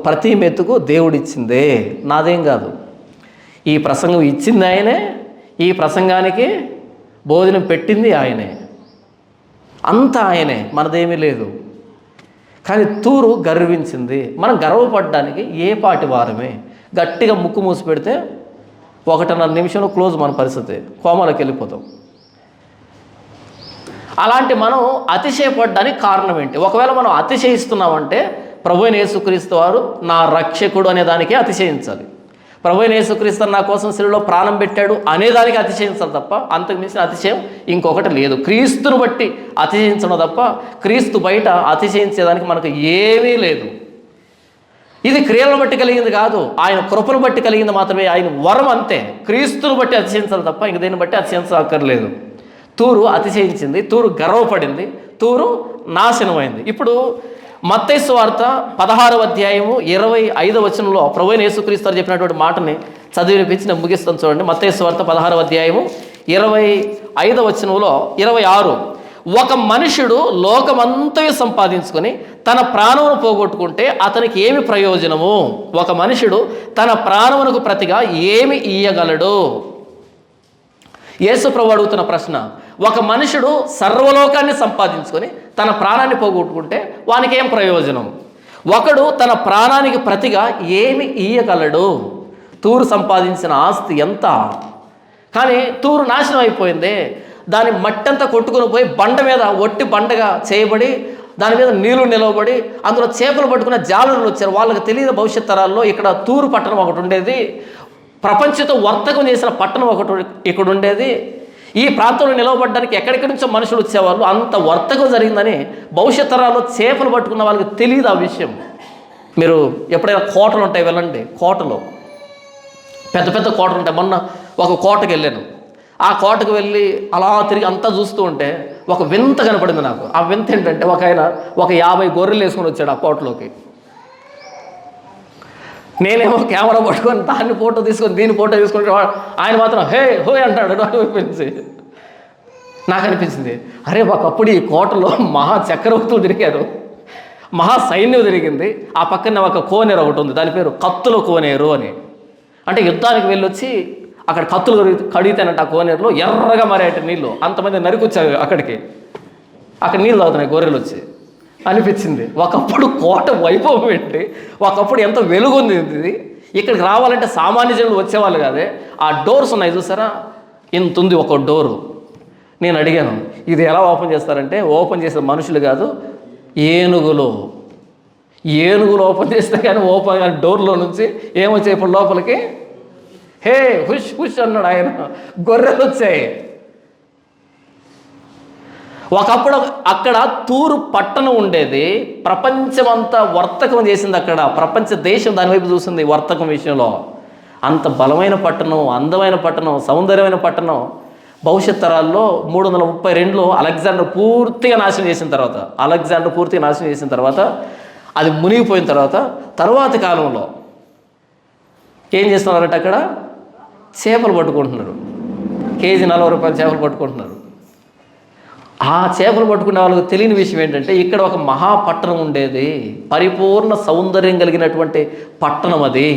ప్రతి మెతుకు దేవుడిచ్చిందే, నాదేం కాదు. ఈ ప్రసంగం ఇచ్చింది ఆయనే, ఈ ప్రసంగానికి భోజనం పెట్టింది ఆయనే, అంతా ఆయనే, మనదేమీ లేదు. కానీ తూరు గర్వించింది. మనం గర్వపడడానికి ఏ పాటి వారమే. గట్టిగా ముక్కు మూసి పెడితే 1.5 నిమిషంలో క్లోజ్ మన పరిస్థితి, కోమలోకి వెళ్ళిపోతాం. అలాంటి మనం అతిశయపడడానికి కారణం ఏంటి? ఒకవేళ మనం అతిశయిస్తున్నామంటే ప్రభువైన యేసుక్రీస్తు వారు నా రక్షకుడు అనే దానికే అతిశయించాలి. ప్రభువైన యేసుక్రీస్తు నా కోసం శిలువలో ప్రాణం పెట్టాడు అనేదానికి అతిశయించాలి తప్ప అంతకు మించిన అతిశయం ఇంకొకటి లేదు. క్రీస్తును బట్టి అతిశయించడం తప్ప క్రీస్తు బయట అతిశయించేదానికి మనకు ఏమీ లేదు. ఇది క్రియలను బట్టి కలిగింది కాదు, ఆయన కృపను బట్టి కలిగింది మాత్రమే, ఆయన వరం అంతే. క్రీస్తును బట్టి అతిశయించాలి తప్ప ఇంక దేన్ని బట్టి అతిశయించక్కర్లేదు. తూరు అతిశయించింది, తూరు గర్వపడింది, తూరు నాశనమైంది. ఇప్పుడు మత్తయి సువార్త 16వ అధ్యాయము 25వ వచనంలో ప్రభువైన యేసుక్రీస్తు చెప్పినటువంటి మాటని చదివి వినిపించి నేను ముగిస్తాను. చూడండి, మత్తయి సువార్త 16వ అధ్యాయము 25వ వచనంలో 26, ఒక మనుషుడు లోకమంతయు సంపాదించుకొని తన ప్రాణమును పోగొట్టుకుంటే అతనికి ఏమి ప్రయోజనము? ఒక మనుషుడు తన ప్రాణమునకు ప్రతిగా ఏమి ఇయ్యగలడు? యేసు ప్రభు అడుగుతున్న ప్రశ్న. ఒక మనుషుడు సర్వలోకాన్ని సంపాదించుకొని తన ప్రాణాన్ని పోగొట్టుకుంటే వానికి ఏం ప్రయోజనం? ఒకడు తన ప్రాణానికి ప్రతిగా ఏమి ఇయ్యగలడు? తూరు సంపాదించిన ఆస్తి ఎంత? కానీ తూరు నాశనం అయిపోయింది. దాని మట్టంతా కొట్టుకొని పోయి బండ మీద ఒట్టి బండగా చేయబడి దాని మీద నీళ్లు నిలవబడి అందులో చేపలు పట్టుకునే జాలరులు వచ్చారు. వాళ్ళకి తెలియదు భవిష్యత్ తరాల్లో ఇక్కడ తూరు పట్టణం ఒకటి ఉండేది, ప్రపంచంతో వర్తకం చేసిన పట్టణం ఒకటి ఇక్కడ ఉండేది. ఈ ప్రాంతంలో నిలవబడడానికి ఎక్కడెక్కడి నుంచో మనుషులు వచ్చేవాళ్ళు. అంత వర్తకం జరిగిందని భవిష్యత్ తరాల్లో చేపలు పట్టుకున్న వాళ్ళకి తెలియదు ఆ విషయం. మీరు ఎప్పుడైనా కోటలు ఉంటాయి వెళ్ళండి, కోటలో పెద్ద పెద్ద కోటలు ఉంటాయి. మొన్న ఒక కోటకు వెళ్ళాను. ఆ కోటకు వెళ్ళి అలా తిరిగి అంతా చూస్తూ ఉంటే ఒక వింత కనపడింది నాకు. ఆ వింత ఏంటంటే ఒక ఆయన ఒక 50 గొర్రెలు వేసుకొని వచ్చాడు ఆ కోటలోకి. నేనేమో కెమెరా పట్టుకొని దాన్ని ఫోటో తీసుకొని దీన్ని ఫోటో తీసుకుంటే ఆయన మాత్రం హే హోయ్ అంటాడు. నాకు అనిపించింది, అరే ఒకప్పుడు ఈ కోటలో మహా చక్రవర్తులు తిరిగారు, మహా సైన్యం తిరిగింది. ఆ పక్కన ఒక కోనేరు ఒకటి ఉంది, దాని పేరు కత్తుల కోనేరు అని. అంటే యుద్ధానికి వెళ్ళొచ్చి అక్కడ కత్తులు కడిగితేనంట ఆ కోనేరులో ఎర్రగా మారేట నీళ్ళు. అంతమంది నరికొచ్చారు అక్కడికి, అక్కడ నీళ్ళు తాగుతున్నాయి గొర్రెలు వచ్చి. అనిపించింది ఒకప్పుడు కోట వైభవం పెట్టి ఒకప్పుడు ఎంత వెలుగుంది ఇది. ఇక్కడికి రావాలంటే సామాన్య జనులు వచ్చేవాళ్ళు కాదే. ఆ డోర్స్ ఉన్నాయి చూసారా, ఇంత ఉంది ఒక డోరు. నేను అడిగాను, ఇది ఎలా ఓపెన్ చేస్తారంటే ఓపెన్ చేసే మనుషులు కాదు, ఏనుగులు ఓపెన్ చేస్తే కానీ ఓపెన్ కానీ డోర్లో నుంచి ఏమొచ్చాయి ఇప్పుడు లోపలికి? హే హుష్ హుష్ అన్నాడు ఆయన. గొర్రెలు వచ్చాయి. ఒకప్పుడు అక్కడ తూరు పట్టణం ఉండేది, ప్రపంచమంతా వర్తకం చేసింది. అక్కడ ప్రపంచ దేశం దాని వైపు చూసింది వర్తకం విషయంలో. అంత బలమైన పట్టణం, అందమైన పట్టణం, సౌందర్యమైన పట్టణం. భవిష్యత్ తరాల్లో 332లో అలెగ్జాండర్ పూర్తిగా నాశనం చేసిన తర్వాత అది మునిగిపోయిన తర్వాతి కాలంలో ఏం చేస్తున్నారంటే అక్కడ చేపలు పట్టుకుంటున్నారు. కేజీ 40 రూపాయలు చేపలు పట్టుకుంటున్నారు. ఆ చేపలు పట్టుకునే వాళ్ళకి తెలియని విషయం ఏంటంటే ఇక్కడ ఒక మహాపట్టణం ఉండేది, పరిపూర్ణ సౌందర్యం కలిగినటువంటి పట్టణం అది.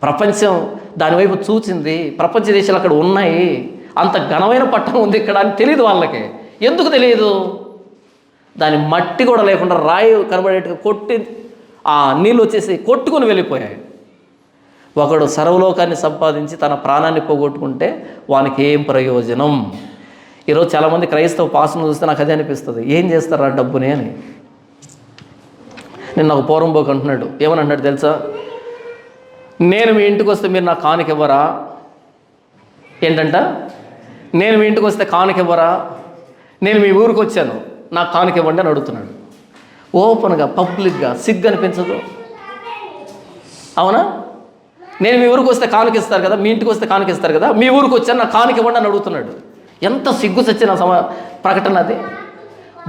ప్రపంచం దానివైపు చూచింది, ప్రపంచ దేశాలు అక్కడ ఉన్నాయి, అంత ఘనమైన పట్టణం ఉంది ఇక్కడ అని తెలియదు వాళ్ళకి. ఎందుకు తెలియదు? దాని మట్టి కూడా లేకుండా రాయి కనబడేట్టుగా కొట్టి ఆ నీళ్ళు వచ్చేసి కొట్టుకొని వెళ్ళిపోయాయి. ఒకడు సర్వలోకాన్ని సంపాదించి తన ప్రాణాన్ని పోగొట్టుకుంటే వానికి ఏం ప్రయోజనం? ఈరోజు చాలామంది క్రైస్తవ పాస్ను చూస్తే నాకు అదే అనిపిస్తుంది, ఏం చేస్తారు ఆ డబ్బుని అని. నేను నాకు పూర్వంబోకు అంటున్నాడు, ఏమని అంటున్నాడు తెలుసా? నేను మీ ఇంటికి వస్తే మీరు నాకు కానుక ఇవ్వరా? ఏంటంట? నేను మీ ఇంటికి వస్తే కానుక ఇవ్వరా? నేను మీ ఊరికి వచ్చాను, నాకు కానుక ఇవ్వండి అని అడుగుతున్నాడు. ఓపెన్గా, పబ్లిక్గా. సిగ్గు అనిపించదు? అవునా? నేను మీ ఊరికి వస్తే కానుక ఇస్తారు కదా, మీ ఇంటికి వస్తే కానుక ఇస్తారు కదా, మీ ఊరికి వచ్చాను, నాకు కానుక ఇవ్వండి అని అడుగుతున్నాడు. ఎంత సిగ్గు సచ్చిన ప్రకటన అది.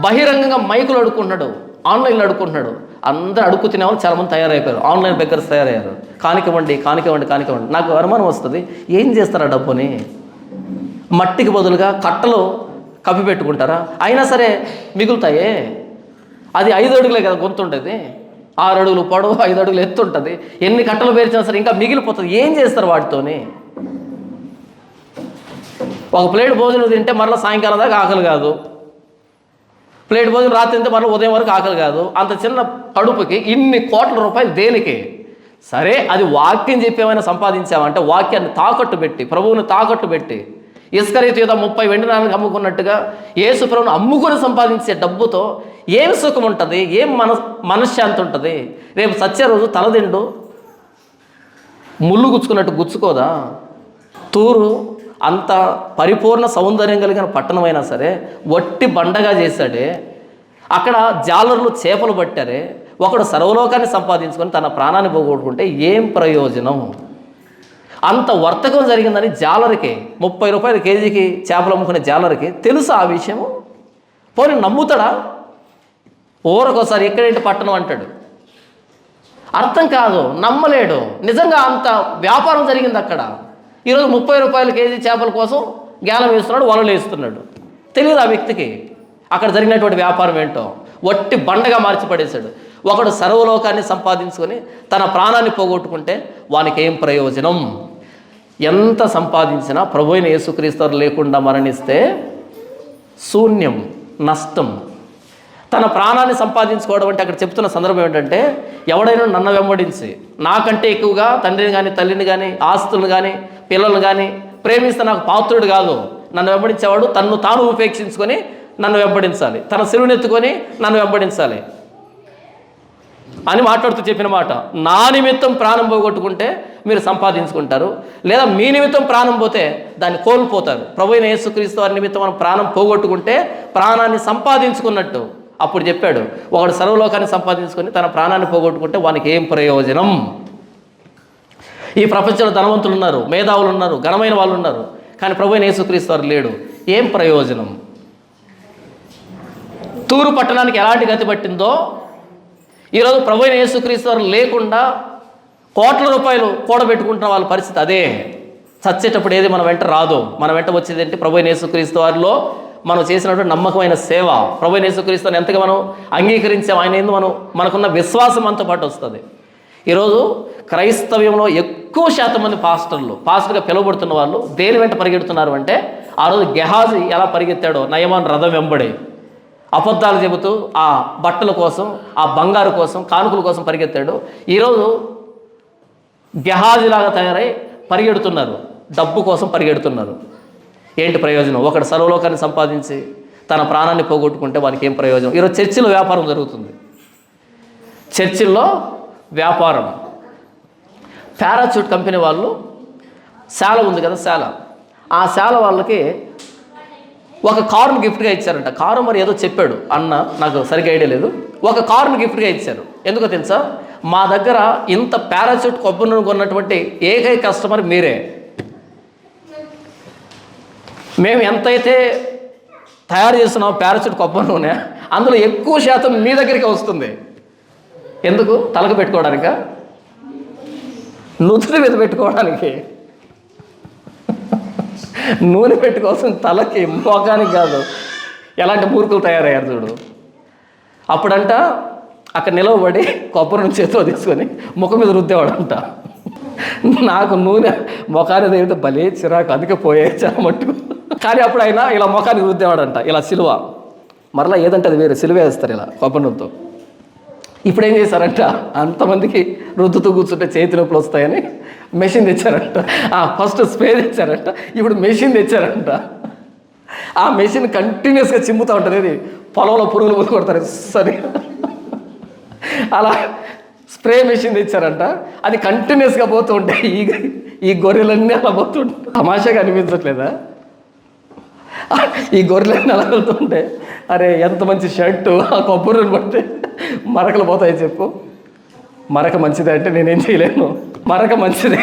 బహిరంగంగా మైకులు అడుక్కుంటున్నాడు, ఆన్లైన్లో అడుక్కుంటున్నాడు. అందరూ అడుక్కు తినేవాళ్ళు చాలామంది తయారైపోయారు, ఆన్లైన్ బెగ్గర్స్ తయారయ్యారు. కానివ్వండి. నాకు అనుమానం వస్తుంది, ఏం చేస్తారు ఆ డబ్బుని? మట్టికి బదులుగా కట్టలు కప్పి పెట్టుకుంటారా? అయినా సరే మిగులుతాయే. అది 5 అడుగులే కదా గొంతు ఉంటుంది, 6 అడుగులు పొడవు, 5 అడుగులు ఎత్తు ఉంటుంది. ఎన్ని కట్టలు పేర్చినా సరే ఇంకా మిగిలిపోతుంది. ఏం చేస్తారు వాటితోని? ఒక ప్లేట్ భోజనం తింటే మరలా సాయంకాలం దాకా ఆకలి కాదు, ప్లేట్ భోజనం రాత్రి తింటే మరలా ఉదయం వరకు ఆకలి కాదు. అంత చిన్న కడుపుకి ఇన్ని కోట్ల రూపాయలు దేనికి? సరే, అది వాక్యం చెప్పేమైనా సంపాదించామంటే వాక్యాన్ని తాకట్టు పెట్టి, ప్రభువుని తాకట్టు పెట్టి, ఇస్కరీతు ఏదో 30 వెండి నాణాలకు అమ్ముకున్నట్టుగా యేసు ప్రభువును అమ్ముకొని సంపాదించే డబ్బుతో ఏం సుఖం ఉంటుంది? ఏం మనశ్శాంతి ఉంటుంది? రేపు సచ్చే రోజు తలదిండు ముళ్ళు గుచ్చుకున్నట్టు గుచ్చుకోదా? తూరు అంత పరిపూర్ణ సౌందర్యం కలిగిన పట్టణమైనా సరే వట్టి బండగా చేశాడే. అక్కడ జాలర్లు చేపలు పట్టారే, ఒకడు సర్వలోకాన్ని సంపాదించుకొని తన ప్రాణాన్ని పోగొట్టుకుంటే ఏం ప్రయోజనం? అంత వర్తకం జరిగిందని జాలరికి, 30 రూపాయల కేజీకి చేపలు అమ్ముకునే జాలరికి తెలుసా ఆ విషయము? పోనీ నమ్ముతాడా? ఊరకోసారి ఎక్కడేంటి పట్టణం అంటాడు. అర్థం కాదు, నమ్మలేడు. నిజంగా అంత వ్యాపారం జరిగింది అక్కడ. ఈరోజు 30 రూపాయల కేజీ చేపల కోసం గేలం వేస్తున్నాడు, వలలు వేస్తున్నాడు. తెలియదు ఆ వ్యక్తికి అక్కడ జరిగినటువంటి వ్యాపారం ఏంటో. వట్టి బండగా మార్చి పడేశాడు. ఒకడు సర్వలోకాన్ని సంపాదించుకొని తన ప్రాణాన్ని పోగొట్టుకుంటే వానికి ఏం ప్రయోజనం? ఎంత సంపాదించినా ప్రభువైన యేసుక్రీస్తు లేకుండా మరణిస్తే శూన్యం, నష్టం. తన ప్రాణాన్ని సంపాదించుకోవడం అంటే అక్కడ చెప్తున్న సందర్భం ఏంటంటే, ఎవడైనా నన్ను వెంబడించి నాకంటే ఎక్కువగా తండ్రిని కానీ తల్లిని కానీ ఆస్తులను కానీ పిల్లలను కానీ ప్రేమిస్తే నాకు పాత్రుడు కాదు. నన్ను వెంబడించేవాడు తన్ను తాను ఉపేక్షించుకొని నన్ను వెంబడించాలి, తన సిలువనెత్తుకొని నన్ను వెంబడించాలి అని మాట్లాడుతూ చెప్పిన మాట. నా నిమిత్తం ప్రాణం పోగొట్టుకుంటే మీరు సంపాదించుకుంటారు, లేదా మీ నిమిత్తం ప్రాణం పోతే దాన్ని కోల్పోతారు. ప్రభువైన యేసుక్రీస్తు వారి నిమిత్తం మనం ప్రాణం పోగొట్టుకుంటే ప్రాణాన్ని సంపాదించుకున్నట్టు. అప్పుడు చెప్పాడు, ఒకడు సర్వలోకాన్ని సంపాదించుకొని తన ప్రాణాన్ని పోగొట్టుకుంటే వానికి ఏం ప్రయోజనం? ఈ ప్రపంచంలో ధనవంతులు ఉన్నారు, మేధావులు ఉన్నారు, ఘనమైన వాళ్ళు ఉన్నారు, కానీ ప్రభువైన యేసుక్రీస్తు వారు లేడు. ఏం ప్రయోజనం? తూరు పట్టణానికి ఎలాంటి గతి పట్టిందో ఈరోజు ప్రభువైన యేసుక్రీస్తు వారు లేకుండా కోట్ల రూపాయలు కూడబెట్టుకుంటున్న వాళ్ళ పరిస్థితి అదే. చచ్చేటప్పుడు ఏది మన వెంట రాదు. మన వెంట వచ్చేది ఏంటి? ప్రభువైన యేసుక్రీస్తు వారిలో మనం చేసినటువంటి నమ్మకమైన సేవ. ప్రభువైన యేసుక్రీస్తుని ఎంతగా మనం అంగీకరించాం, ఆయన ఏందో మనకున్న విశ్వాసం అంతా పాటు వస్తుంది. ఈరోజు క్రైస్తవ్యంలో ఎక్కువ శాతం మంది పాస్టర్గా పిలువబడుతున్న వాళ్ళు దేని వెంట పరిగెడుతున్నారు అంటే, ఆ రోజు గెహాజీ ఎలా పరిగెత్తాడో నయమాన్ రథం వెంబడి అబద్ధాలు చెబుతూ ఆ బట్టల కోసం, ఆ బంగారు కోసం, కానుకల కోసం పరిగెత్తాడు. ఈరోజు గెహాజీలాగా తయారై పరిగెడుతున్నారు, డబ్బు కోసం పరిగెడుతున్నారు. ఏంటి ప్రయోజనం? ఒకడు సర్వలోకాన్ని సంపాదించి తన ప్రాణాన్ని పోగొట్టుకుంటే వానికి ఏం ప్రయోజనం? ఈరోజు చర్చిలో వ్యాపారం జరుగుతుంది. చర్చిల్లో వ్యాపారం. పారాచూట్ కంపెనీ వాళ్ళు శాల ఉంది కదా, ఆ శాల వాళ్ళకి ఒక కారును గిఫ్ట్గా ఇచ్చారంట. కారు మరి ఏదో చెప్పాడు అన్న, నాకు సరిగ్గా ఐడియా లేదు. ఒక కారును గిఫ్ట్గా ఇచ్చారు. ఎందుకో తెలుసా? మా దగ్గర ఇంత పారాచూట్ కొబ్బరి నూనె కొన్నటువంటి ఏకైక కస్టమర్ మీరే. మేము ఎంతైతే తయారు చేస్తున్నాం పారాచూట్ కొబ్బరి నూనె, అందులో ఎక్కువ శాతం మీ దగ్గరికి వస్తుంది. ఎందుకు? తలకు పెట్టుకోవడానికా? నుదుటి మీద పెట్టుకోవడానికి. నూనె పెట్టుకోవాల్సిన తలకి, మొఖానికి కాదు. ఎలాంటి మూర్ఖులు తయారయ్యారు చూడు. అప్పుడంట అక్కడ నిలవబడి కొబ్బరి నుంచి చేతిలో తీసుకొని ముఖం మీద రుద్దేవాడంట. నాకు నూనె ముఖాన్ని తగిలితే భలే చిరాకు, అందుకే పోయే చాలా మట్టుకు. కానీ అప్పుడు ఆయన ఇలా ముఖానికి రుద్దేవాడంట, ఇలా సిలువ. మరలా ఏదంటే అది వేరే సిలువ వేస్తారు ఇలా కొబ్బరి నూనెతో. ఇప్పుడు ఏం చేశారంట, అంతమందికి రుద్దుతూ కూర్చుంటే చేతి నొప్పులు వస్తాయని మెషిన్ తెచ్చారంట. ఫస్ట్ స్ప్రే తెచ్చారంట, ఇప్పుడు మెషిన్ తెచ్చారంట. ఆ మెషిన్ కంటిన్యూస్గా చిమ్ముతూ ఉంటుంది. ఇది పొలంలో పురుగులు ముందు కొడతారు సరే, అలా స్ప్రే మెషిన్ తెచ్చారంట. అది కంటిన్యూస్గా పోతూ ఉంటాయి. ఈ గొర్రెలన్నీ అలా పోతుంటాయి. తమాషాగా అనిపించట్లేదా? ఈ గొర్రెలన్నీ అలా వెళ్తుంటే, అరే ఎంత మంచి షర్టు, ఆ కొబ్బరిని బట్టి మరకలు పోతాయి చెప్పు. మరక మంచిదే అంటే నేనేం చేయలేను. మరక మంచిదే,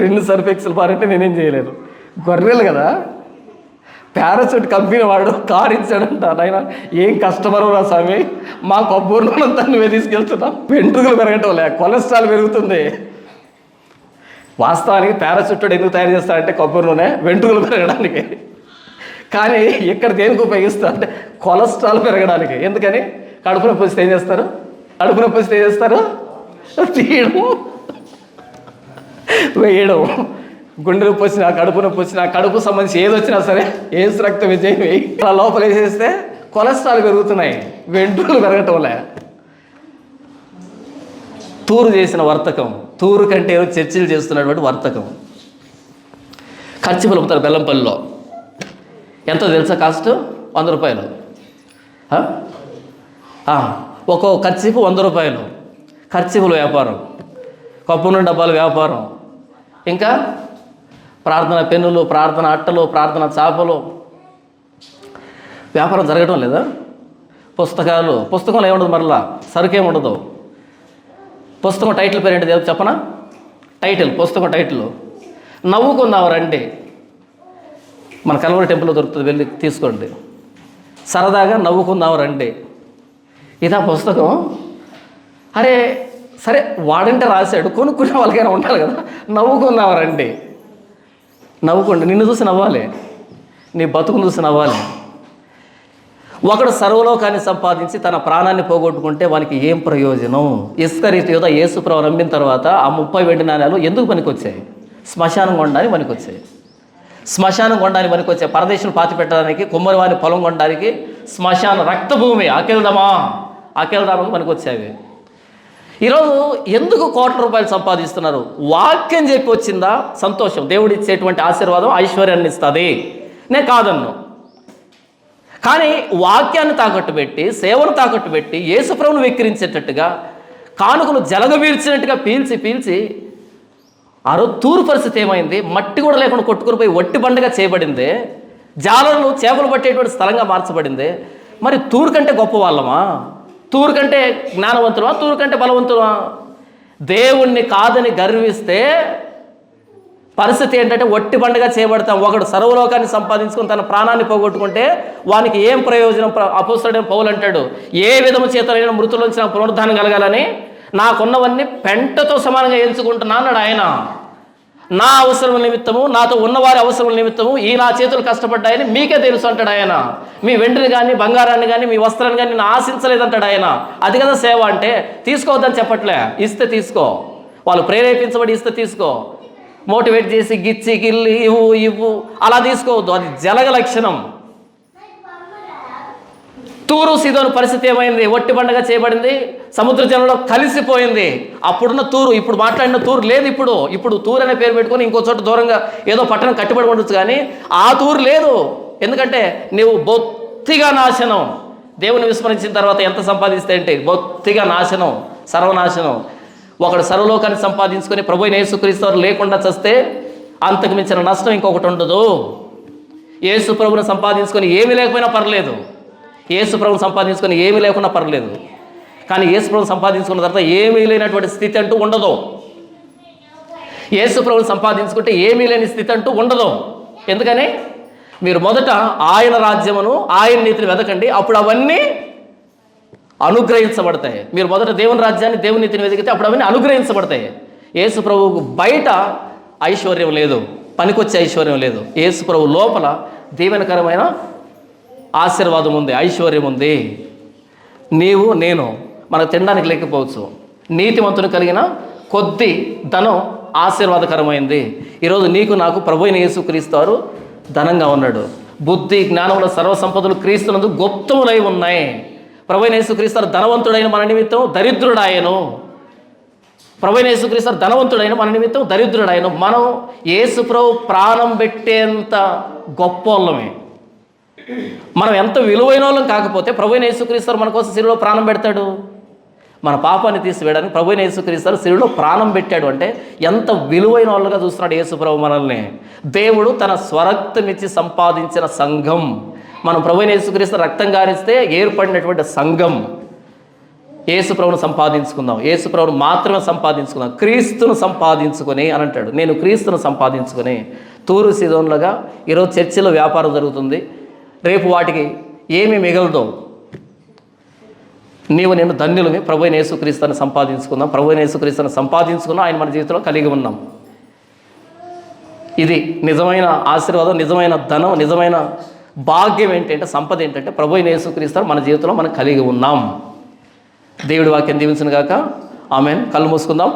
రెండు సర్ఫెక్సల్ పారంటే నేనేం చేయలేను. గొర్రెలు కదా. పారాచూట్ కంపెనీ వాడు కారు ఇచ్చాడంట. నాయన ఏం కస్టమర్ రా స్వామి, మా కొబ్బరి నూనెంతా నువ్వే తీసుకెళ్తున్నాం. వెంట్రుకలు పెరగటం లే, కొలెస్ట్రాల్ పెరుగుతుంది. వాస్తవానికి పారాచూట్ ఎందుకు తయారు చేస్తాడంటే కొబ్బరి నూనె వెంట్రుకలు పెరగడానికి. కానీ ఇక్కడ దేనికి ఉపయోగిస్తారు అంటే కొలెస్ట్రాల్ పెరగడానికి. ఎందుకని? కడుపు నొప్పి వస్తే ఏం చేస్తారు? తీయడం, వేయడం. గుండె నొప్పి వచ్చినా, కడుపు నొప్పి వచ్చినా, కడుపు సంబంధించి ఏది వచ్చినా సరే ఏసు రక్త విజయం వేయి అలా లోపల వేసేస్తే కొలెస్ట్రాల్ పెరుగుతున్నాయి, వెంట్రుకలు పెరగటంలే. తూరు చేసిన వర్తకం. తూరు కంటే చర్చిలు చేస్తున్నటువంటి వర్తకం. ఖర్చు అమ్ముతారు బెల్లంపల్లిలో. ఎంతో తెలుసా కాస్ట్? 100 రూపాయలు. ఒక్కో ఖర్చీపు 100 రూపాయలు. ఖర్చీపుల వ్యాపారం, కొబ్బరి నూనె డబ్బాల వ్యాపారం, ఇంకా ప్రార్థన పెన్నులు, ప్రార్థన అట్టలు, ప్రార్థన చాపలు వ్యాపారం జరగడం లేదా? పుస్తకంలో ఏముండదు, మరలా సరుకేముండదు. పుస్తకం టైటిల్ పేరు ఏంటి చెప్పనా? పుస్తకం టైటిల్ నవ్వుకుందాం రండి. మన కల్వరి టెంపుల్లో దొరుకుతుంది, వెళ్ళి తీసుకోండి. సరదాగా నవ్వుకుందాం రండి, ఇదా పుస్తకం. అరే సరే, వాడంటే రాశాడు, కొనుక్కునే వాళ్ళకైనా ఉండాలి కదా. నవ్వుకుందాం రండి, నవ్వుకోండి. నిన్ను చూసి నవ్వాలి, నీ బతుకును చూసి నవ్వాలి. ఒకడు సర్వలోకాన్ని సంపాదించి తన ప్రాణాన్ని పోగొట్టుకుంటే వానికి ఏం ప్రయోజనం? ఇస్కరియోతు యూదా యేసుప్రభువు నమ్మిన తర్వాత ఆ 30 వెండి నాణ్యాలు ఎందుకు పనికొచ్చాయి? శ్మశానం కొనడానికి పనికొచ్చాయి. పరదేశం పాతి పెట్టడానికి, కుమ్మరివాని పొలం కొనడానికి, శ్మశానం రక్తభూమి అకేల్దామాకు పనికొచ్చాయి. ఈరోజు ఎందుకు కోట్ల రూపాయలు సంపాదిస్తున్నారు? వాక్యం చెప్పి వచ్చిందా? సంతోషం, దేవుడు ఇచ్చేటువంటి ఆశీర్వాదం ఐశ్వర్యాన్ని ఇస్తుంది, నేను కాదన్ను. కానీ వాక్యాన్ని తాకట్టు పెట్టి, సేవను తాకట్టు పెట్టి, యేసుప్రభువును వెక్కిరించేటట్టుగా, కానుకలు జలగబీల్చినట్టుగా పీల్చి ఆ రోజు తూరు పరిస్థితి ఏమైంది? మట్టి కూడా లేకుండా కొట్టుకుని పోయి వట్టి బండగా చేయబడింది. జాలర్లు చేపలు పట్టేటువంటి స్థలంగా మార్చబడింది. మరి తూరు కంటే గొప్ప వాళ్ళమా? తూరు కంటే జ్ఞానవంతులమా? తూరు కంటే బలవంతులమా? దేవుణ్ణి కాదని గర్విస్తే పరిస్థితి ఏంటంటే వట్టి బండగా చేయబడతాం. ఒకడు సర్వలోకాన్ని సంపాదించుకుని తన ప్రాణాన్ని పోగొట్టుకుంటే వానికి ఏం ప్రయోజనం? అపోస్తలుడైన పౌలు అంటాడు, ఏ విధము చేతనైనా మృతుల్లోంచి నాకు పునరుద్ధానం కలగాలని నాకున్నవన్నీ పెంటతో సమానంగా ఎంచుకుంటున్నా అన్నాడు ఆయన. నా అవసరం నిమిత్తము, నాతో ఉన్నవారి అవసరం నిమిత్తము ఈ నా చేతులు కష్టపడ్డాయని మీకే తెలుసు అంటాడు ఆయన. మీ వెండిని కానీ, బంగారాన్ని కానీ, మీ వస్త్రాన్ని కానీ నేను ఆశించలేదంటాడు ఆయన. అది కదా సేవ అంటే. తీసుకోవద్దని చెప్పట్లే, ఇస్తే తీసుకో. వాళ్ళు ప్రేరేపించబడి ఇస్తే తీసుకో. మోటివేట్ చేసి గిచ్చి గిల్లి ఇవ్వు అలా తీసుకోవద్దు, అది జలగ లక్షణం. తూరు సీదోను పరిస్థితి ఏమైంది? ఒట్టి బండగా చేయబడింది, సముద్ర జలంలో కలిసిపోయింది. అప్పుడున్న తూరు, ఇప్పుడు మాట్లాడిన తూరు లేదు. ఇప్పుడు తూరు అనే పేరు పెట్టుకొని ఇంకో చోట దూరంగా ఏదో పట్టణం కట్టుబడి ఉండొచ్చు, కానీ ఆ తూరు లేదు. ఎందుకంటే నువ్వు బొత్తిగా నాశనం. దేవుని విస్మరించిన తర్వాత ఎంత సంపాదిస్తే ఏంటి? బొత్తిగా నాశనం, సర్వనాశనం. ఒకడు సర్వలోకాన్ని సంపాదించుకొని ప్రభువైన యేసుక్రీస్తు వారు లేకుండా చస్తే అంతకు మించిన నష్టం ఇంకొకటి ఉండదు. యేసు ప్రభువుని సంపాదించుకొని ఏమీ లేకపోయినా పర్లేదు, యేసు ప్రభువుని సంపాదించుకొని ఏమీ లేకుండా పర్లేదు. కానీ యేసు ప్రభువుని సంపాదించుకున్న తర్వాత ఏమీ లేనటువంటి స్థితి అంటూ ఉండదు. యేసు ప్రభువుని సంపాదించుకుంటే ఏమీ లేని స్థితి అంటూ ఉండదు. ఎందుకని? మీరు మొదట ఆయన రాజ్యమును, ఆయన నీతిని వెతకండి, అప్పుడు అవన్నీ అనుగ్రహించబడతాయి. మీరు మొదట దేవుని రాజ్యాన్ని, దేవుని నీతిని వెతికితే అప్పుడు అవన్నీ అనుగ్రహించబడతాయి. యేసు ప్రభువుకు బయట ఐశ్వర్యం లేదు, పనికొచ్చే ఐశ్వర్యం లేదు. యేసు ప్రభు లోపల దీవెనకరమైన ఆశీర్వాదం ఉంది, ఐశ్వర్యం ఉంది. నీవు నేను మనకు తినడానికి లేకపోవచ్చు, నీతిమంతుని కలిగిన కొద్ది ధనం ఆశీర్వాదకరమైంది. ఈరోజు నీకు నాకు ప్రభువైన యేసుక్రీస్తు వారు ధనంగా ఉన్నాడు. బుద్ధి జ్ఞానముల సర్వసంపదలు క్రీస్తునందు గుప్తములై ఉన్నాయి. ప్రభువైన యేసుక్రీస్తు ధనవంతుడైన మన నిమిత్తం దరిద్రుడాయను. ప్రభువైన యేసుక్రీస్తు ధనవంతుడైన మన నిమిత్తం దరిద్రుడాయను. మనం యేసు ప్రభు ప్రాణం పెట్టేంత గొప్పోళ్ళమే. మనం ఎంత విలువైన వాళ్ళం కాకపోతే ప్రభువైన యేసుక్రీస్తు మన కోసం శిలువలో ప్రాణం పెడతాడు. మన పాపాన్ని తీసివేయడానికి ప్రభువైన యేసుక్రీస్తు శిలువలో ప్రాణం పెట్టాడు అంటే ఎంత విలువైన వాళ్ళుగా చూస్తున్నాడు యేసు ప్రభు మనల్ని. దేవుడు తన స్వరక్తమిచ్చి సంపాదించిన సంఘం మనం. ప్రభువైన యేసుక్రీస్తు రక్తం గారిస్తే ఏర్పడినటువంటి సంఘం. యేసు ప్రభువును సంపాదించుకుందాం, యేసు ప్రభువును మాత్రమే సంపాదించుకుందాం. క్రీస్తును సంపాదించుకొని అని అంటాడు. నేను క్రీస్తును సంపాదించుకొని. తూరు సీదోన్లుగా ఈరోజు చర్చిలో వ్యాపారం జరుగుతుంది, రేపు వాటికి ఏమీ మిగలదు. నేను ధన్యులమే. ప్రభువైన యేసుక్రీస్తుని సంపాదించుకుందాం. ప్రభువైన యేసుక్రీస్తుని సంపాదించుకున్నాం, ఆయన మన జీవితంలో కలిగి ఉన్నాం. ఇది నిజమైన ఆశీర్వాదం, నిజమైన ధనం, నిజమైన భాగ్యం ఏంటంటే, సంపద ఏంటంటే ప్రభువైన యేసుక్రీస్తు మన జీవితంలో మనం కలిగి ఉన్నాం. దేవుడి వాక్యం దీవించును గాక. ఆమేన్. కళ్ళు మూసుకుందాం.